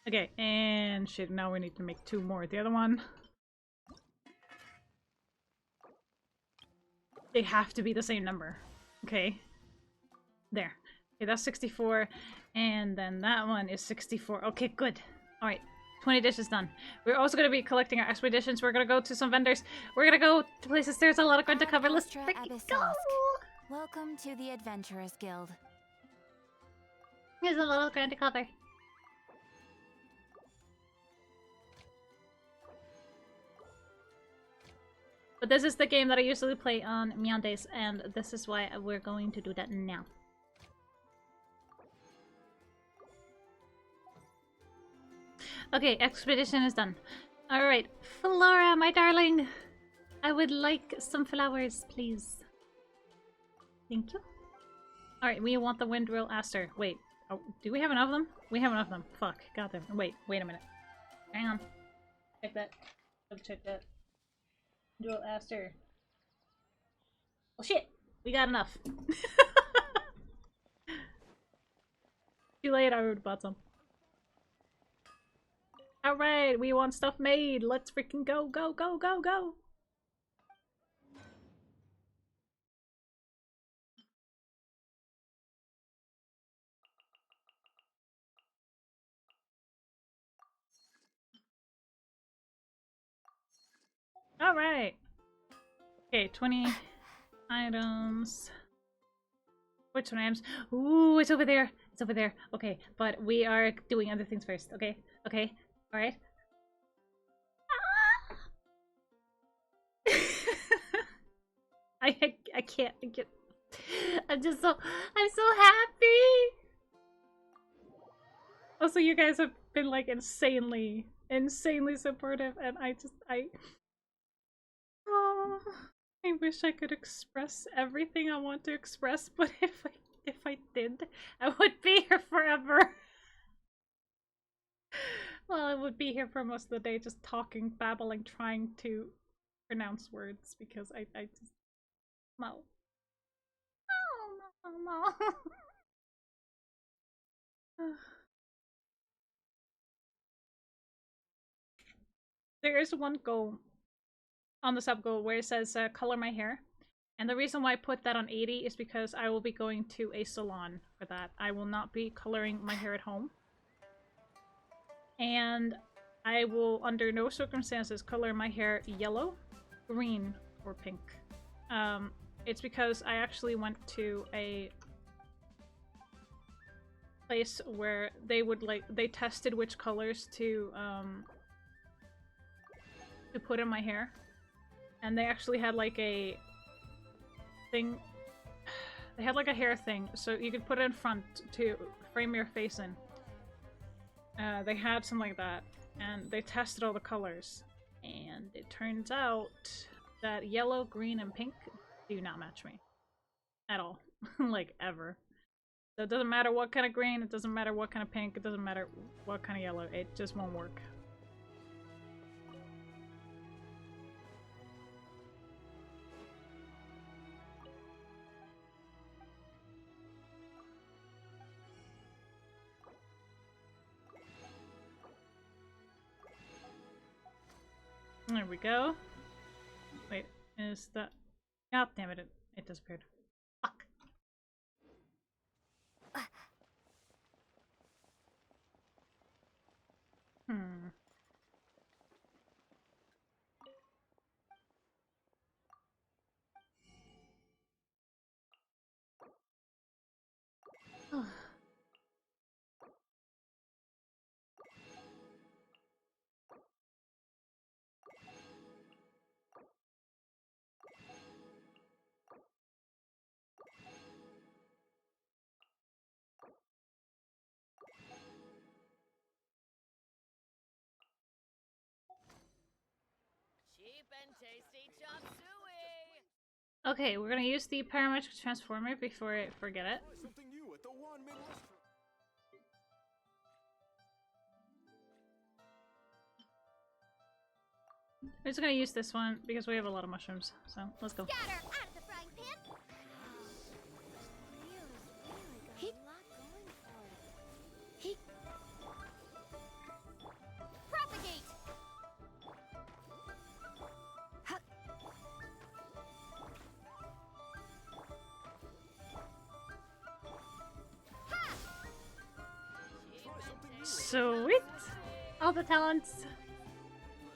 Okay, and shit, now we need to make 2 more. The other one... They have to be the same number. Okay. There. Okay, that's 64. And then that one is 64. Okay, good. Alright. 20 dishes done. We're also going to be collecting our expeditions. We're going to go to some vendors. We're going to go to places. There's a lot of ground to cover. Let's freaking go! Welcome to the Adventurers Guild. There's a lot of ground to cover. But this is the game that I usually play on Mondays, and this is why we're going to do that now. Okay, expedition is done. Alright, Flora, my darling. I would like some flowers, please. Thank you. Alright, we want the Windrill Aster. Wait, oh, do we have enough of them? We have enough of them. Fuck, got them. Wait a minute. Hang on. Check that. Check that. Windrill Aster. Oh shit! We got enough. Too late, I would've bought some. Alright, we want stuff made. Let's freaking go, go, go, go, go! Alright! Okay, 20 items. Which 20 items? Ooh, it's over there! It's over there. Okay, but we are doing other things first. Okay? Okay? Alright? I can't get... I'm so happy! Also, you guys have been like insanely supportive, and oh, I wish I could express everything I want to express, but if I did, I would be here forever. Well, I would be here for most of the day just talking, babbling, trying to pronounce words because I just... No. No. There is one goal on the sub goal where it says color my hair. And the reason why I put that on 80 is because I will be going to a salon for that. I will not be coloring my hair at home. And I will, under no circumstances, color my hair yellow, green, or pink. It's because I actually went to a place where they would they tested which colors to put in my hair. And they actually had like a thing. They had like a hair thing, so you could put it in front to frame your face in. They had something like that, and they tested all the colors, and it turns out that yellow, green, and pink do not match me at all. Like, ever. So it doesn't matter what kind of green, it doesn't matter what kind of pink, it doesn't matter what kind of yellow, it just won't work. There we go. Wait, is that... God damn it, it disappeared. Fuck. Hmm. Cheap and tasty chop suey. Okay, we're gonna use the parametric transformer before I forget it. Something new at the One Min restaurant. We're just gonna use this one because we have a lot of mushrooms. So let's go. Scatter out of the frying pan. He. He. Propagate. Huh. Sweet! All the talents!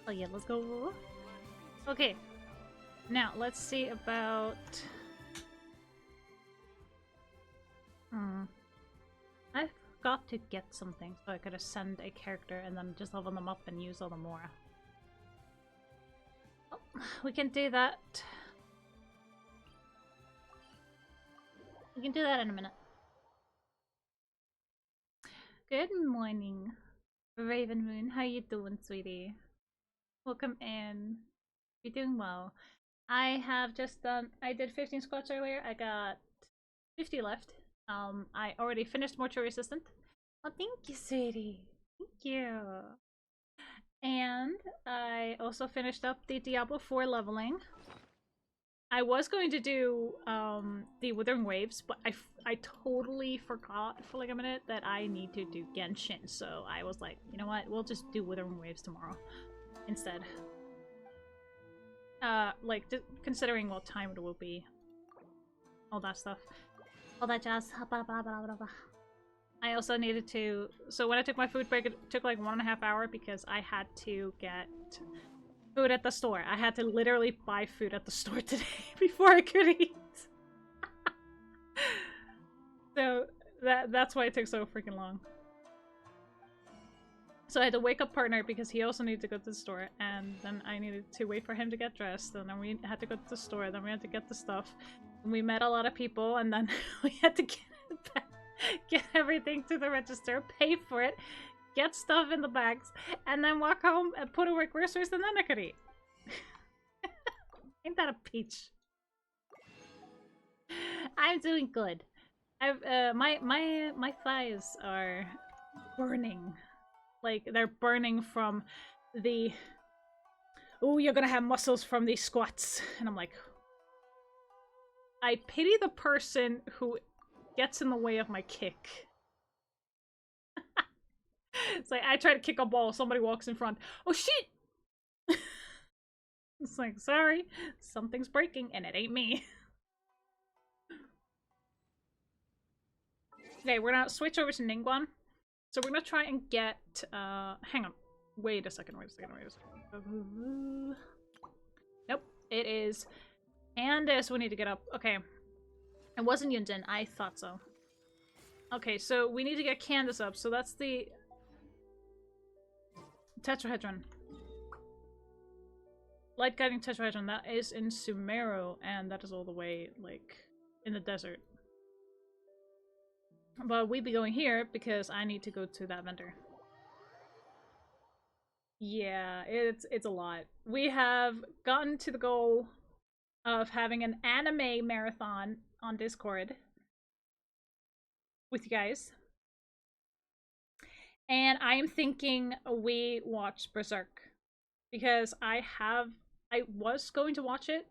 Oh yeah, let's go. Okay. Now, let's see about... I've got to get something so I could ascend a character and then just level them up and use all the more. Oh, we can do that. We can do that in a minute. Good morning, Raven Moon. How you doing, sweetie? Welcome in. You're doing well. I have just done. I did 15 squats earlier. I got 50 left. I already finished Mortuary Assistant. Oh, thank you, sweetie. Thank you. And I also finished up the Diablo 4 leveling. I was going to do the Withering Waves, but I totally forgot for like a minute that I need to do Genshin. So I was like, you know what? We'll just do Withering Waves tomorrow instead. Like, considering what time it will be. All that stuff. All that jazz. I also needed to... So when I took my food break, it took like 1.5 hours because I had to get food at the store. I had to literally buy food at the store today before I could eat. So that's why it took so freaking long. So I had to wake up partner because he also needed to go to the store, and then I needed to wait for him to get dressed, and then we had to go to the store, then we had to get the stuff. And we met a lot of people, and then we had to get everything to the register, pay for it, get stuff in the bags, and then walk home and put away groceries, and then I could eat. Ain't that a peach? I'm doing good. I've my thighs are burning. Like, they're burning from the... Oh, you're gonna have muscles from these squats. And I'm like... I pity the person who gets in the way of my kick. It's like, I try to kick a ball, somebody walks in front. Oh, shit! It's like, sorry, something's breaking, and it ain't me. Okay, we're gonna switch over to Ningguang. So we're gonna try and get, hang on. Wait a second. Nope, it is Candace we need to get up. Okay. It wasn't Yunjin, I thought so. Okay, so we need to get Candace up, so that's the Tetrahedron. Light guiding Tetrahedron, that is in Sumeru, and that is all the way, like, in the desert. But we be going here because I need to go to that vendor. Yeah, it's a lot. We have gotten to the goal of having an anime marathon on Discord with you guys. And I am thinking we watch Berserk. Because I was going to watch it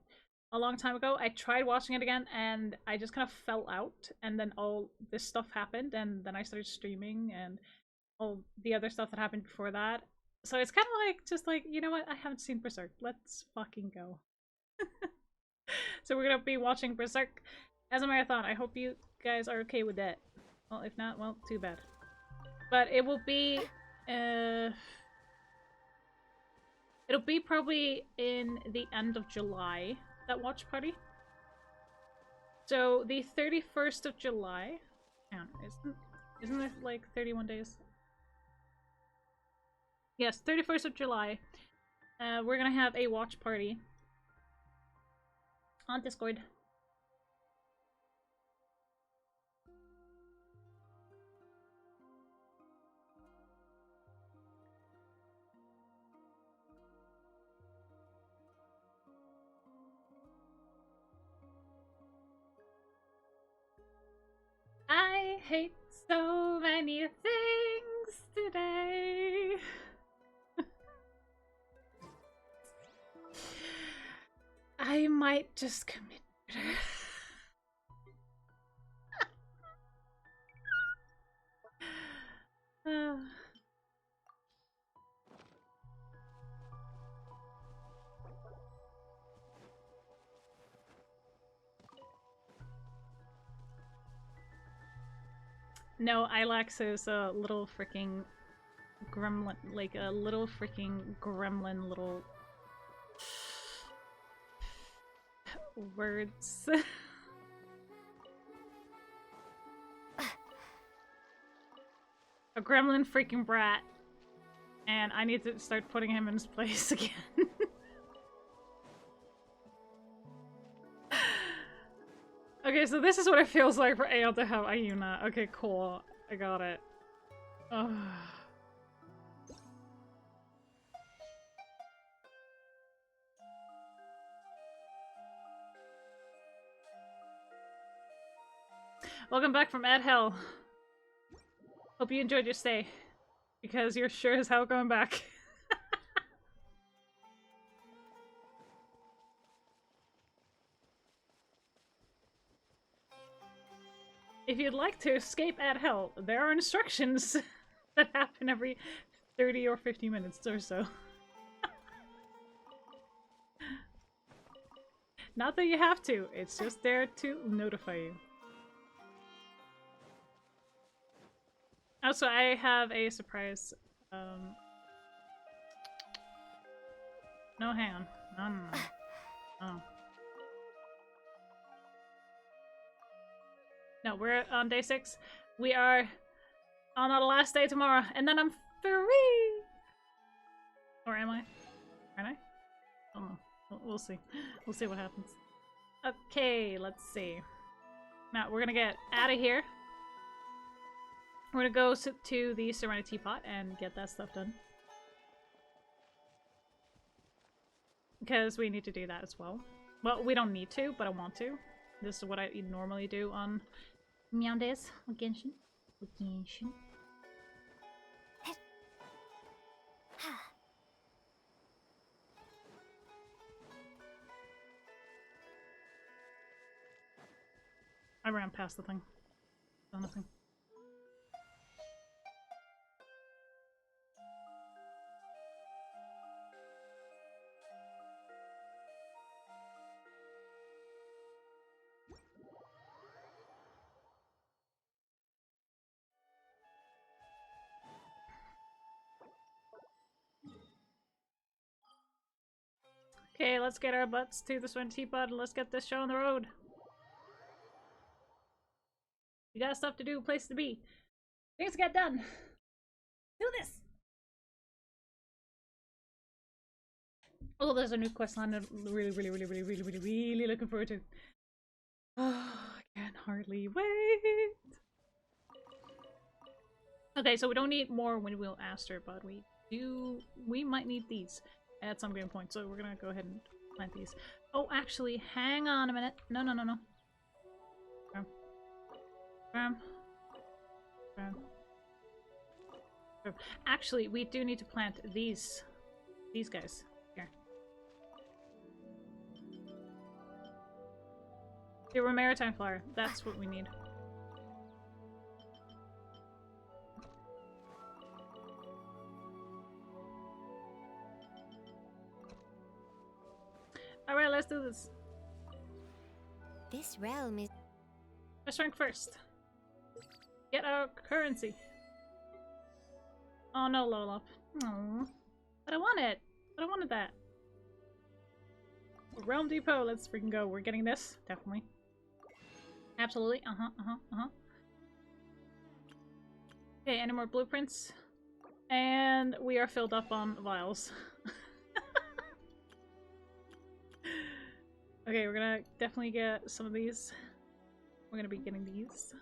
a long time ago. I tried watching it again and I just kind of fell out, and then all this stuff happened, and then I started streaming and all the other stuff that happened before that. So it's kind of like, just like, you know what, I haven't seen Berserk, let's fucking go. So we're gonna be watching Berserk as a marathon. I hope you guys are okay with that. Well, if not, well, too bad. But it will be it'll be probably in the end of July, that watch party. So the 31st of July... Hang on, isn't it like 31 days? Yes, 31st of July. We're gonna have a watch party on Discord. I hate so many things today. I might just commit murder. No, Ilax is a little freaking gremlin, like a little freaking gremlin little words. A gremlin freaking brat. And I need to start putting him in his place again. Okay, so this is what it feels like for Aeon to have Ayuna. Okay, cool. I got it. Ugh. Welcome back from Ad Hell. Hope you enjoyed your stay. Because you're sure as hell going back. If you'd like to escape Ad Hell, there are instructions that happen every 30 or 50 minutes or so. Not that you have to, it's just there to notify you. Also, I have a surprise. No, hang on. No. Oh. No, we're on day 6. We are on our last day tomorrow, and then I'm free! Or am I? Aren't I? I don't know. We'll see. We'll see what happens. Okay, let's see. Now, we're gonna get out of here. We're gonna go to the Serenity Pot and get that stuff done. Because we need to do that as well. Well, we don't need to, but I want to. This is what I normally do on Meow-days. Genshin. Genshin. I ran past the thing. Saw nothing. Okay, let's get our butts to the Swim Teapot and let's get this show on the road. We got stuff to do, place to be. Things to get done. Do this! Oh, there's a new quest line I'm really looking forward to. Oh, I can hardly wait. Okay, so we don't need more Windwheel Aster, but we might need these at some given point, so we're gonna go ahead and plant these. Oh, actually, hang on a minute. No. Actually, we do need to plant these guys here. The Maritime Flower. That's what we need. Alright, let's do this. This realm is... Let's rank first. Get our currency. Oh no, level up. Aww. But I want it. But I wanted that. Realm Depot, let's freaking go. We're getting this. Definitely. Absolutely. Okay, any more blueprints? And we are filled up on vials. Okay, we're gonna definitely get some of these. We're gonna be getting these.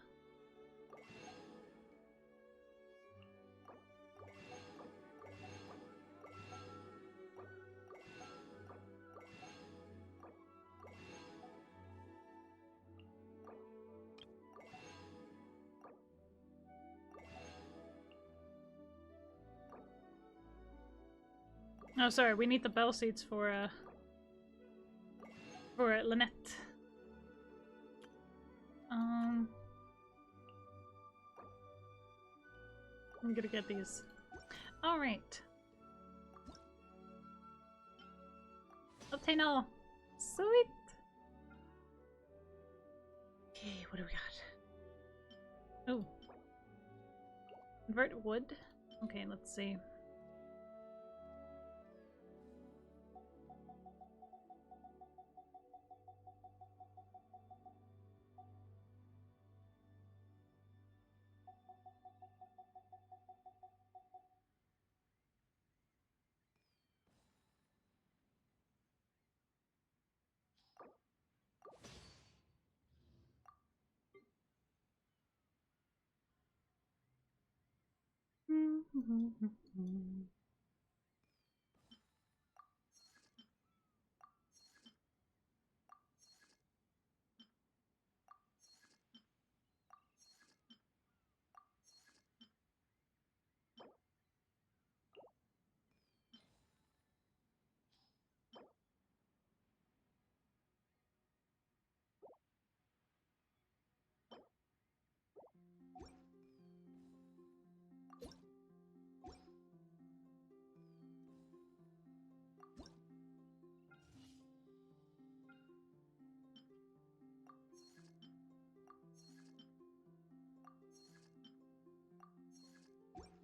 Oh, sorry, we need the bell seats for, For Lynette. I'm gonna get these. Alright. Obtain all. Sweet! Okay, what do we got? Oh. Convert wood. Okay, let's see.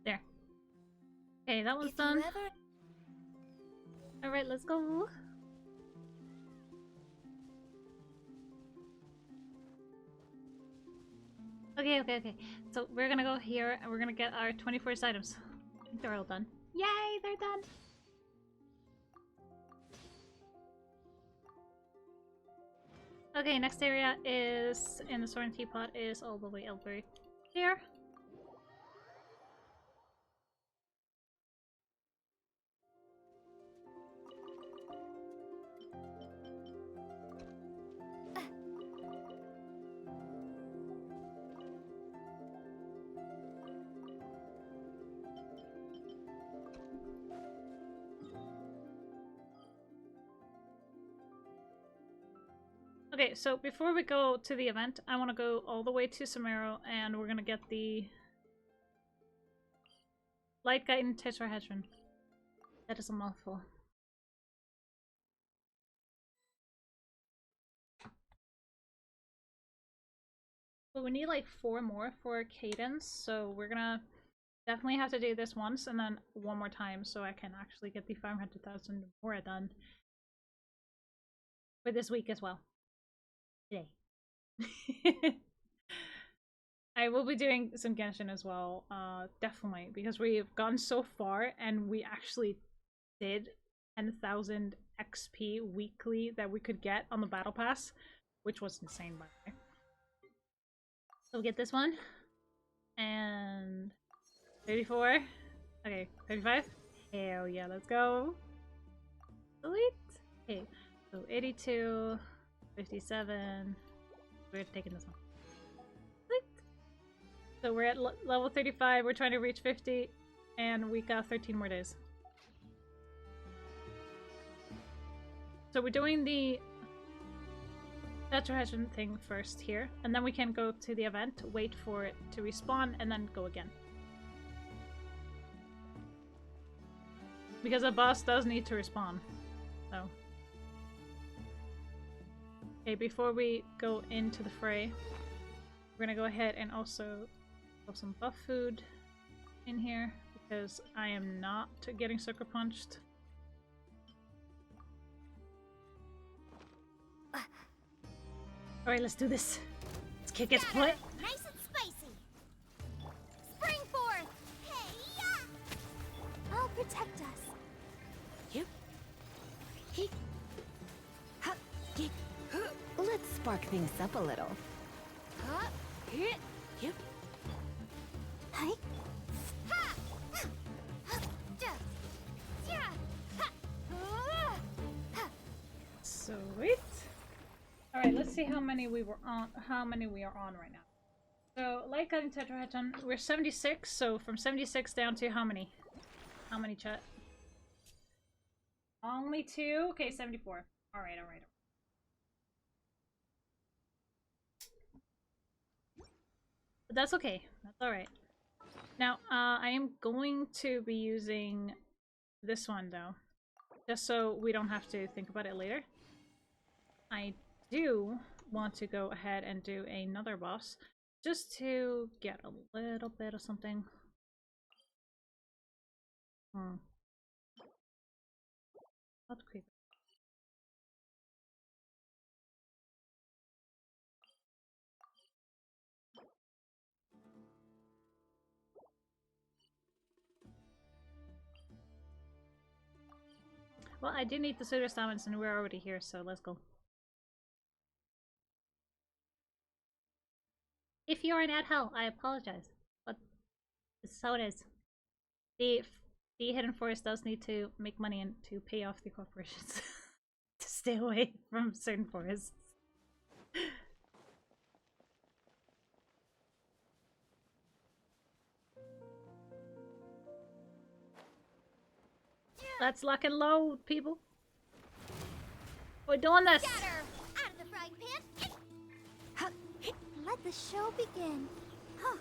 There. Okay, that one's done. Alright, let's go. Okay. So we're gonna go here and we're gonna get our 24 items. I think they're all done. Yay, they're done! Okay, next area is in the Soaring Teapot is all the way over here. Okay, so before we go to the event, I want to go all the way to Samaro, and we're gonna get the Light Guiding Tetrahedron. That is a mouthful. But we need like 4 more for Cadence, so we're gonna definitely have to do this once and then one more time so I can actually get the 500,000 more done for this week as well. Today. I will be doing some Genshin as well, definitely, because we've gone so far and we actually did 10,000 XP weekly that we could get on the Battle Pass, which was insane, by the way. So we'll get this one, and 34, okay, 35, hell yeah, let's go. Sweet. Okay, so 82, 57, we're taking this one. So we're at level 35, we're trying to reach 50, and we got 13 more days. So we're doing the Tetrahedron thing first here, and then we can go to the event, wait for it to respawn, and then go again. Because the boss does need to respawn, so. Okay, before we go into the fray, we're gonna go ahead and also put some buff food in here, because I am not getting sucker punched. Alright, let's do this. Let's kick its butt. Nice and spicy. Spring forth. Hey, yeah. I'll protect us. Yep. He. Ha. Let's spark things up a little. Huh? Yep. Hi. Ha. Sweet. Alright, let's see how many we are on right now. So, Light Guiding Tetrahedron, we're 76, so from 76 down to how many? How many, chat? Only 2? Okay, 74. Alright. But that's okay. That's alright. Now, I am going to be using this one, though. Just so we don't have to think about it later. I do want to go ahead and do another boss. Just to get a little bit of something. Not quick. Well, I do need the pseudo stamens and we're already here, so let's go. If you are in ad hell, I apologize. But this is how it is. The Hidden Forest does need to make money and to pay off the corporations. To stay away from certain forests. Let's lock and load, people. We're doing this. Shatter! Out of the frying pan. Let the show begin. Huh.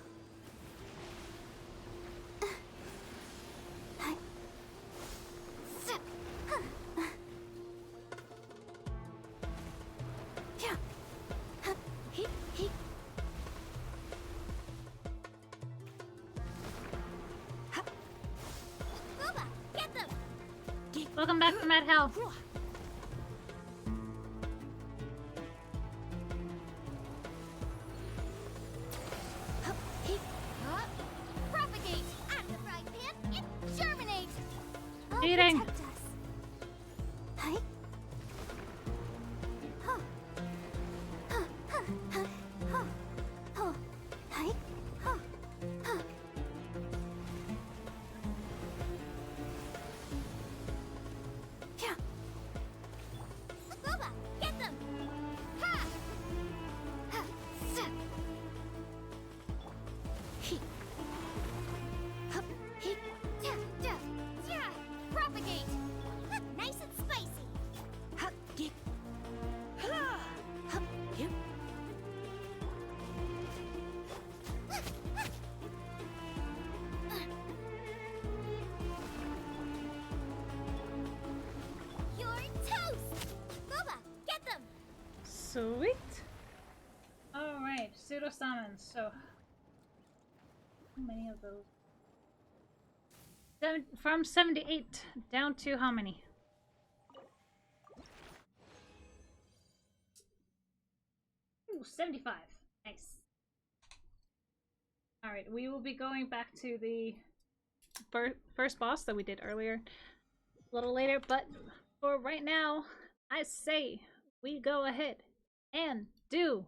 Welcome back from Mad Hell. Propagate out of the frying pan and germinate. Eating. Protect us. Hi. Huh. Huh. Huh. Huh. Huh. Huh. Hi. Huh. Huh. Yeah. Boba, get them. Ha. Ha. Suck. He. Hup. He. Ja. Ja. Ja. Propagate. Nice and spicy. Hup. Get. Ha. Hup. Yep. You're toast. Boba, get them. Sweet. Alright, pseudo summons. So, how many of those? From 78 down to how many? Ooh, 75. Nice. Alright, we will be going back to the first boss that we did earlier a little later, but for right now, I say we go ahead and do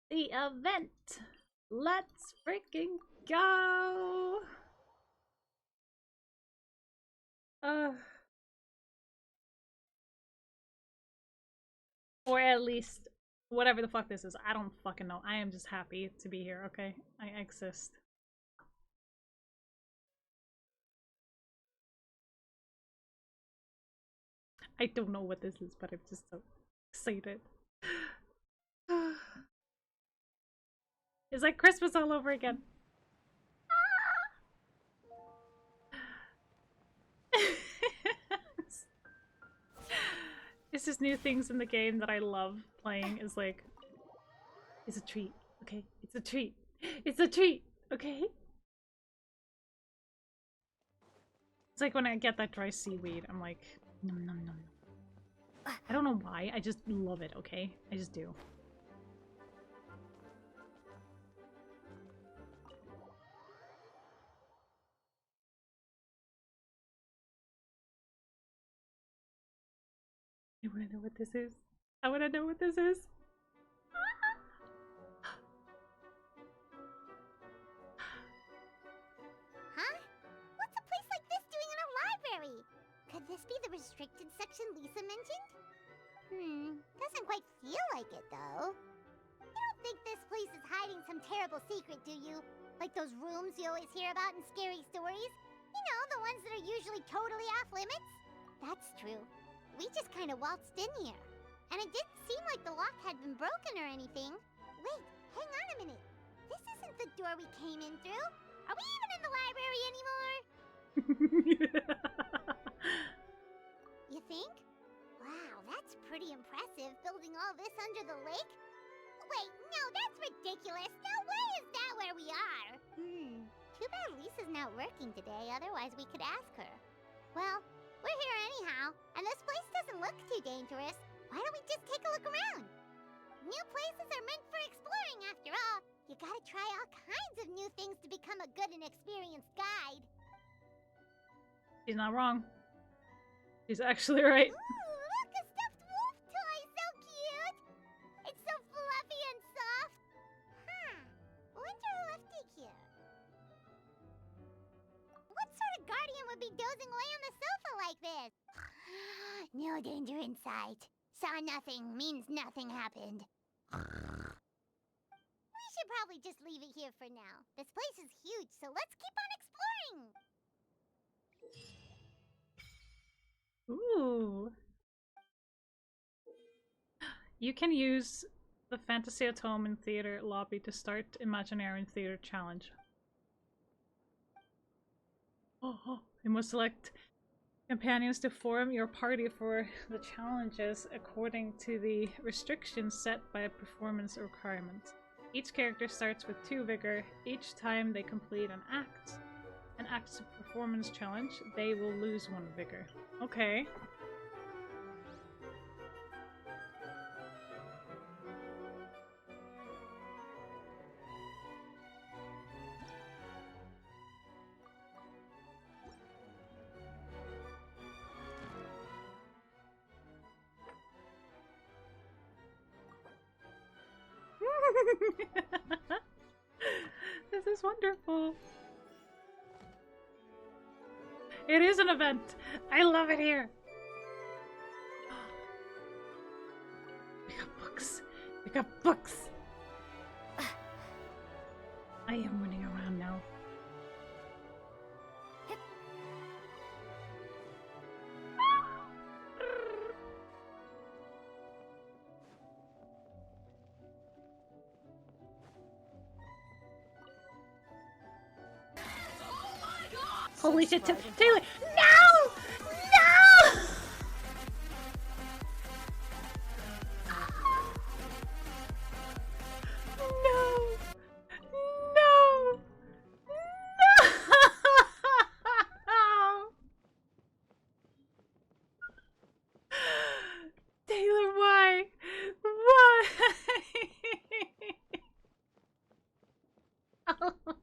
the event. Let's freaking go! Or at least whatever the fuck this is. I don't fucking know. I am just happy to be here, okay? I exist. I don't know what this is, but I'm just so excited. It's like Christmas all over again. It's just new things in the game that I love playing. Is like, it's a treat, okay? It's a treat. It's a treat, okay? It's like when I get that dry seaweed, I'm like, nom nom nom. I don't know why, I just love it, okay? I just do. I wanna know what this is. I wanna know what this is. Huh? What's a place like this doing in a library? Could this be the restricted section Lisa mentioned? Doesn't quite feel like it, though. You don't think this place is hiding some terrible secret, do you? Like those rooms you always hear about in scary stories? You know, the ones that are usually totally off limits? That's true. We just kind of waltzed in here. And it didn't seem like the lock had been broken or anything. Wait, hang on a minute. This isn't the door we came in through. Are we even in the library anymore? You think? Wow, that's pretty impressive, building all this under the lake. Wait, no, that's ridiculous. No way is that where we are. Too bad Lisa's not working today, otherwise we could ask her. Well, we're here anyhow, and this place doesn't look too dangerous. Why don't we just take a look around? New places are meant for exploring, after all. You gotta try all kinds of new things to become a good and experienced guide. She's not wrong. She's actually right. Ooh, look, a stuffed wolf toy! So cute! It's so fluffy and soft. Huh. Wonder who left it here. What sort of guardian would be dozing away on the sofa like this? No danger in sight. Saw nothing means nothing happened. We should probably just leave it here for now. This place is huge, so let's keep on exploring. Ooh. You can use the Fantasy Atom Theater lobby to start Imaginarium Theater Challenge. Oh, you must select companions to form your party for the challenges according to the restrictions set by a performance requirement. Each character starts with 2 vigor. Each time they complete an active performance challenge, they will lose 1 vigor. Okay. This is wonderful. It is an event. I love it here. We got books. We got books. I am running around now. Holy shit, Taylor! No! No! No! No! No! Taylor, why? Why? Oh my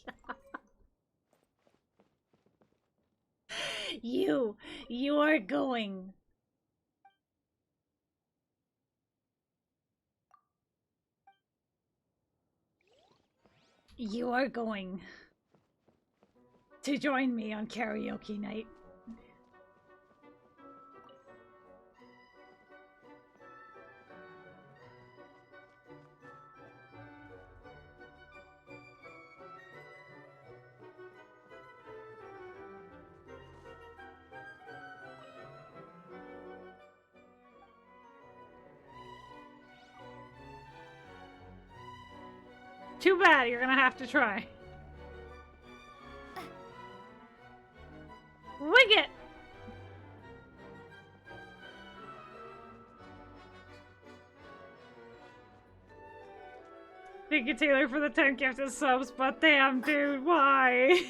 god. You are going. You are going to join me on karaoke night. Too bad, you're gonna have to try. Wing it! Thank you, Taylor, for the 10 gifted subs, but damn, dude, why?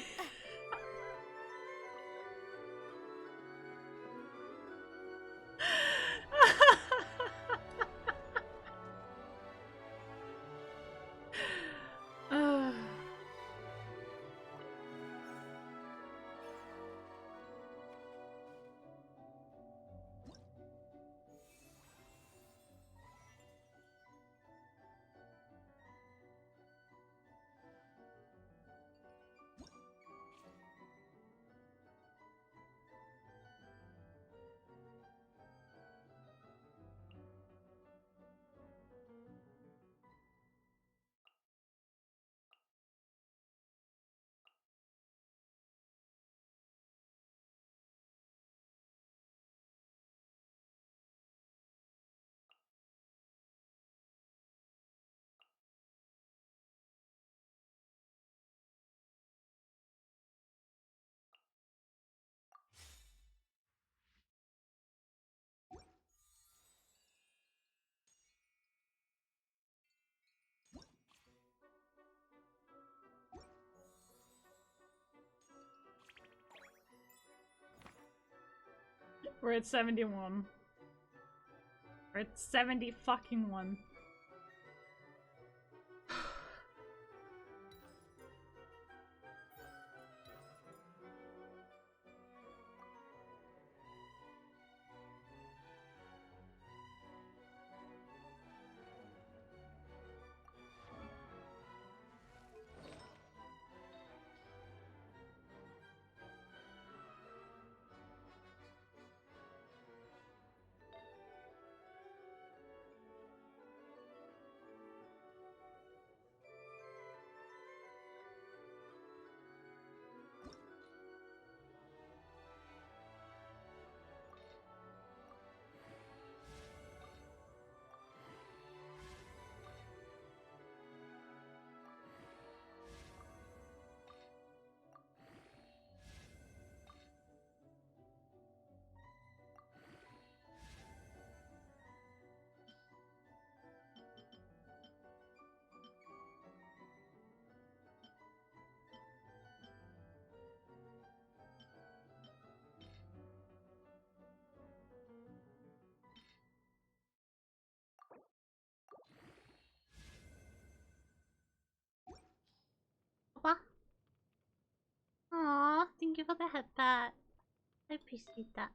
We're at 71. We're at 70 fucking 1. What? Aw, thank you for the headpat. I appreciate that.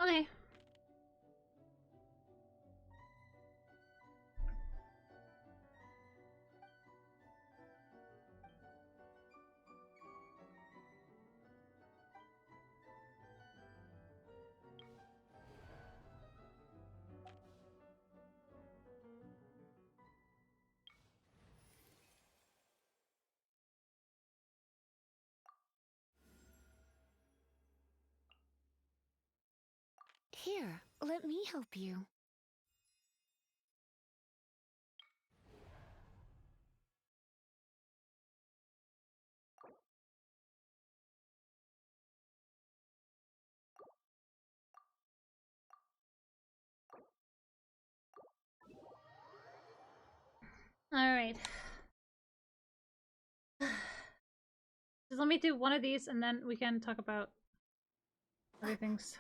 Okay. Here, let me help you. Alright. Just let me do one of these and then we can talk about other things.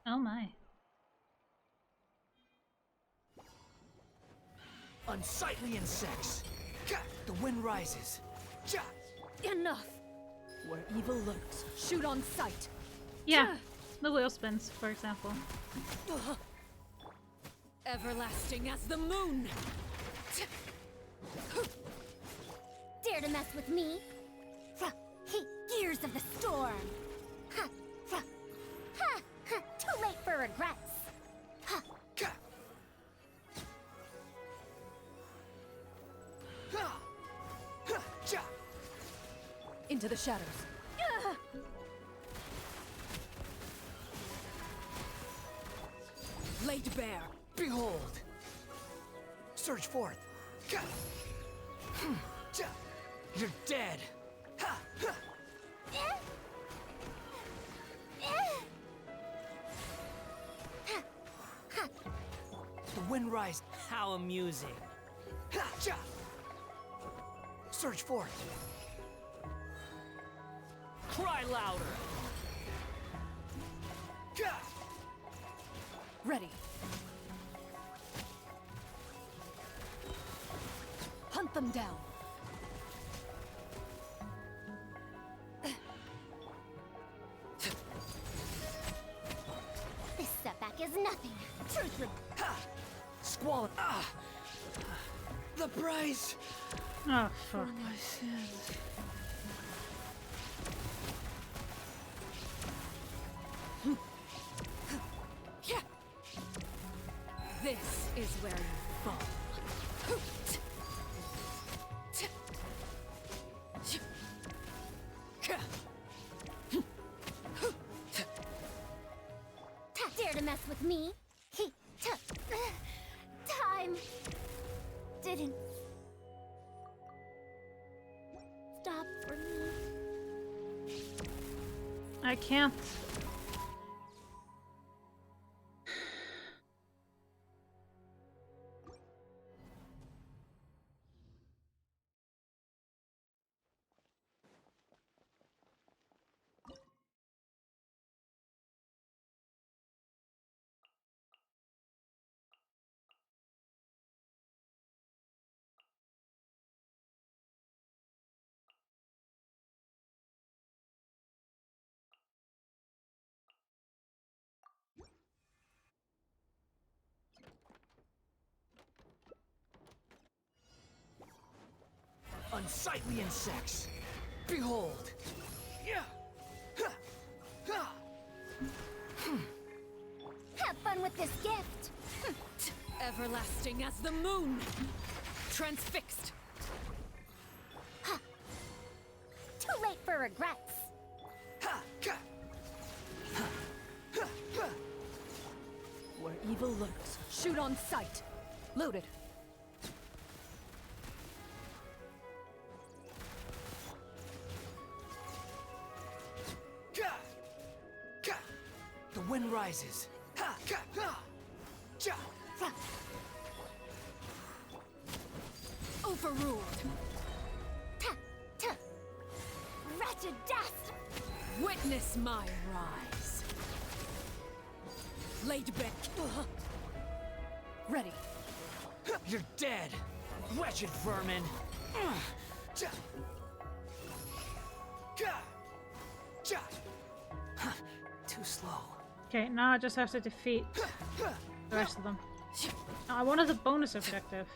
Oh my. Unsightly insects! The wind rises. Enough! Where evil lurks, shoot on sight. Yeah, the wheel spins, for example. Everlasting as the moon! Dare to mess with me? Gears of the storm! Too late for regrets! Into the shadows. Laid bare. Behold! Surge forth! You're dead! The wind rise. How amusing. Surge forth! Cry louder! Ready. Hunt them down. This setback is nothing. Truth would... Squall. The price Oh, for fuck. my sins. This is where you fall. Dare to mess with me? Time didn't stop for me. I can't. Unsightly insects! Behold! Have fun with this gift. Everlasting as the moon. Transfixed. Too late for regrets. Where evil lurks, shoot on sight. Loaded. The wind rises. Overruled. Wretched dust! Witness my rise. Laid back. Ready. You're dead, wretched vermin. Too slow. Okay, now I just have to defeat the rest of them. No, I wanted the bonus objective.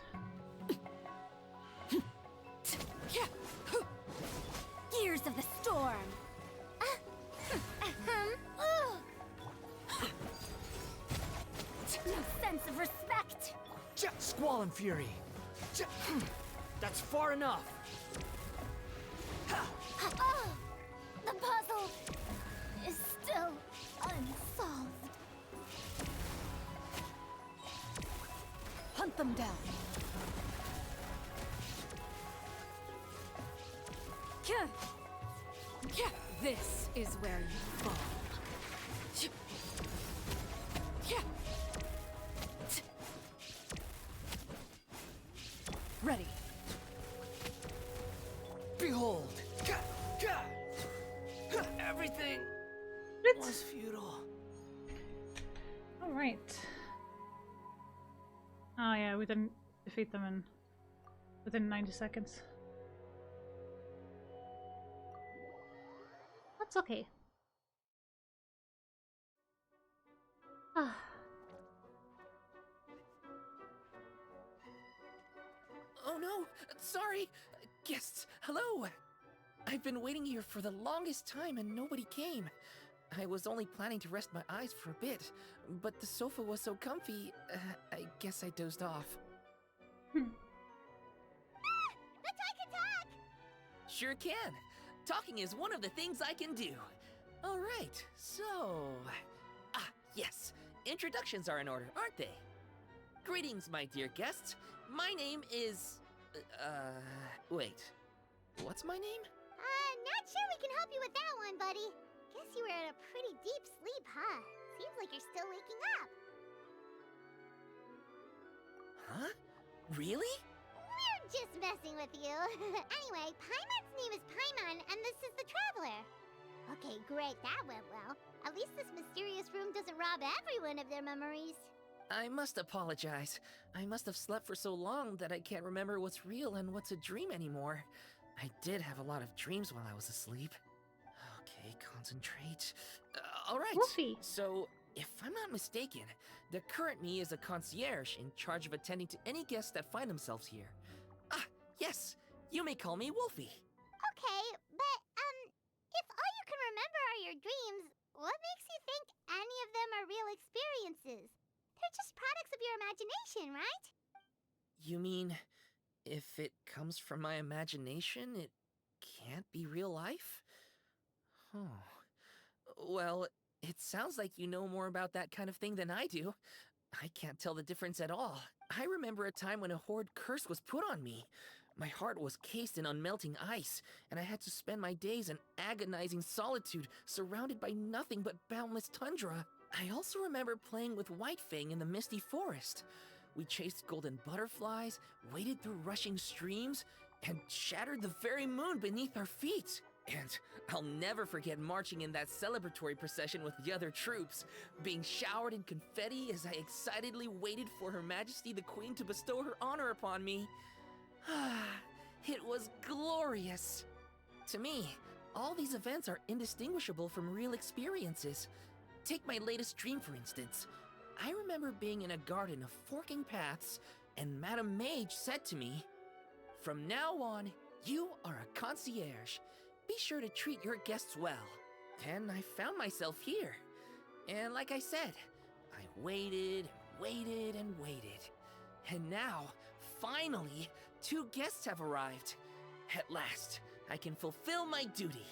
Gears of the storm! No sense of respect! Squall and fury. That's far enough. The puzzle is still unsolved. Hunt them down. This is where you fall. Ready. Behold. Everything was futile. Alright. Oh yeah, we didn't defeat them within 90 seconds. That's okay. Ah. Oh no! Sorry! Guests, hello! I've been waiting here for the longest time and nobody came. I was only planning to rest my eyes for a bit, but the sofa was so comfy, I guess I dozed off. But I can talk! Sure can! Talking is one of the things I can do. Alright, so... yes. Introductions are in order, aren't they? Greetings, my dear guests. My name is... wait. What's my name? Not sure we can help you with that one, buddy. Guess you were in a pretty deep sleep, huh? Seems like you're still waking up. Huh? Really? We're just messing with you. Anyway, Paimon's name is Paimon, and this is the Traveler. Okay, great, that went well. At least this mysterious room doesn't rob everyone of their memories. I must apologize. I must have slept for so long that I can't remember what's real and what's a dream anymore. I did have a lot of dreams while I was asleep. Okay, concentrate. Alright, Wolfie. So, if I'm not mistaken, the current me is a concierge in charge of attending to any guests that find themselves here. Yes, you may call me Wolfie. Okay, but, if all you can remember are your dreams, what makes you think any of them are real experiences? They're just products of your imagination, right? You mean, if it comes from my imagination, it can't be real life? Oh. Well, it sounds like you know more about that kind of thing than I do. I can't tell the difference at all. I remember a time when a horrid curse was put on me. My heart was cased in unmelting ice, and I had to spend my days in agonizing solitude, surrounded by nothing but boundless tundra. I also remember playing with Whitefang in the misty forest. We chased golden butterflies, waded through rushing streams, and shattered the very moon beneath our feet. And I'll never forget marching in that celebratory procession with the other troops, being showered in confetti as I excitedly waited for Her Majesty the Queen to bestow her honor upon me. It was glorious. To me, all these events are indistinguishable from real experiences. Take my latest dream, for instance. I remember being in a garden of forking paths, and Madame Mage said to me, "From now on, you are a concierge. Be sure to treat your guests well." And I found myself here. And like I said, I waited and waited and waited. And now, finally, 2 guests have arrived. At last, I can fulfill my duty.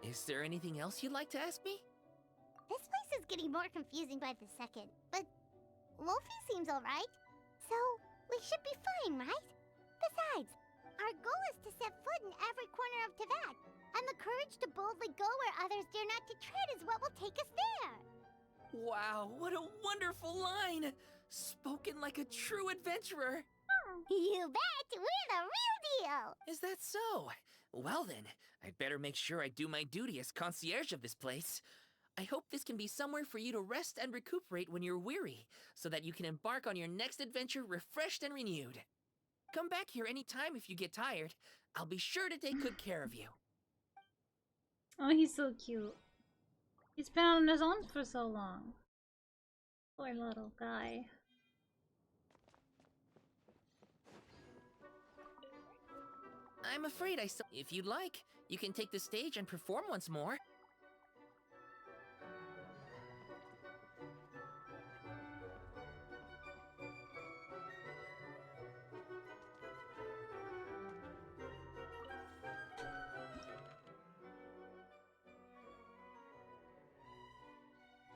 Is there anything else you'd like to ask me? This place is getting more confusing by the second, but Wolfie seems alright. So, we should be fine, right? Besides, our goal is to set foot in every corner of Teyvat, and the courage to boldly go where others dare not to tread is what will take us there. Wow, what a wonderful line! Spoken like a true adventurer. You bet! We're the real deal! Is that so? Well then, I'd better make sure I do my duty as concierge of this place. I hope this can be somewhere for you to rest and recuperate when you're weary, so that you can embark on your next adventure refreshed and renewed. Come back here anytime if you get tired. I'll be sure to take good care of you. Oh, he's so cute. He's been on his own for so long. Poor little guy. I'm afraid I still... If you'd like, you can take the stage and perform once more.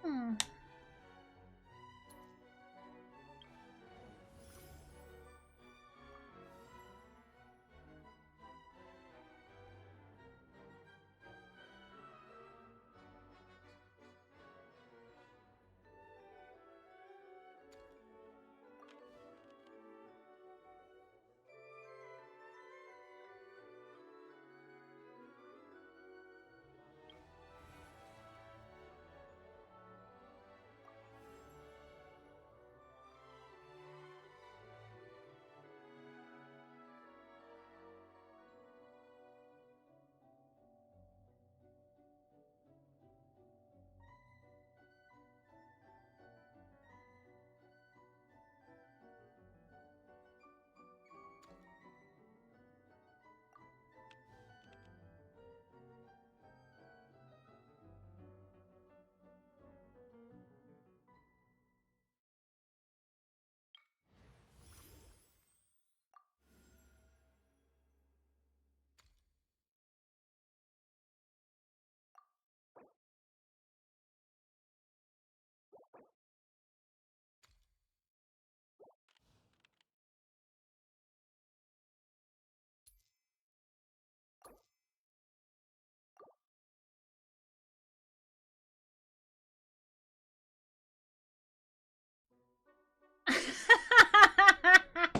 Hmm.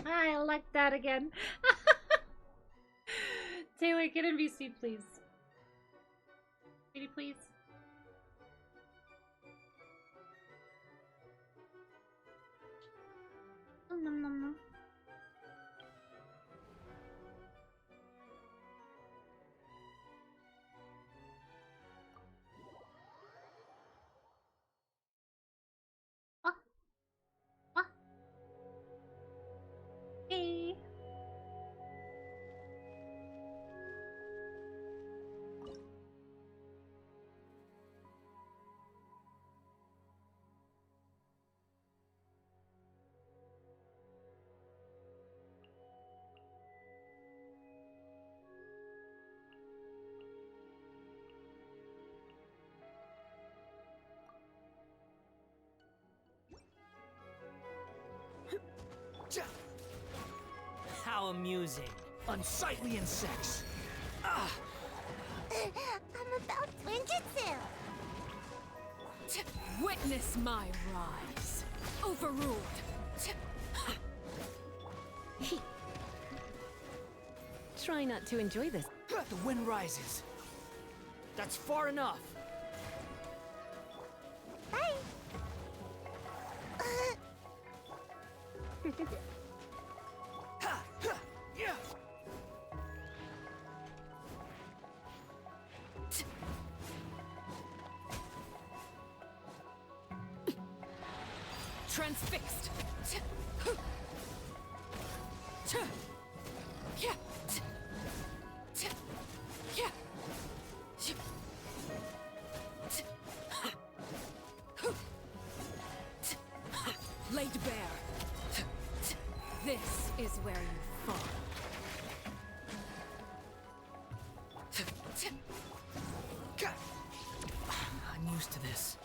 I like that again. Taylor, get NBC, please. Pretty please. Nom nom nom nom. Hey. How amusing. Unsightly insects. Ah. I'm about twinjutsu. Witness my rise. Overruled. Try not to enjoy this. The wind rises. That's far enough. Bye. Yeah. Transfixed. Laid bare. This is where you fall. I'm used to this.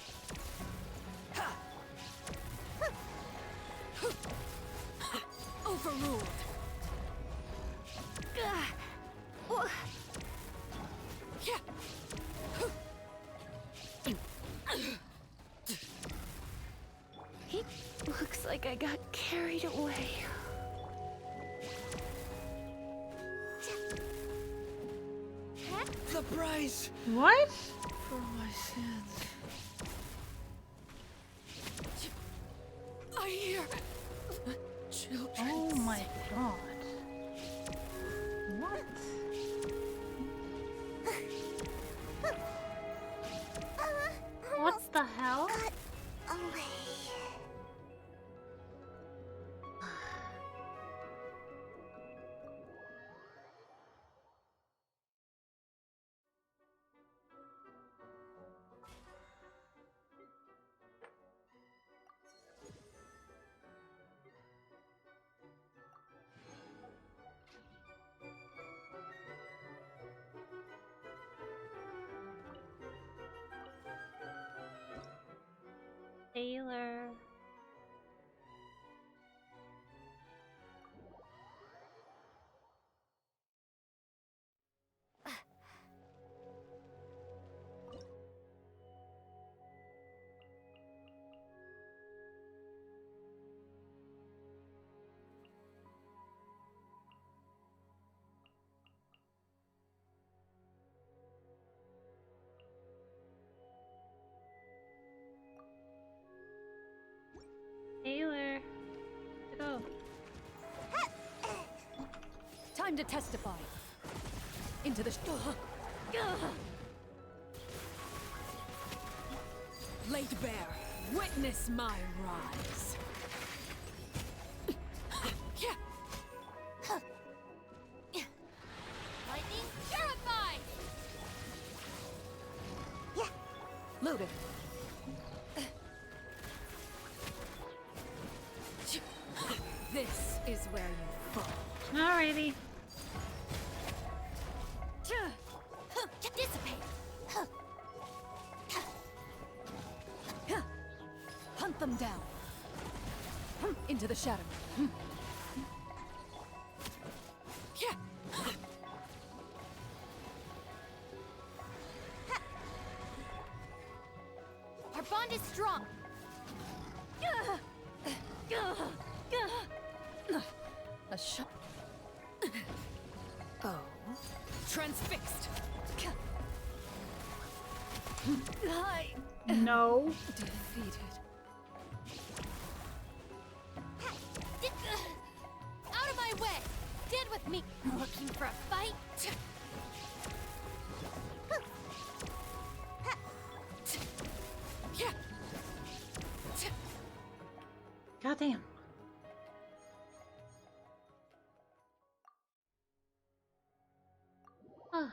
Overruled. Looks like I got carried away. price. What? For my sins. I hear children. Oh my god. What? What the hell? Away. Taylor. Taylor. Go. Time to testify. Into the laid bare. Witness my rise. Lightning purified. Yeah. Loaded. This is where you fall. Alrighty. Dissipate. Hunt them down. Into the shadow. Our bond is strong. A shot. Oh. Transfixed. No. Defeated. Out of my way! Dead with me! Looking for a fight? Goddamn. Ah.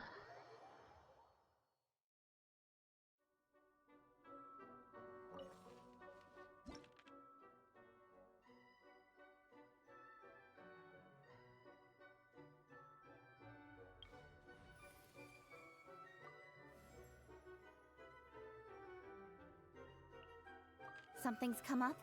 Something's come up?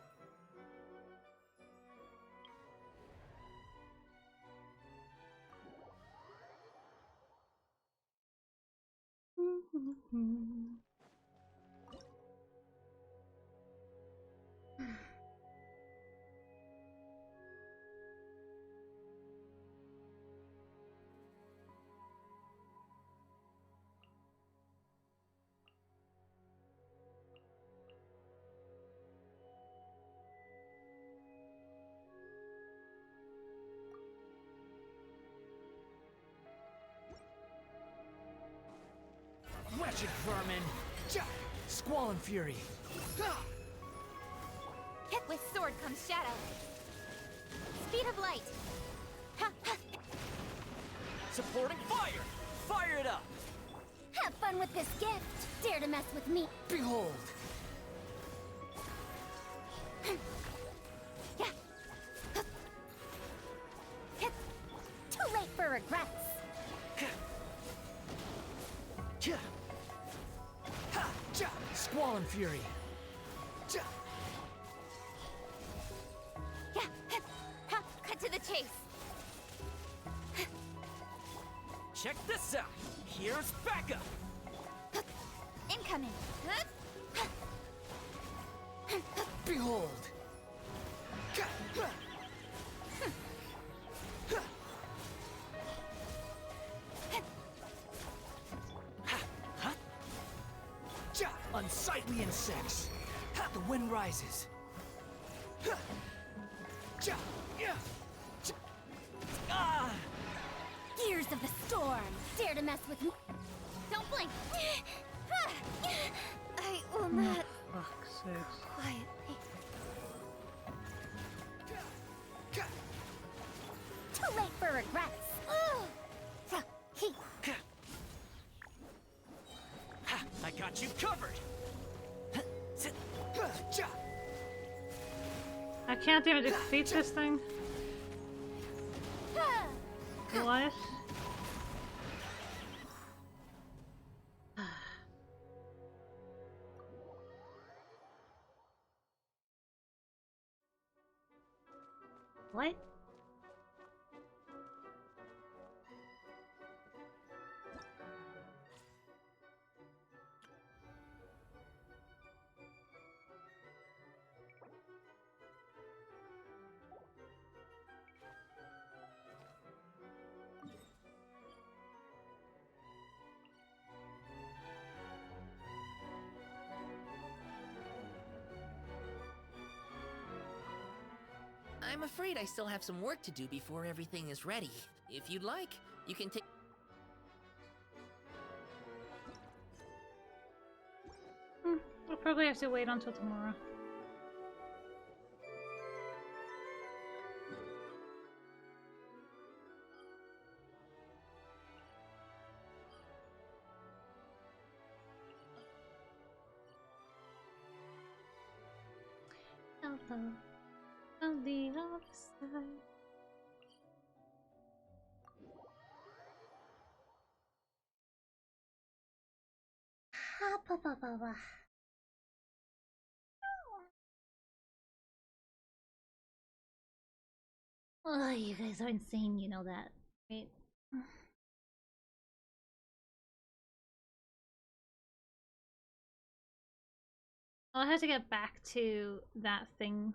Wretched vermin! Squall and fury! Hit with sword comes shadow. Speed of light. Supporting fire! Fire it up! Have fun with this gift. Dare to mess with me. Behold! Too late for regrets. Squall and fury! Cut to the chase. Check this out! Here's backup! Incoming. Behold! Unsightly insects. The wind rises. Gears of the storm! Dare to mess with me? Don't blink! I will not. Fuck's sakes. Quietly. Too late for regrets. I got you covered. I can't even defeat this thing. What? What? I'm afraid I still have some work to do before everything is ready. If you'd like, you can take... I'll probably have to wait until tomorrow. Hello. On the other side. Ha ba ba ba ba. Oh, you guys are insane, you know that, right? I'll have to get back to that thing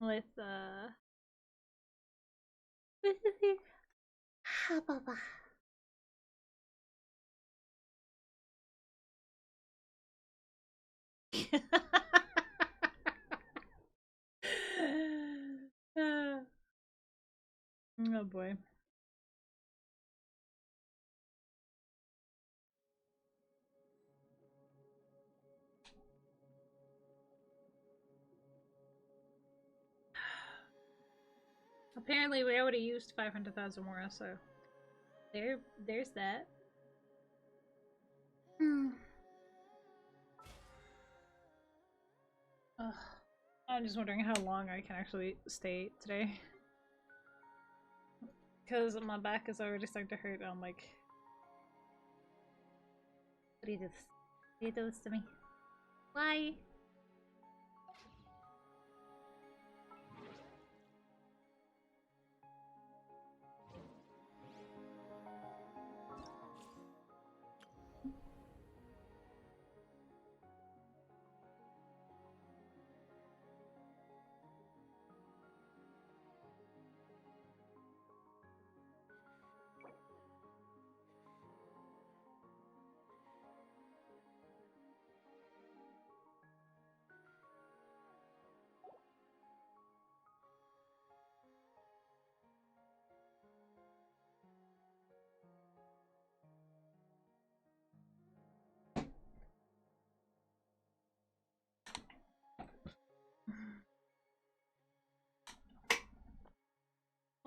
with the thing. Ha ba ba. Oh boy. Apparently we already used 500,000 more, so there's that. Ugh. I'm just wondering how long I can actually stay today. Because my back is already starting to hurt. I'm like, what do you do this? Do you do this to me? Why?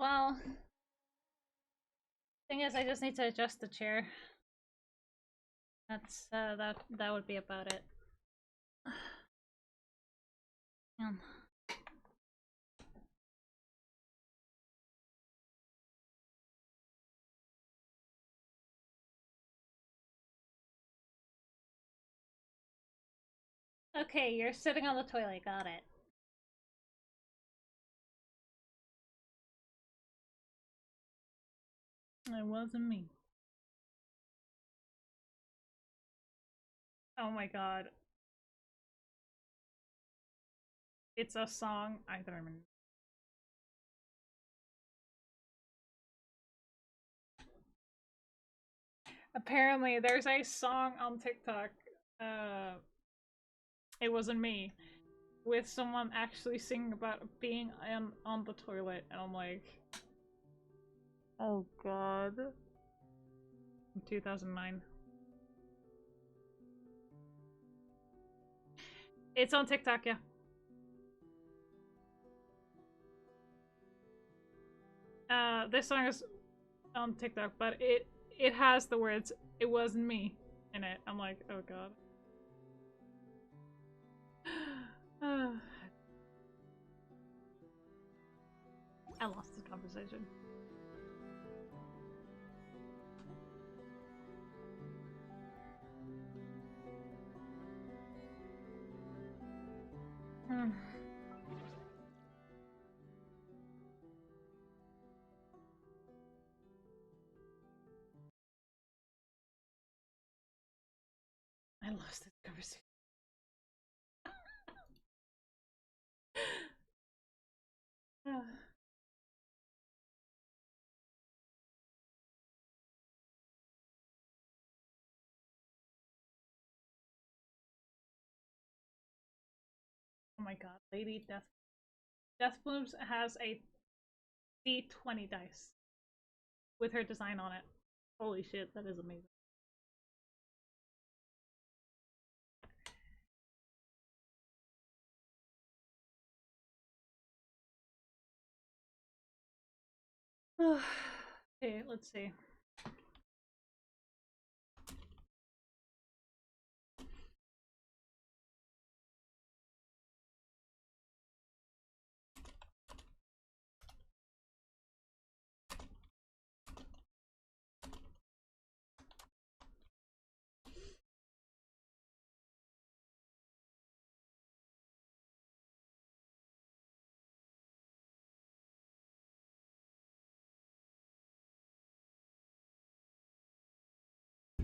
Well, thing is, I just need to adjust the chair. That's that would be about it. Okay, you're sitting on the toilet. Got it. It wasn't me. Oh my god. It's a song. I don't remember. Apparently, there's a song on TikTok It Wasn't Me, with someone actually singing about being on the toilet, and I'm like, oh god. In 2009. It's on TikTok, yeah. This song is on TikTok, but it has the words "It wasn't me" in it. I'm like, oh god. I lost this conversation. I lost this conversation. Oh my god, Lady Death Blooms has a D20 dice with her design on it. Holy shit, that is amazing. Okay, let's see.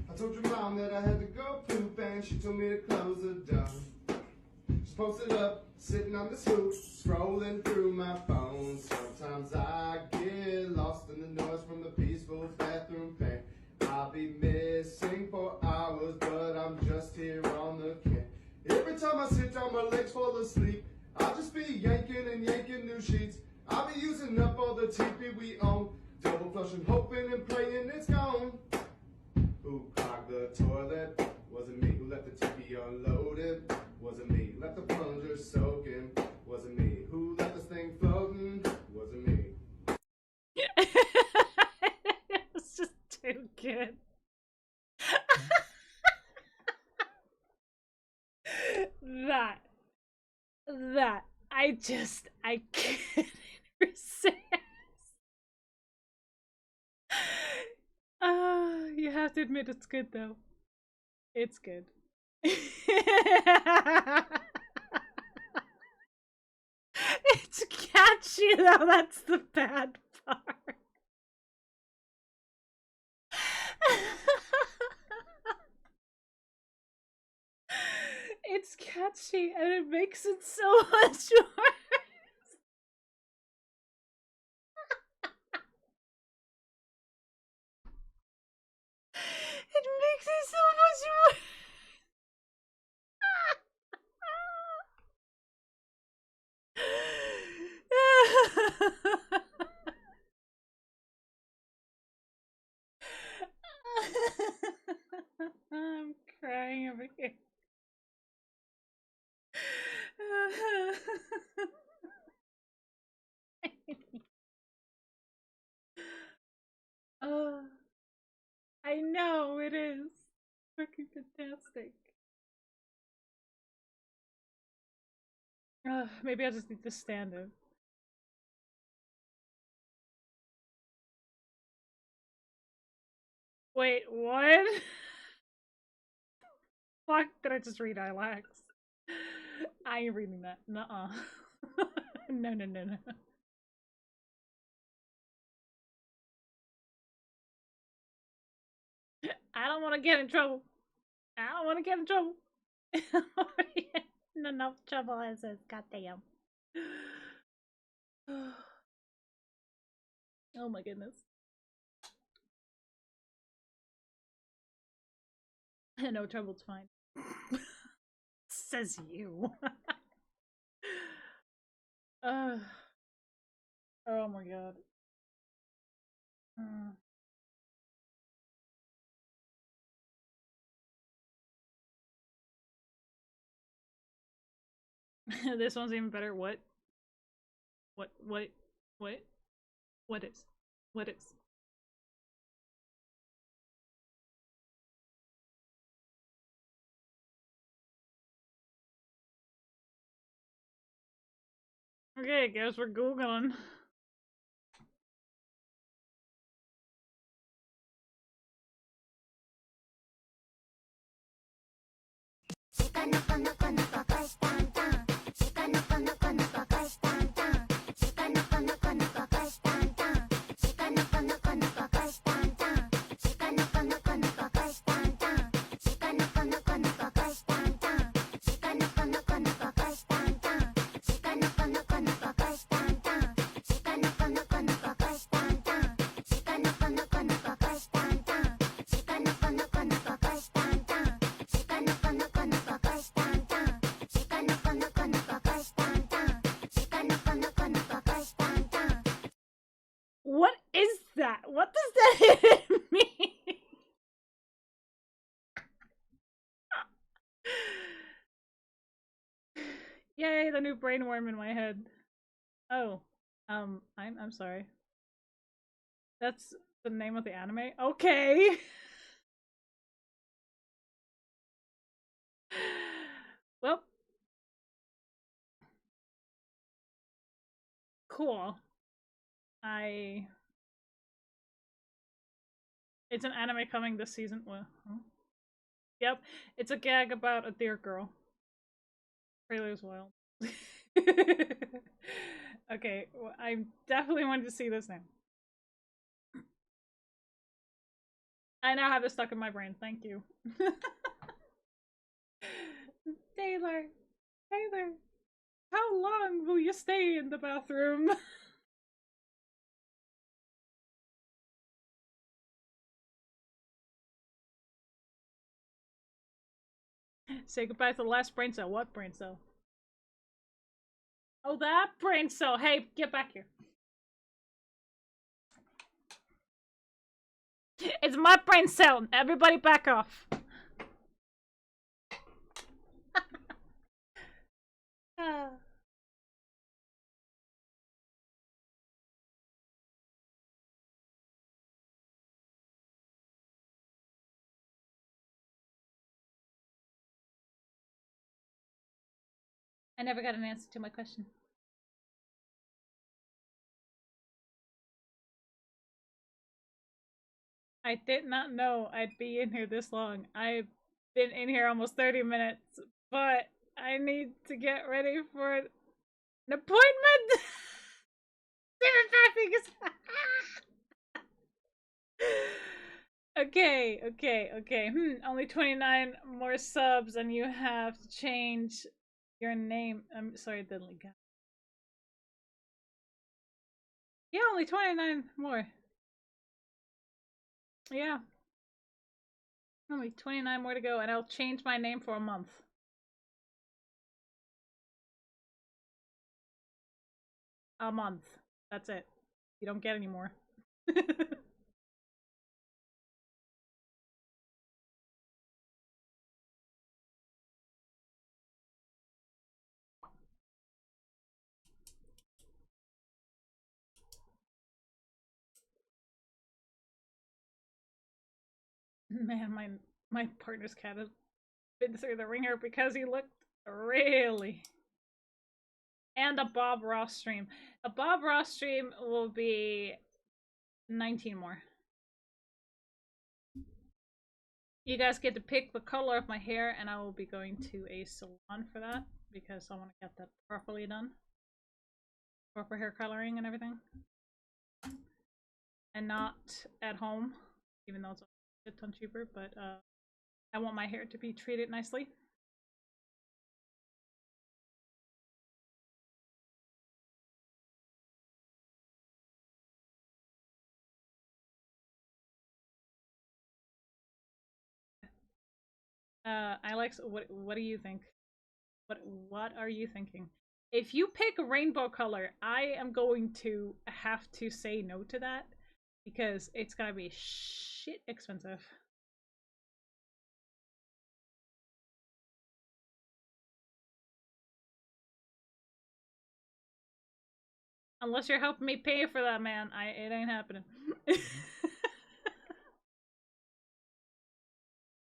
I told your mom that I had to go poop and she told me to close the door. Just posted up, sitting on the stoop, scrolling through my phone. Sometimes I get lost in the noise from the peaceful bathroom pain. I'll be missing for hours, but I'm just here on the can. Every time I sit down, my legs fall asleep. I'll just be yanking and yanking new sheets. I'll be using up all the TV we own. Double flushing, hoping and praying it's gone. Who clogged the toilet? Wasn't me. Who left the TV unloaded? Wasn't me. Left the plunger soaking? Wasn't me. Who left this thing floating? Wasn't me. It's just too good. That I can't resist. You have to admit it's good though. It's good. It's catchy though, that's the bad part. It's catchy and it makes it so much worse. It makes it so much worse. I'm crying over here. I know it is freaking fantastic. Maybe I just need to stand it. Wait, what? Fuck, did I just read Ilax? I ain't reading that. Nuh-uh. No. I don't want to get in trouble. I don't want to get in trouble. Enough trouble as is. Goddamn. Oh my goodness. No trouble's fine. Says you. uh, oh my god. This one's even better. What? What? What? What? What is? What is? Okay, I guess we're Googling. What is that? What does that even mean? Yay, the new brainworm in my head. Oh, I'm sorry. That's the name of the anime? Okay. Well, cool. It's an anime coming this season. Well, huh? Yep, it's a gag about a deer girl. Trailer's wild. Okay, well, I definitely wanted to see this now. I now have it stuck in my brain. Thank you. Taylor, Taylor, how long will you stay in the bathroom? Say goodbye to the last brain cell. What brain cell? Oh, that brain cell. Hey, get back here. It's my brain cell. Everybody back off. I never got an answer to my question. I did not know I'd be in here this long. I've been in here almost 30 minutes, but I need to get ready for an appointment. Okay. Only 29 more subs and you have to change your name. I'm sorry, Diddly guy. Yeah, only 29 more. Yeah. Only 29 more to go, and I'll change my name for a month. A month. That's it. You don't get any more. Man, my partner's cat has been through the ringer because he looked really. And a Bob Ross stream. A Bob Ross stream will be 19 more. You guys get to pick the color of my hair, and I will be going to a salon for that because I want to get that properly done. Proper hair coloring and everything. And not at home, even though it's a ton cheaper, but I want my hair to be treated nicely. Alex, what do you think? What are you thinking? If you pick rainbow color, I am going to have to say no to that because it's gonna be shit expensive. Unless you're helping me pay for that, man, it ain't happening.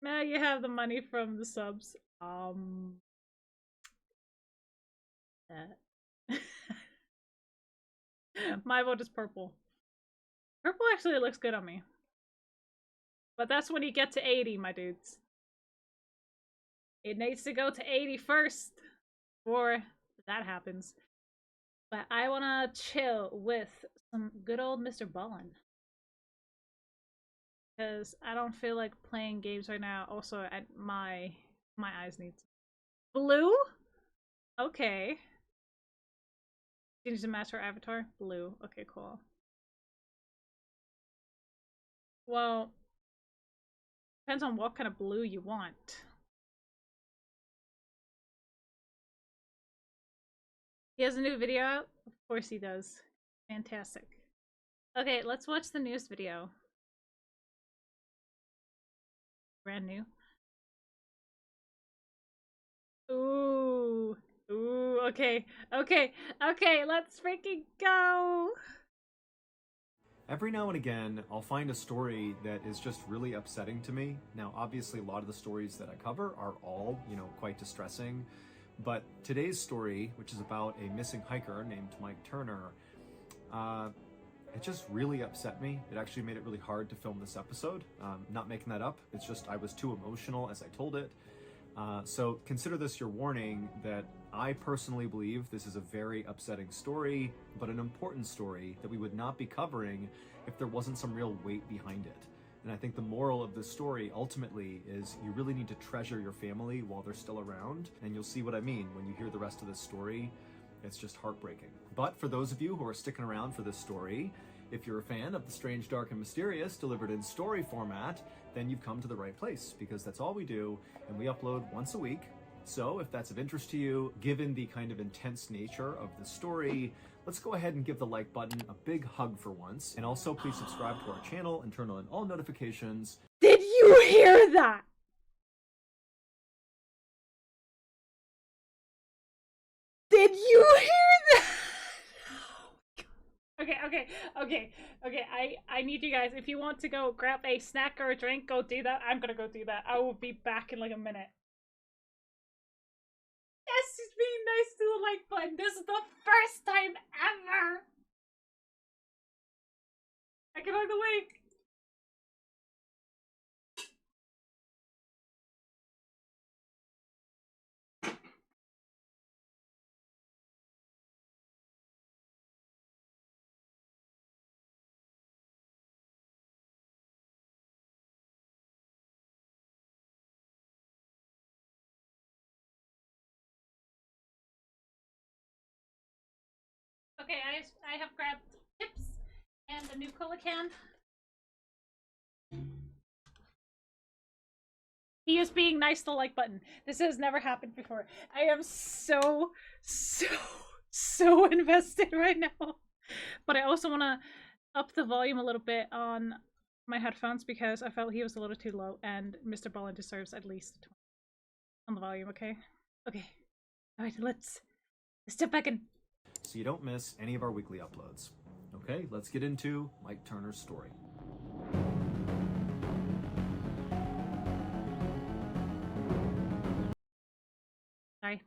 Now you have the money from the subs. My vote is purple. Purple actually looks good on me. But that's when you get to 80, my dudes. It needs to go to 80 first before that happens. But I want to chill with some good old Mr. Ballin. Because I don't feel like playing games right now. Also, my eyes need blue? Okay. You need to match our avatar? Blue. Okay, cool. Well, depends on what kind of blue you want. He has a new video out? Of course he does. Fantastic. Okay, let's watch the news video. Brand new. Ooh. Ooh, okay. Okay, let's freaking go! Every now and again, I'll find a story that is just really upsetting to me. Now, obviously, a lot of the stories that I cover are all, quite distressing. But today's story, which is about a missing hiker named Mike Turner, it just really upset me. It actually made it really hard to film this episode. Not making that up. It's just I was too emotional as I told it. So consider this your warning that I personally believe this is a very upsetting story, but an important story that we would not be covering if there wasn't some real weight behind it. And I think the moral of this story ultimately is you really need to treasure your family while they're still around, and you'll see what I mean when you hear the rest of this story. It's just heartbreaking. But for those of you who are sticking around for this story, if you're a fan of the strange, dark, and mysterious delivered in story format, then you've come to the right place, because that's all we do, and we upload once a week. So if that's of interest to you, given the kind of intense nature of the story, let's go ahead and give the like button a big hug for once. And also please subscribe to our channel and turn on all notifications. Did you hear that? Did you hear that? Okay. I need you guys. If you want to go grab a snack or a drink, go do that. I'm gonna go do that. I will be back in like a minute. Yes, he's being nice to the like button. This is the first time ever. I can hug the link. Okay, I have grabbed chips and a new cola can. He is being nice to the like button. This has never happened before. I am so invested right now. But I also want to up the volume a little bit on my headphones because I felt he was a little too low, and Mr. Ballin deserves at least 20 on the volume, okay? Okay. Alright, let's step back in. So you don't miss any of our weekly uploads. Okay, let's get into Mike Turner's story. Sorry.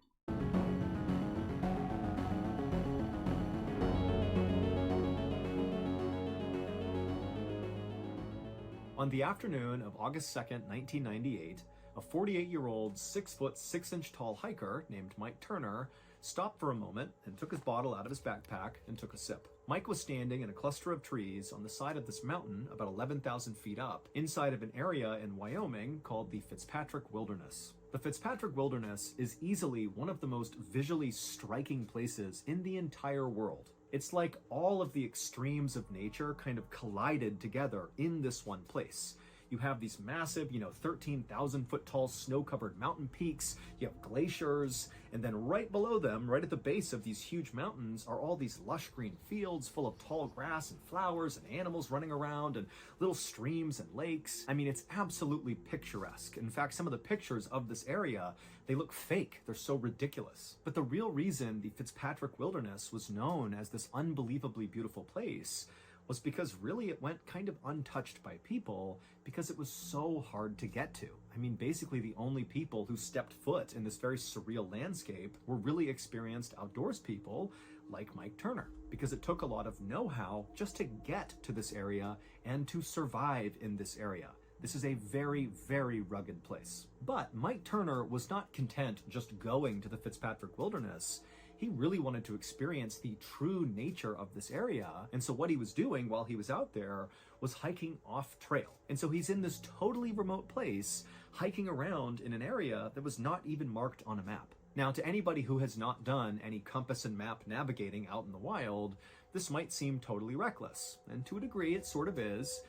On the afternoon of August 2nd, 1998, a 48-year-old 6-foot 6-inch tall hiker named Mike Turner stopped for a moment and took his bottle out of his backpack and took a sip. Mike was standing in a cluster of trees on the side of this mountain about 11,000 feet up, inside of an area in Wyoming called the Fitzpatrick Wilderness. The Fitzpatrick Wilderness is easily one of the most visually striking places in the entire world. It's like all of the extremes of nature kind of collided together in this one place. You have these massive, 13,000 foot tall snow-covered mountain peaks, you have glaciers, and then right below them, right at the base of these huge mountains, are all these lush green fields full of tall grass and flowers and animals running around and little streams and lakes. I mean, it's absolutely picturesque. In fact, some of the pictures of this area, they look fake. They're so ridiculous. But the real reason the Fitzpatrick Wilderness was known as this unbelievably beautiful place was because really it went kind of untouched by people because it was so hard to get to. I mean, basically the only people who stepped foot in this very surreal landscape were really experienced outdoors people like Mike Turner, because it took a lot of know-how just to get to this area and to survive in this area. This is a very, very rugged place. But Mike Turner was not content just going to the Fitzpatrick Wilderness. He really wanted to experience the true nature of this area. And so what he was doing while he was out there was hiking off trail. And so he's in this totally remote place, hiking around in an area that was not even marked on a map. Now, to anybody who has not done any compass and map navigating out in the wild, this might seem totally reckless. And to a degree, it sort of is.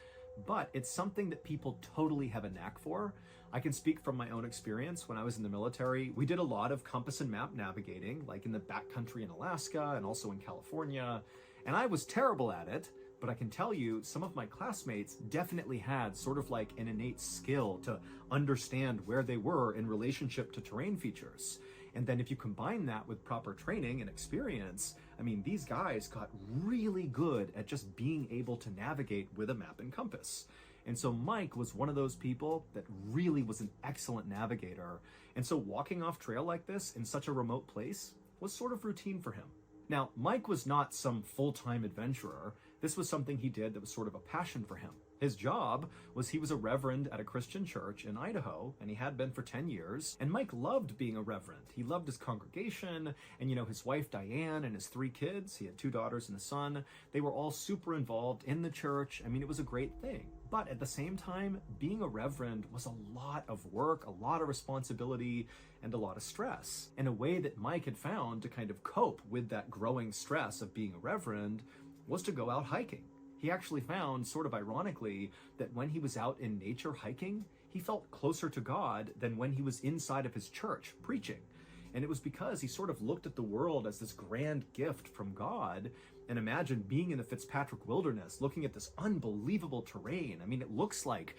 But it's something that people totally have a knack for. I can speak from my own experience. When I was in the military, we did a lot of compass and map navigating, like in the backcountry in Alaska and also in California. And I was terrible at it, but I can tell you some of my classmates definitely had sort of like an innate skill to understand where they were in relationship to terrain features. And then if you combine that with proper training and experience, I mean, these guys got really good at just being able to navigate with a map and compass. And so Mike was one of those people that really was an excellent navigator. And so walking off trail like this in such a remote place was sort of routine for him. Now, Mike was not some full-time adventurer. This was something he did that was sort of a passion for him. His job was he was a reverend at a Christian church in Idaho, and he had been for 10 years. And Mike loved being a reverend. He loved his congregation, and his wife Diane and his 3 kids, he had 2 daughters and a son, they were all super involved in the church. I mean, it was a great thing. But at the same time, being a reverend was a lot of work, a lot of responsibility, and a lot of stress. And a way that Mike had found to kind of cope with that growing stress of being a reverend was to go out hiking. He actually found, sort of ironically, that when he was out in nature hiking, he felt closer to God than when he was inside of his church preaching. And it was because he sort of looked at the world as this grand gift from God. And imagine being in the Fitzpatrick Wilderness, looking at this unbelievable terrain. I mean, it looks like,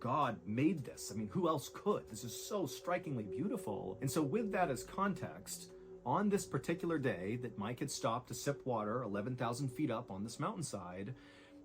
God made this. I mean, who else could? This is so strikingly beautiful. And so with that as context, on this particular day that Mike had stopped to sip water 11,000 feet up on this mountainside,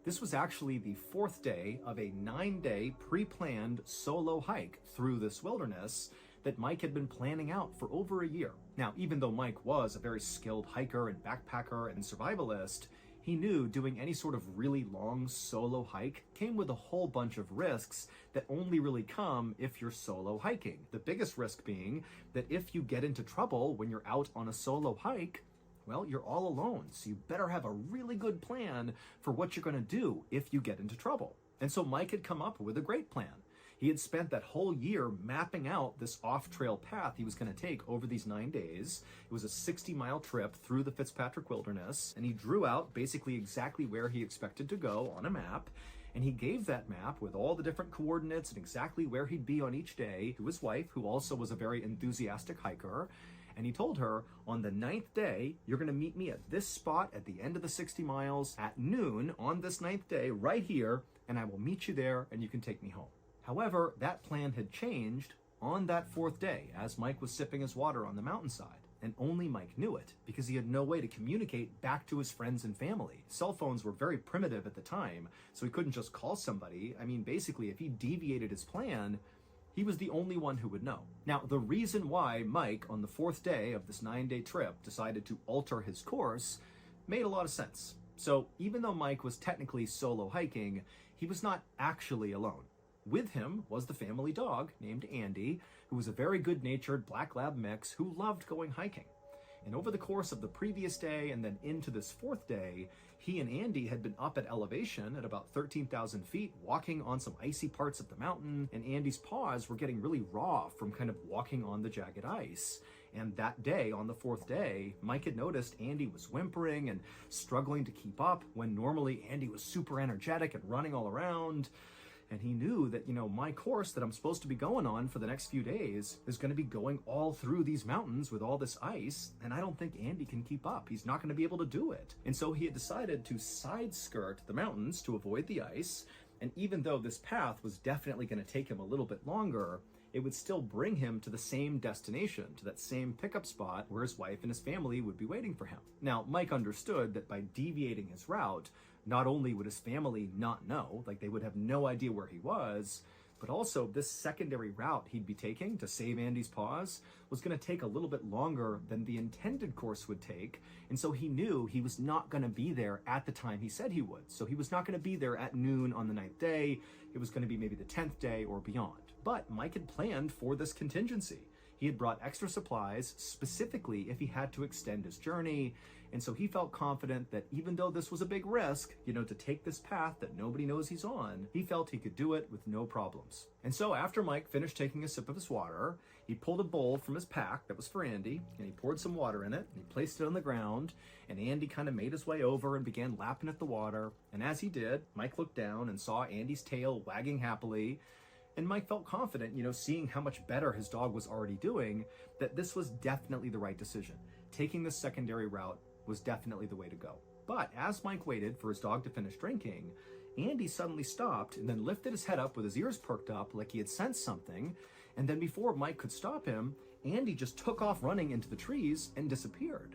this was actually the 4th day of a 9-day pre-planned solo hike through this wilderness that Mike had been planning out for over a year. Now, even though Mike was a very skilled hiker and backpacker and survivalist, he knew doing any sort of really long solo hike came with a whole bunch of risks that only really come if you're solo hiking. The biggest risk being that if you get into trouble when you're out on a solo hike, well, you're all alone, so you better have a really good plan for what you're going to do if you get into trouble. And so Mike had come up with a great plan. He had spent that whole year mapping out this off-trail path he was going to take over these 9 days. It was a 60-mile trip through the Fitzpatrick Wilderness, and he drew out basically exactly where he expected to go on a map, and he gave that map with all the different coordinates and exactly where he'd be on each day to his wife, who also was a very enthusiastic hiker. And he told her, on the 9th day, you're going to meet me at this spot at the end of the 60 miles at noon on this 9th day right here, and I will meet you there and you can take me home. However, that plan had changed on that 4th day as Mike was sipping his water on the mountainside. And only Mike knew it because he had no way to communicate back to his friends and family. Cell phones were very primitive at the time, so he couldn't just call somebody. I mean, basically, if he deviated his plan, he was the only one who would know. Now, the reason why Mike, on the 4th day of this 9-day trip, decided to alter his course made a lot of sense. So even though Mike was technically solo hiking, he was not actually alone. With him was the family dog named Andy, who was a very good-natured black lab mix who loved going hiking. And over the course of the previous day and then into this 4th day, he and Andy had been up at elevation at about 13,000 feet, walking on some icy parts of the mountain, and Andy's paws were getting really raw from kind of walking on the jagged ice. And that day, on the 4th day, Mike had noticed Andy was whimpering and struggling to keep up when normally Andy was super energetic and running all around. And he knew that, you know, my course that I'm supposed to be going on for the next few days is going to be going all through these mountains with all this ice, and I don't think Andy can keep up. He's not going to be able to do it. And so he had decided to side skirt the mountains to avoid the ice, and even though this path was definitely going to take him a little bit longer, it would still bring him to the same destination, to that same pickup spot where his wife and his family would be waiting for him. Now, Mike understood that by deviating his route, not only would his family not know, like they would have no idea where he was, but also this secondary route he'd be taking to save Andy's paws was going to take a little bit longer than the intended course would take, and so he knew he was not going to be there at the time he said he would. So he was not going to be there at noon on the 9th day. It was going to be maybe the 10th day or beyond. But Mike had planned for this contingency. He had brought extra supplies specifically if he had to extend his journey, and so he felt confident that even though this was a big risk, you know, to take this path that nobody knows he's on, he felt he could do it with no problems. And so after Mike finished taking a sip of his water, he pulled a bowl from his pack that was for Andy, and he poured some water in it, and he placed it on the ground, and Andy kind of made his way over and began lapping at the water. And as he did, Mike looked down and saw Andy's tail wagging happily, and Mike felt confident, you know, seeing how much better his dog was already doing, that this was definitely the right decision. Taking this secondary route was definitely the way to go. But as Mike waited for his dog to finish drinking, Andy suddenly stopped and then lifted his head up with his ears perked up like he had sensed something, and then before Mike could stop him, Andy just took off running into the trees and disappeared.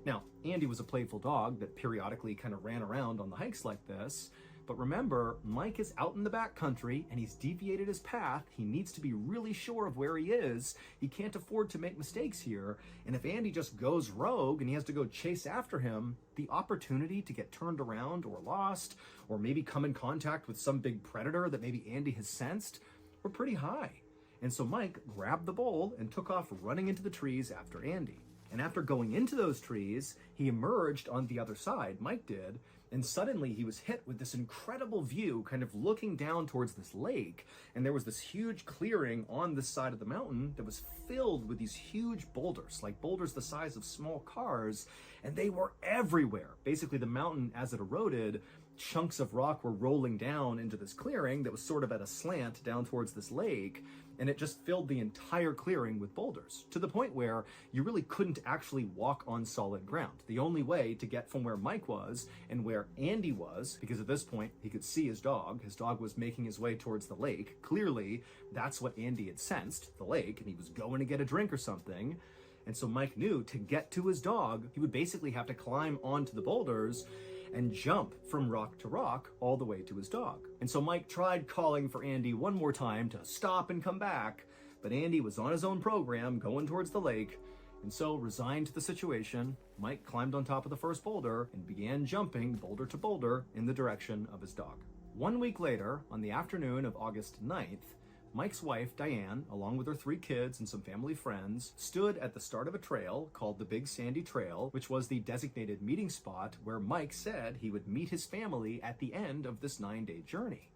Now, Andy was a playful dog that periodically kind of ran around on the hikes like this, but remember, Mike is out in the backcountry and he's deviated his path. He needs to be really sure of where he is. He can't afford to make mistakes here. And if Andy just goes rogue and he has to go chase after him, the opportunity to get turned around or lost, or maybe come in contact with some big predator that maybe Andy has sensed, were pretty high. And so Mike grabbed the bowl and took off running into the trees after Andy. And after going into those trees, he emerged on the other side, Mike did, and suddenly he was hit with this incredible view, kind of looking down towards this lake, and there was this huge clearing on this side of the mountain that was filled with these huge boulders, like boulders the size of small cars, and they were everywhere. Basically, the mountain, as it eroded, chunks of rock were rolling down into this clearing that was sort of at a slant down towards this lake, and it just filled the entire clearing with boulders, to the point where you really couldn't actually walk on solid ground. The only way to get from where Mike was and where Andy was, because at this point he could see his dog was making his way towards the lake. Clearly, that's what Andy had sensed, the lake, and he was going to get a drink or something. And so Mike knew to get to his dog, he would basically have to climb onto the boulders and jump from rock to rock all the way to his dog. And so Mike tried calling for Andy one more time to stop and come back, but Andy was on his own program going towards the lake, and so resigned to the situation, Mike climbed on top of the first boulder and began jumping boulder to boulder in the direction of his dog. 1 week later, on the afternoon of August 9th, Mike's wife, Diane, along with her 3 kids and some family friends, stood at the start of a trail called the Big Sandy Trail, which was the designated meeting spot where Mike said he would meet his family at the end of this 9-day journey.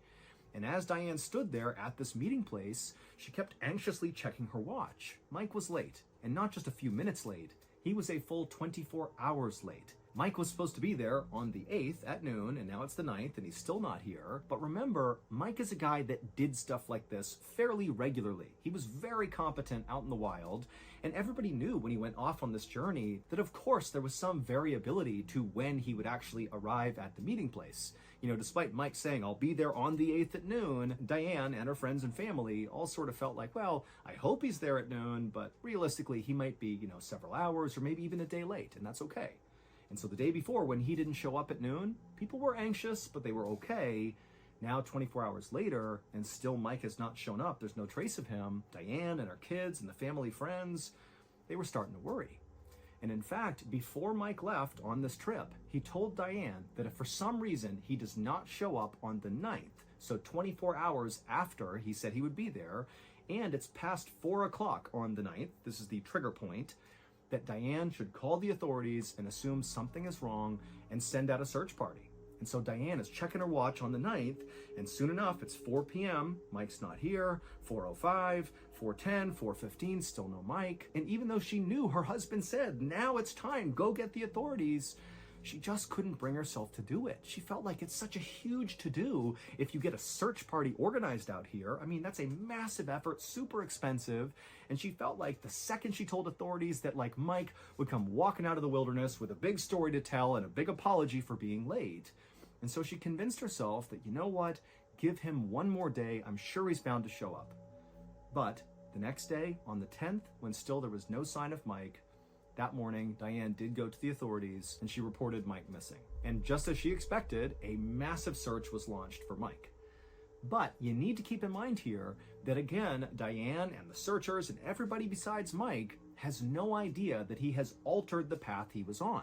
And as Diane stood there at this meeting place, she kept anxiously checking her watch. Mike was late, and not just a few minutes late. He was a full 24 hours late. Mike was supposed to be there on the 8th at noon, and now it's the 9th, and he's still not here. But remember, Mike is a guy that did stuff like this fairly regularly. He was very competent out in the wild, and everybody knew when he went off on this journey that of course there was some variability to when he would actually arrive at the meeting place. You know, despite Mike saying, I'll be there on the 8th at noon, Diane and her friends and family all sort of felt like, well, I hope he's there at noon, but realistically he might be, you know, several hours or maybe even a day late, and that's okay. And so the day before, when he didn't show up at noon, people were anxious, but they were okay. Now, 24 hours later, and still Mike has not shown up, there's no trace of him, Diane and her kids and the family friends, they were starting to worry. And in fact, before Mike left on this trip, he told Diane that if for some reason he does not show up on the 9th, so 24 hours after he said he would be there, and it's past 4 o'clock on the 9th, this is the trigger point, that Diane should call the authorities and assume something is wrong and send out a search party. And so Diane is checking her watch on the 9th, and soon enough, it's 4 p.m., Mike's not here, 4:05, 4:10, 4:15, still no Mike. And even though she knew her husband said, now it's time, go get the authorities, she just couldn't bring herself to do it. She felt like it's such a huge to-do if you get a search party organized out here. I mean, that's a massive effort, super expensive, and she felt like the second she told authorities that like Mike would come walking out of the wilderness with a big story to tell and a big apology for being late. And so she convinced herself that, you know what, give him one more day, I'm sure he's bound to show up. But the next day, on the 10th, when still there was no sign of Mike, that morning, Diane did go to the authorities and she reported Mike missing. And just as she expected, a massive search was launched for Mike. But you need to keep in mind here that again, Diane and the searchers and everybody besides Mike has no idea that he has altered the path he was on.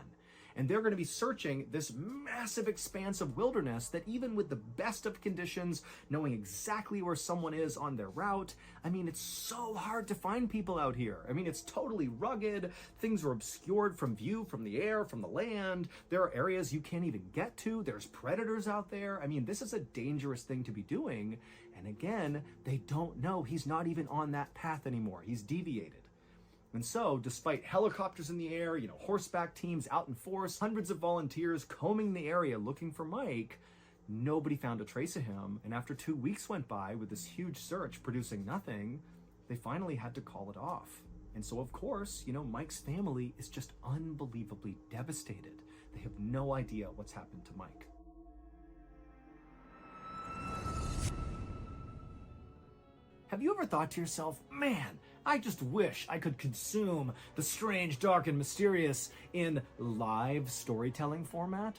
And they're going to be searching this massive expanse of wilderness that even with the best of conditions, knowing exactly where someone is on their route, I mean, it's so hard to find people out here. I mean, it's totally rugged. Things are obscured from view, from the air, from the land. There are areas you can't even get to. There's predators out there. I mean, this is a dangerous thing to be doing. And again, they don't know he's not even on that path anymore. He's deviated. And so, despite helicopters in the air, horseback teams out in force, hundreds of volunteers combing the area looking for Mike, nobody found a trace of him. And after 2 weeks went by with this huge search producing nothing, they finally had to call it off. And so, of course, Mike's family is just unbelievably devastated. They have no idea what's happened to Mike. Have you ever thought to yourself, man, I just wish I could consume the strange, dark, and mysterious in live storytelling format?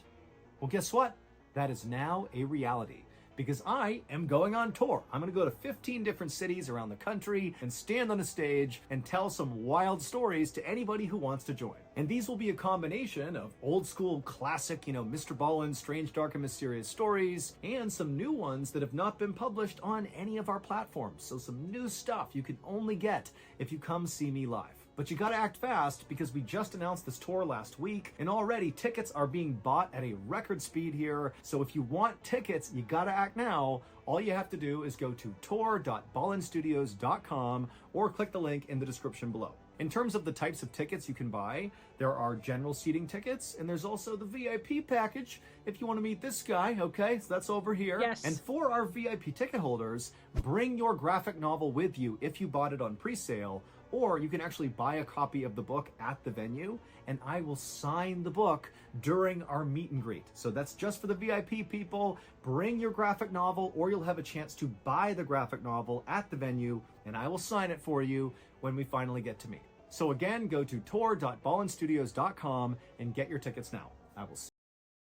Well, guess what? That is now a reality. Because I am going on tour. I'm going to go to 15 different cities around the country and stand on a stage and tell some wild stories to anybody who wants to join. And these will be a combination of old school classic, Mr. Ballen's strange, dark, and mysterious stories, and some new ones that have not been published on any of our platforms. So some new stuff you can only get if you come see me live. But you gotta act fast because we just announced this tour last week and already tickets are being bought at a record speed here. So if you want tickets, you gotta act now. All you have to do is go to tour.ballenstudios.com or click the link in the description below. In terms of the types of tickets you can buy, there are general seating tickets and there's also the VIP package if you want to meet this guy, okay? So that's over here. Yes. And for our VIP ticket holders, bring your graphic novel with you if you bought it on pre-sale, or you can actually buy a copy of the book at the venue and I will sign the book during our meet and greet. So that's just for the VIP people. Bring your graphic novel or you'll have a chance to buy the graphic novel at the venue and I will sign it for you when we finally get to meet. So again, go to tour.ballenstudios.com and get your tickets now. I will see.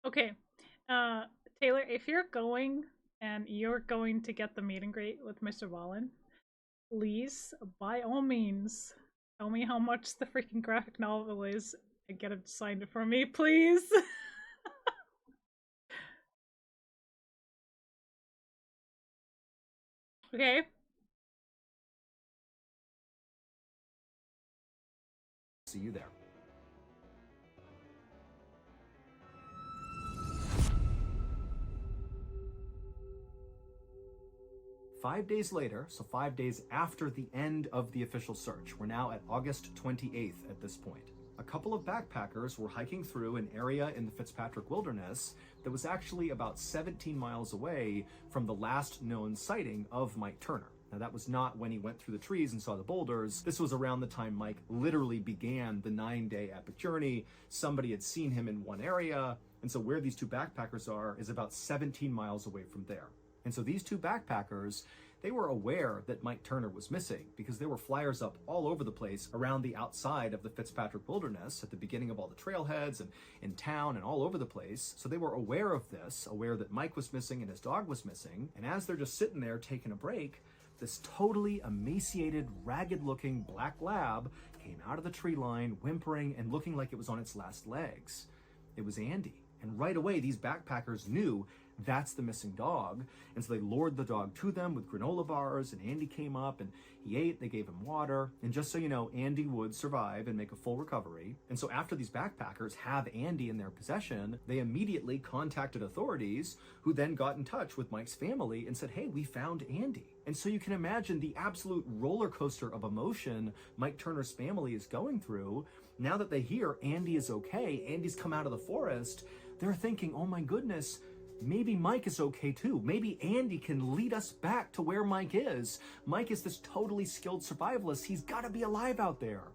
Okay, Taylor, if you're going and you're going to get the meet and greet with Mr. Ballen, please, by all means, tell me how much the freaking graphic novel is and get it signed for me, please. Okay. See you there. Five days later, so 5 days after the end of the official search, we're now at August 28th at this point. A couple of backpackers were hiking through an area in the Fitzpatrick Wilderness that was actually about 17 miles away from the last known sighting of Mike Turner. Now that was not when he went through the trees and saw the boulders. This was around the time Mike literally began the 9-day epic journey. Somebody had seen him in one area, and so where these two backpackers are is about 17 miles away from there. And so these two backpackers, they were aware that Mike Turner was missing because there were flyers up all over the place around the outside of the Fitzpatrick Wilderness at the beginning of all the trailheads and in town and all over the place. So they were aware of this, aware that Mike was missing and his dog was missing. And as they're just sitting there taking a break, this totally emaciated, ragged-looking black lab came out of the tree line, whimpering and looking like it was on its last legs. It was Andy. And right away, these backpackers knew that's the missing dog. And so they lured the dog to them with granola bars, and Andy came up and he ate, they gave him water. And just so you know, Andy would survive and make a full recovery. And so after these backpackers have Andy in their possession, they immediately contacted authorities who then got in touch with Mike's family and said, hey, we found Andy. And so you can imagine the absolute roller coaster of emotion Mike Turner's family is going through. Now that they hear Andy is okay, Andy's come out of the forest, they're thinking, oh my goodness, maybe Mike is okay too. Maybe Andy can lead us back to where Mike is. Mike is this totally skilled survivalist. He's got to be alive out there.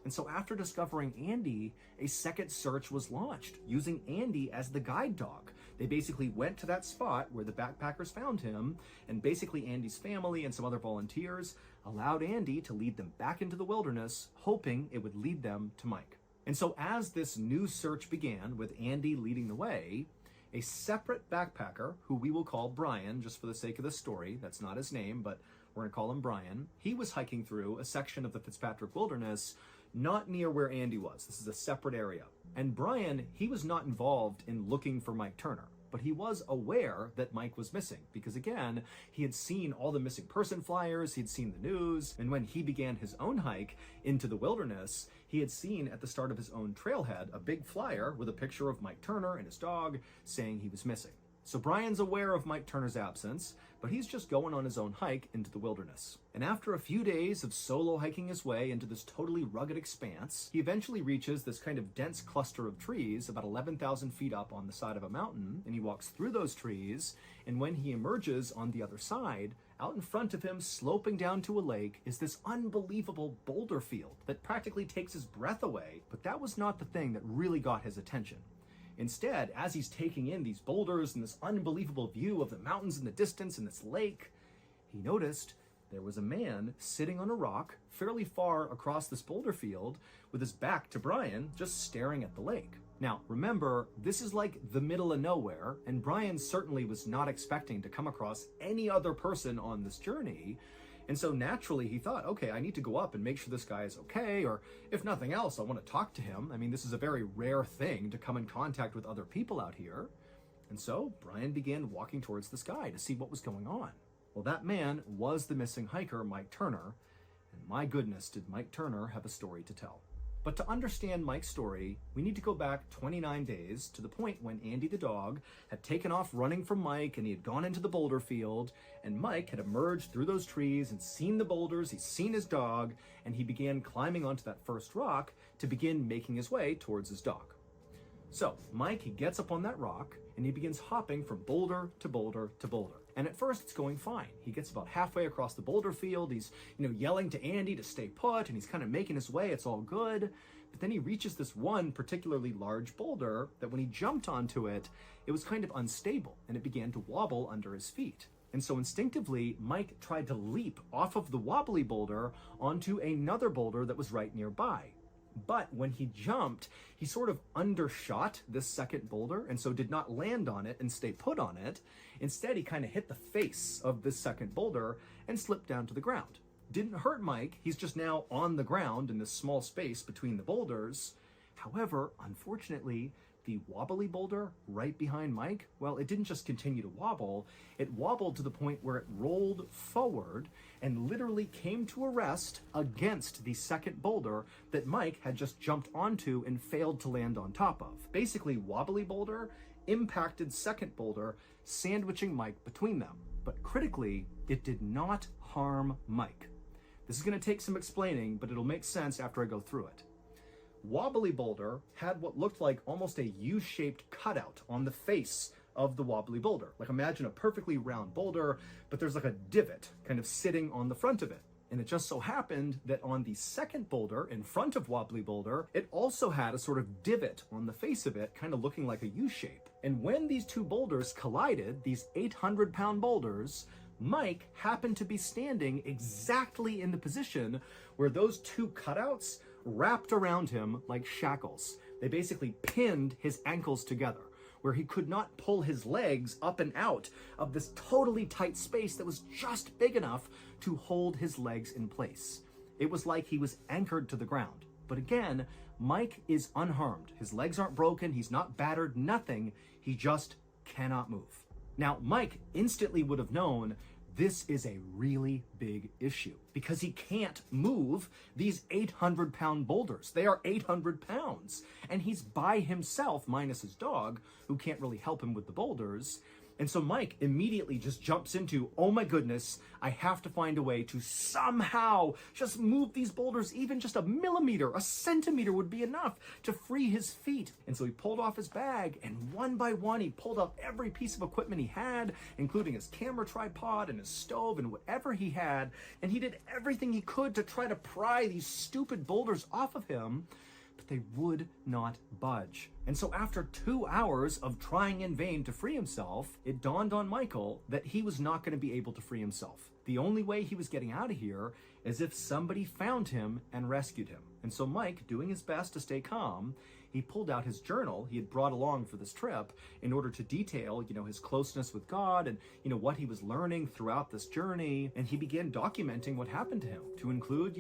And so after discovering Andy, a second search was launched using Andy as the guide dog. They basically went to that spot where the backpackers found him, and basically Andy's family and some other volunteers allowed Andy to lead them back into the wilderness, hoping it would lead them to Mike. And so as this new search began with Andy leading the way, a separate backpacker, who we will call Brian, just for the sake of the story, that's not his name, but we're going to call him Brian, he was hiking through a section of the Fitzpatrick Wilderness not near where Andy was. This is a separate area. And Brian, he was not involved in looking for Mike Turner, but he was aware that Mike was missing because, again, he had seen all the missing person flyers, he'd seen the news, and when he began his own hike into the wilderness, he had seen at the start of his own trailhead a big flyer with a picture of Mike Turner and his dog saying he was missing. So Brian's aware of Mike Turner's absence, but he's just going on his own hike into the wilderness. And after a few days of solo hiking his way into this totally rugged expanse, he eventually reaches this kind of dense cluster of trees about 11,000 feet up on the side of a mountain, and he walks through those trees, and when he emerges on the other side, out in front of him, sloping down to a lake, is this unbelievable boulder field that practically takes his breath away. But that was not the thing that really got his attention. Instead, as he's taking in these boulders and this unbelievable view of the mountains in the distance and this lake, he noticed there was a man sitting on a rock fairly far across this boulder field with his back to Brian, just staring at the lake. Now, remember, this is like the middle of nowhere, and Brian certainly was not expecting to come across any other person on this journey. And so naturally he thought, okay, I need to go up and make sure this guy is okay, or if nothing else, I want to talk to him. I mean, this is a very rare thing to come in contact with other people out here. And so Brian began walking towards this guy to see what was going on. Well, that man was the missing hiker, Mike Turner, and my goodness, did Mike Turner have a story to tell. But to understand Mike's story, we need to go back 29 days to the point when Andy the dog had taken off running from Mike and he had gone into the boulder field, and Mike had emerged through those trees and seen the boulders, he's seen his dog, and he began climbing onto that first rock to begin making his way towards his dog. So Mike, he gets up on that rock and he begins hopping from boulder to boulder to boulder. And at first it's going fine. He gets about halfway across the boulder field. He's, yelling to Andy to stay put, and he's kind of making his way. It's all good. But then he reaches this one particularly large boulder that when he jumped onto it, it was kind of unstable and it began to wobble under his feet. And so instinctively, Mike tried to leap off of the wobbly boulder onto another boulder that was right nearby. But when he jumped, he sort of undershot this second boulder and so did not land on it and stay put on it. Instead, he kind of hit the face of this second boulder and slipped down to the ground. Didn't hurt Mike, he's just now on the ground in this small space between the boulders. However, unfortunately, the wobbly boulder right behind Mike, well, it didn't just continue to wobble, it wobbled to the point where it rolled forward and literally came to a rest against the second boulder that Mike had just jumped onto and failed to land on top of. Basically, wobbly boulder impacted second boulder, sandwiching Mike between them. But critically, it did not harm Mike. This is going to take some explaining, but it'll make sense after I go through it. Wobbly boulder had what looked like almost a U-shaped cutout on the face of the wobbly boulder. Like imagine a perfectly round boulder, but there's like a divot kind of sitting on the front of it. And it just so happened that on the second boulder in front of wobbly boulder, it also had a sort of divot on the face of it, kind of looking like a U-shape. And when these two boulders collided, these 800-pound boulders, Mike happened to be standing exactly in the position where those two cutouts wrapped around him like shackles. They basically pinned his ankles together, where he could not pull his legs up and out of this totally tight space that was just big enough to hold his legs in place. It was like he was anchored to the ground. But again, Mike is unharmed. His legs aren't broken, he's not battered, nothing. He just cannot move. Now, Mike instantly would have known this is a really big issue because he can't move these 800-pound boulders. They are 800 pounds, and he's by himself, minus his dog, who can't really help him with the boulders. And so Mike immediately just jumps into, oh my goodness, I have to find a way to somehow just move these boulders even just a millimeter, a centimeter would be enough to free his feet. And so he pulled off his bag, and one by one he pulled out every piece of equipment he had, including his camera tripod and his stove and whatever he had, and he did everything he could to try to pry these stupid boulders off of him, but they would not budge. And so after 2 hours of trying in vain to free himself, it dawned on Michael that he was not going to be able to free himself. The only way he was getting out of here is if somebody found him and rescued him. And so Mike, doing his best to stay calm, he pulled out his journal he had brought along for this trip in order to detail, his closeness with God and, what he was learning throughout this journey. And he began documenting what happened to him, to include,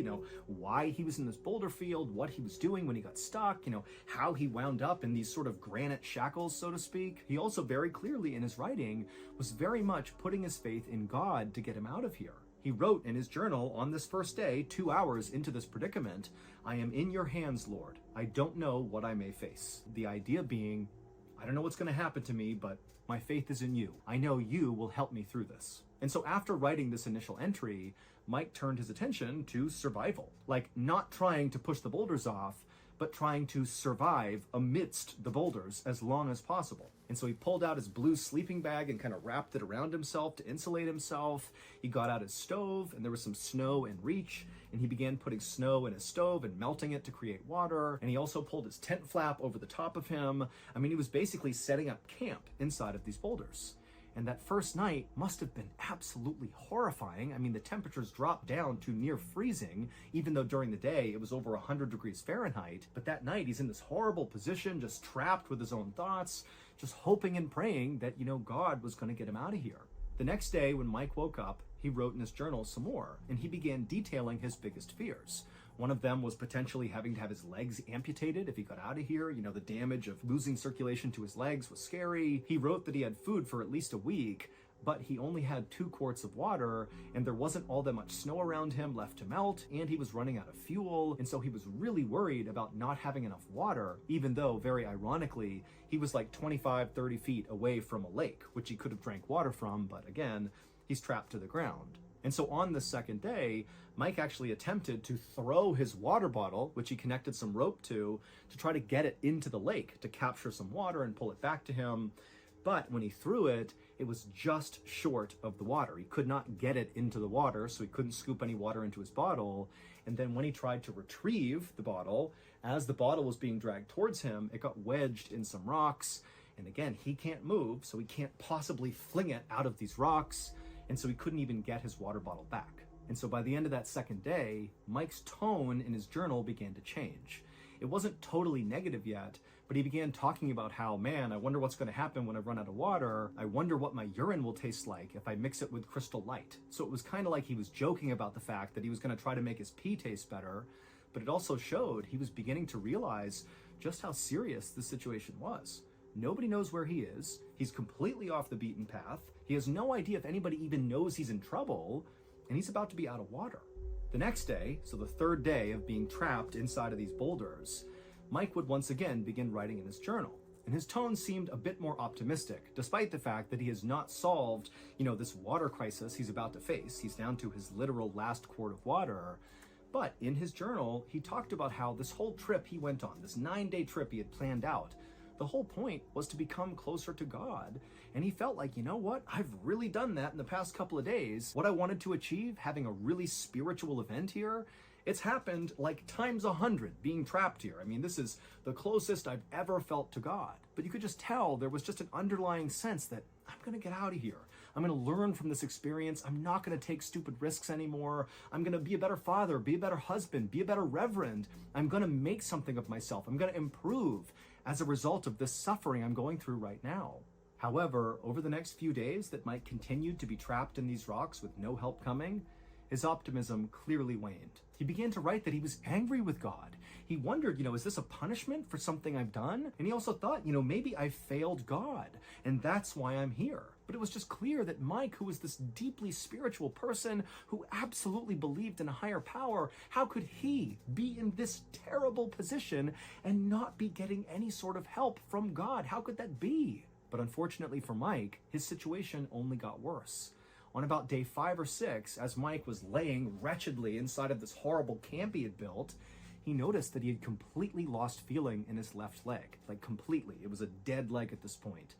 why he was in this boulder field, what he was doing when he got stuck, how he wound up in these sort of granite shackles, so to speak. He also very clearly in his writing was very much putting his faith in God to get him out of here. He wrote in his journal on this first day, 2 hours into this predicament, "I am in your hands, Lord. I don't know what I may face." The idea being, I don't know what's going to happen to me, but my faith is in you. I know you will help me through this. And so after writing this initial entry, Mike turned his attention to survival. Like not trying to push the boulders off, but trying to survive amidst the boulders as long as possible. And so he pulled out his blue sleeping bag and kind of wrapped it around himself to insulate himself. He got out his stove, and there was some snow in reach, and he began putting snow in his stove and melting it to create water. And he also pulled his tent flap over the top of him. I mean, he was basically setting up camp inside of these boulders. And that first night must have been absolutely horrifying. I mean, the temperatures dropped down to near freezing, even though during the day it was over 100 degrees Fahrenheit. But that night he's in this horrible position, just trapped with his own thoughts, just hoping and praying that, God was going to get him out of here. The next day when Mike woke up, he wrote in his journal some more, and he began detailing his biggest fears. One of them was potentially having to have his legs amputated if he got out of here. The damage of losing circulation to his legs was scary. He wrote that he had food for at least a week, but he only had 2 quarts of water, and there wasn't all that much snow around him left to melt, and he was running out of fuel, and so he was really worried about not having enough water, even though, very ironically, he was like 25, 30 feet away from a lake, which he could have drank water from, but again, he's trapped to the ground. And so on the second day, Mike actually attempted to throw his water bottle, which he connected some rope to try to get it into the lake, to capture some water and pull it back to him. But when he threw it, it was just short of the water. He could not get it into the water, so he couldn't scoop any water into his bottle. And then when he tried to retrieve the bottle, as the bottle was being dragged towards him, it got wedged in some rocks. And again, he can't move, so he can't possibly fling it out of these rocks. And so he couldn't even get his water bottle back. And so by the end of that second day, Mike's tone in his journal began to change. It wasn't totally negative yet, but he began talking about how, man, I wonder what's going to happen when I run out of water. I wonder what my urine will taste like if I mix it with Crystal Light. So it was kind of like he was joking about the fact that he was going to try to make his pee taste better, but it also showed he was beginning to realize just how serious the situation was. Nobody knows where he is. He's completely off the beaten path. He has no idea if anybody even knows he's in trouble, and he's about to be out of water. The next day, so the third day of being trapped inside of these boulders, Mike would once again begin writing in his journal. And his tone seemed a bit more optimistic, despite the fact that he has not solved, this water crisis he's about to face. He's down to his literal last quart of water. But in his journal, he talked about how this whole trip he went on, this 9-day trip he had planned out, the whole point was to become closer to God. And he felt like, I've really done that in the past couple of days. What I wanted to achieve, having a really spiritual event here, it's happened like times 100 being trapped here. I mean, this is the closest I've ever felt to God. But you could just tell there was just an underlying sense that I'm going to get out of here. I'm going to learn from this experience. I'm not going to take stupid risks anymore. I'm going to be a better father, be a better husband, be a better reverend. I'm going to make something of myself. I'm going to improve as a result of this suffering I'm going through right now. However, over the next few days that Mike continued to be trapped in these rocks with no help coming, his optimism clearly waned. He began to write that he was angry with God. He wondered, is this a punishment for something I've done? And he also thought, maybe I failed God, and that's why I'm here. But it was just clear that Mike, who was this deeply spiritual person who absolutely believed in a higher power, how could he be in this terrible position and not be getting any sort of help from God? How could that be? But unfortunately for Mike, his situation only got worse. On about day 5 or 6, as Mike was laying wretchedly inside of this horrible camp he had built, he noticed that he had completely lost feeling in his left leg. Like completely. It was a dead leg at this point.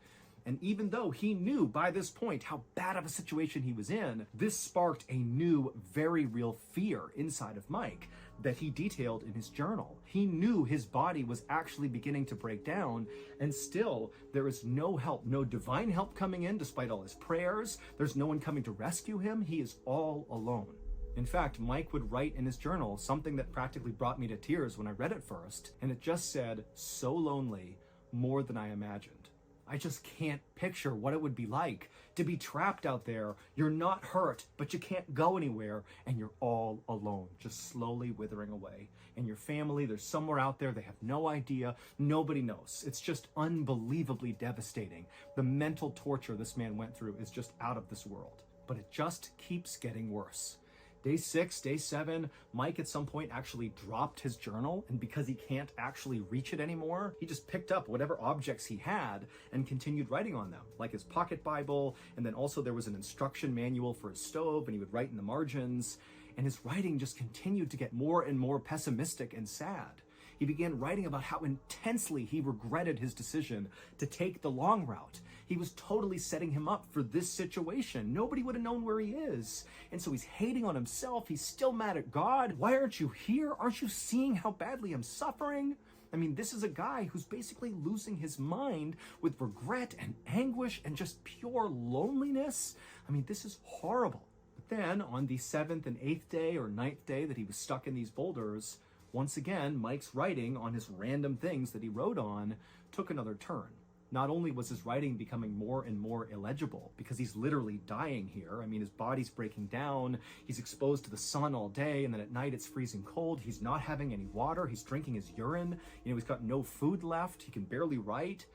And even though he knew by this point how bad of a situation he was in, this sparked a new, very real fear inside of Mike that he detailed in his journal. He knew his body was actually beginning to break down, and still there is no help, no divine help coming in despite all his prayers. There's no one coming to rescue him. He is all alone. In fact, Mike would write in his journal something that practically brought me to tears when I read it first, and it just said, "So lonely, more than I imagined." I just can't picture what it would be like to be trapped out there. You're not hurt, but you can't go anywhere, and you're all alone, just slowly withering away. And your family, they're somewhere out there, they have no idea, nobody knows. It's just unbelievably devastating. The mental torture this man went through is just out of this world. But it just keeps getting worse. Day 6, day 7, Mike at some point actually dropped his journal, and because he can't actually reach it anymore, he just picked up whatever objects he had and continued writing on them, like his pocket Bible, and then also there was an instruction manual for his stove, and he would write in the margins, and his writing just continued to get more and more pessimistic and sad. He began writing about how intensely he regretted his decision to take the long route. He was totally setting him up for this situation. Nobody would have known where he is. And so he's hating on himself. He's still mad at God. Why aren't you here? Aren't you seeing how badly I'm suffering? I mean, this is a guy who's basically losing his mind with regret and anguish and just pure loneliness. I mean, this is horrible. But then on the 7th and 8th day or 9th day that he was stuck in these boulders, once again, Mike's writing on his random things that he wrote on took another turn. Not only was his writing becoming more and more illegible, because he's literally dying here. I mean, his body's breaking down. He's exposed to the sun all day, and then at night it's freezing cold. He's not having any water. He's drinking his urine. He's got no food left. He can barely write.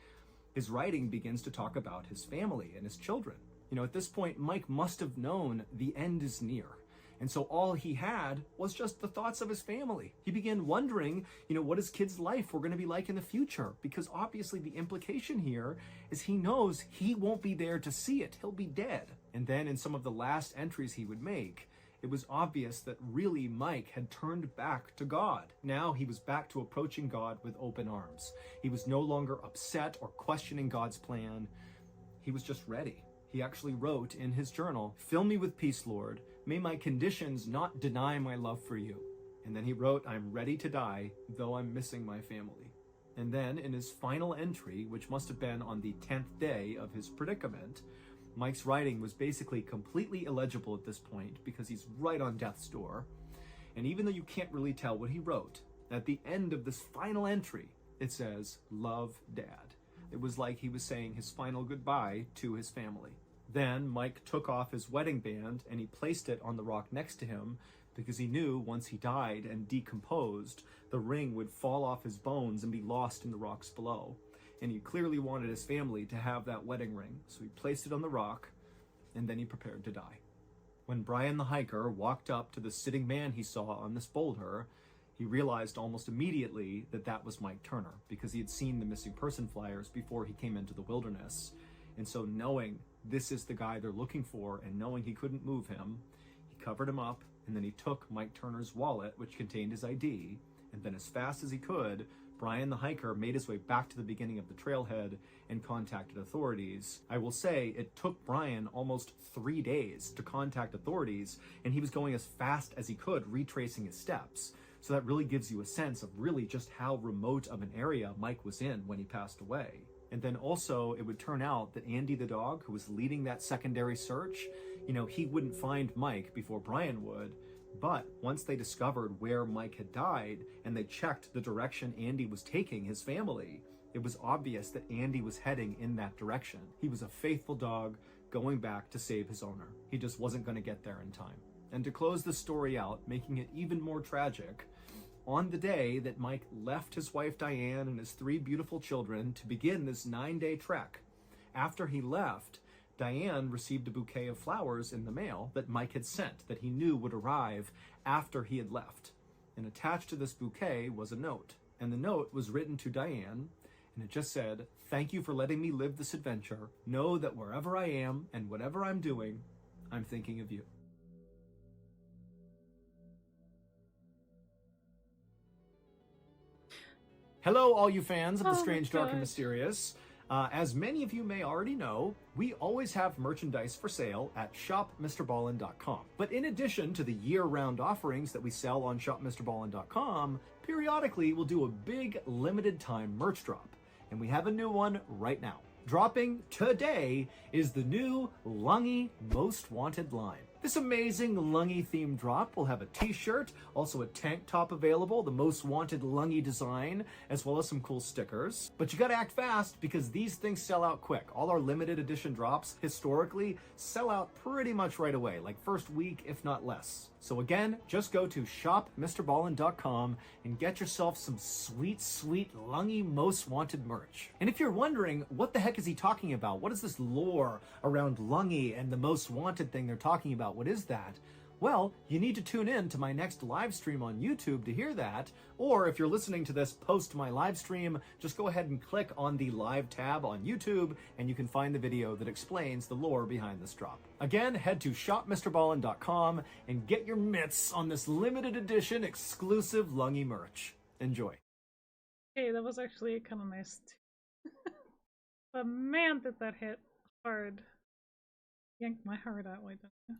His writing begins to talk about his family and his children. At this point, Mike must have known the end is near. And so all he had was just the thoughts of his family. He began wondering, what his kid's life were going to be like in the future, because obviously the implication here is he knows he won't be there to see it. He'll be dead. And then in some of the last entries he would make, it was obvious that really Mike had turned back to God. Now he was back to approaching God with open arms. He was no longer upset or questioning God's plan. He was just ready. He actually wrote in his journal, "Fill me with peace, Lord. May my conditions not deny my love for you." And then he wrote, "I'm ready to die, though I'm missing my family." And then in his final entry, which must have been on the 10th day of his predicament, Mike's writing was basically completely illegible at this point because he's right on death's door. And even though you can't really tell what he wrote, at the end of this final entry, it says, "Love, Dad." It was like he was saying his final goodbye to his family. Then Mike took off his wedding band and he placed it on the rock next to him because he knew once he died and decomposed, the ring would fall off his bones and be lost in the rocks below. And he clearly wanted his family to have that wedding ring, so he placed it on the rock and then he prepared to die. When Brian the hiker walked up to the sitting man he saw on this boulder, he realized almost immediately that that was Mike Turner because he had seen the missing person flyers before he came into the wilderness. And so knowing this is the guy they're looking for and knowing he couldn't move him, he covered him up and then he took Mike Turner's wallet, which contained his ID, and then as fast as he could, Brian the hiker made his way back to the beginning of the trailhead and contacted authorities. I will say it took Brian almost 3 days to contact authorities, and he was going as fast as he could, retracing his steps. So that really gives you a sense of really just how remote of an area Mike was in when he passed away. And then also it would turn out that Andy the dog, who was leading that secondary search, he wouldn't find Mike before Brian would. But once they discovered where Mike had died and they checked the direction Andy was taking his family, it was obvious that Andy was heading in that direction. He was a faithful dog going back to save his owner. He just wasn't going to get there in time. And to close the story out, making it even more tragic, on the day that Mike left his wife Diane and his 3 beautiful children to begin this 9-day trek, after he left, Diane received a bouquet of flowers in the mail that Mike had sent that he knew would arrive after he had left. And attached to this bouquet was a note. And the note was written to Diane, and it just said, "Thank you for letting me live this adventure. Know that wherever I am and whatever I'm doing, I'm thinking of you." Hello, all you fans of The Strange, Dark, and Mysterious. As many of you may already know, we always have merchandise for sale at shopmrballin.com. But in addition to the year-round offerings that we sell on shopmrballin.com, periodically we'll do a big limited-time merch drop. And we have a new one right now. Dropping today is the new Lungy Most Wanted line. This amazing Lungy themed drop will have a t-shirt, also a tank top available, the Most Wanted Lungy design, as well as some cool stickers. But you gotta act fast because these things sell out quick. All our limited edition drops historically sell out pretty much right away, like first week, if not less. So again, just go to shopmrballin.com and get yourself some sweet, sweet Lungy Most Wanted merch. And if you're wondering, what the heck is he talking about? What is this lore around Lungy and the Most Wanted thing they're talking about? What is that? Well, you need to tune in to my next live stream on YouTube to hear that, or if you're listening to this post my live stream, just go ahead and click on the live tab on YouTube and you can find the video that explains the lore behind this drop. Again, head to shopmrballin.com and get your mitts on this limited edition exclusive Lungy merch. Enjoy. Okay, that was actually kind of nice too. But man, did that hit hard. Yanked my heart out like that.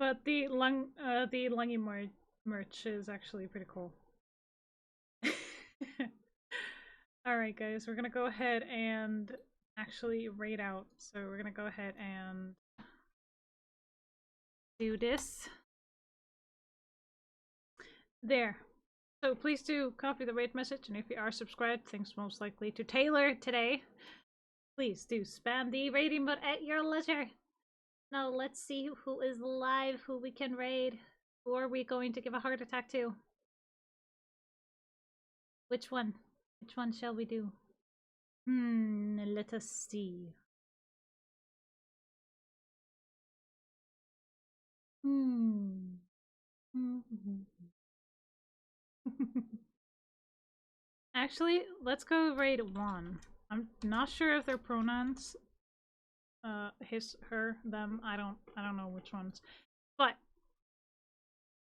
But the Lungy merch is actually pretty cool. Alright guys, we're gonna go ahead and actually raid out. So we're gonna go ahead and do this. There. So please do copy the raid message, and if you are subscribed, thanks most likely to Taylor today. Please do spam the raiding button at your leisure. Now let's see who is live, who we can raid. Who are we going to give a heart attack to? Which one? Which one shall we do? Let us see. Actually, let's go raid one. I'm not sure if they're pronouns. His, her, them. I don't know which ones. But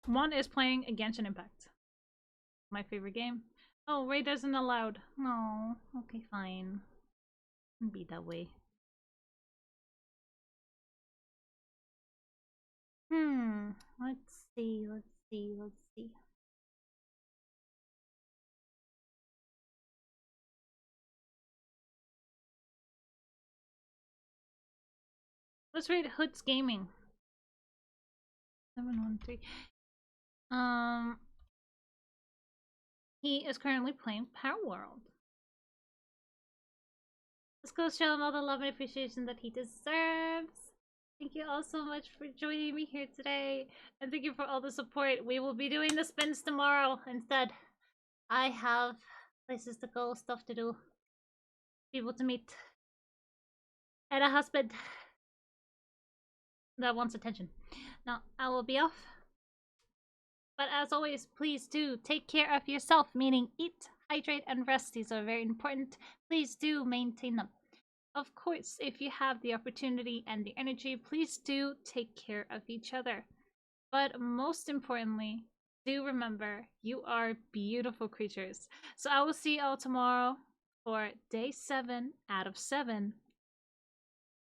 one is playing Genshin Impact. My favorite game. Oh, raid isn't allowed. No. Okay, fine. Be that way. Let's see. Let's raid Hood's Gaming. 713. He is currently playing Power World. Let's go show him all the love and appreciation that he deserves. Thank you all so much for joining me here today. And thank you for all the support. We will be doing the spins tomorrow instead. I have places to go, stuff to do, people to meet, and a husband that wants attention. Now, I will be off. But as always, please do take care of yourself, meaning eat, hydrate, and rest. These are very important. Please do maintain them. Of course, if you have the opportunity and the energy, please do take care of each other. But most importantly, do remember, you are beautiful creatures. So I will see you all tomorrow for day 7 out of 7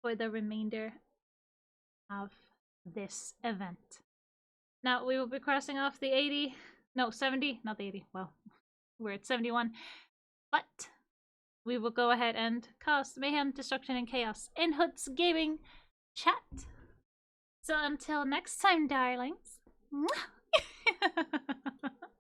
for the remainder of this event. Now, we will be crossing off the 80, no, 70, not the 80, well, we're at 71, but we will go ahead and cause mayhem, destruction, and chaos in Hood's Gaming chat. So until next time, darlings.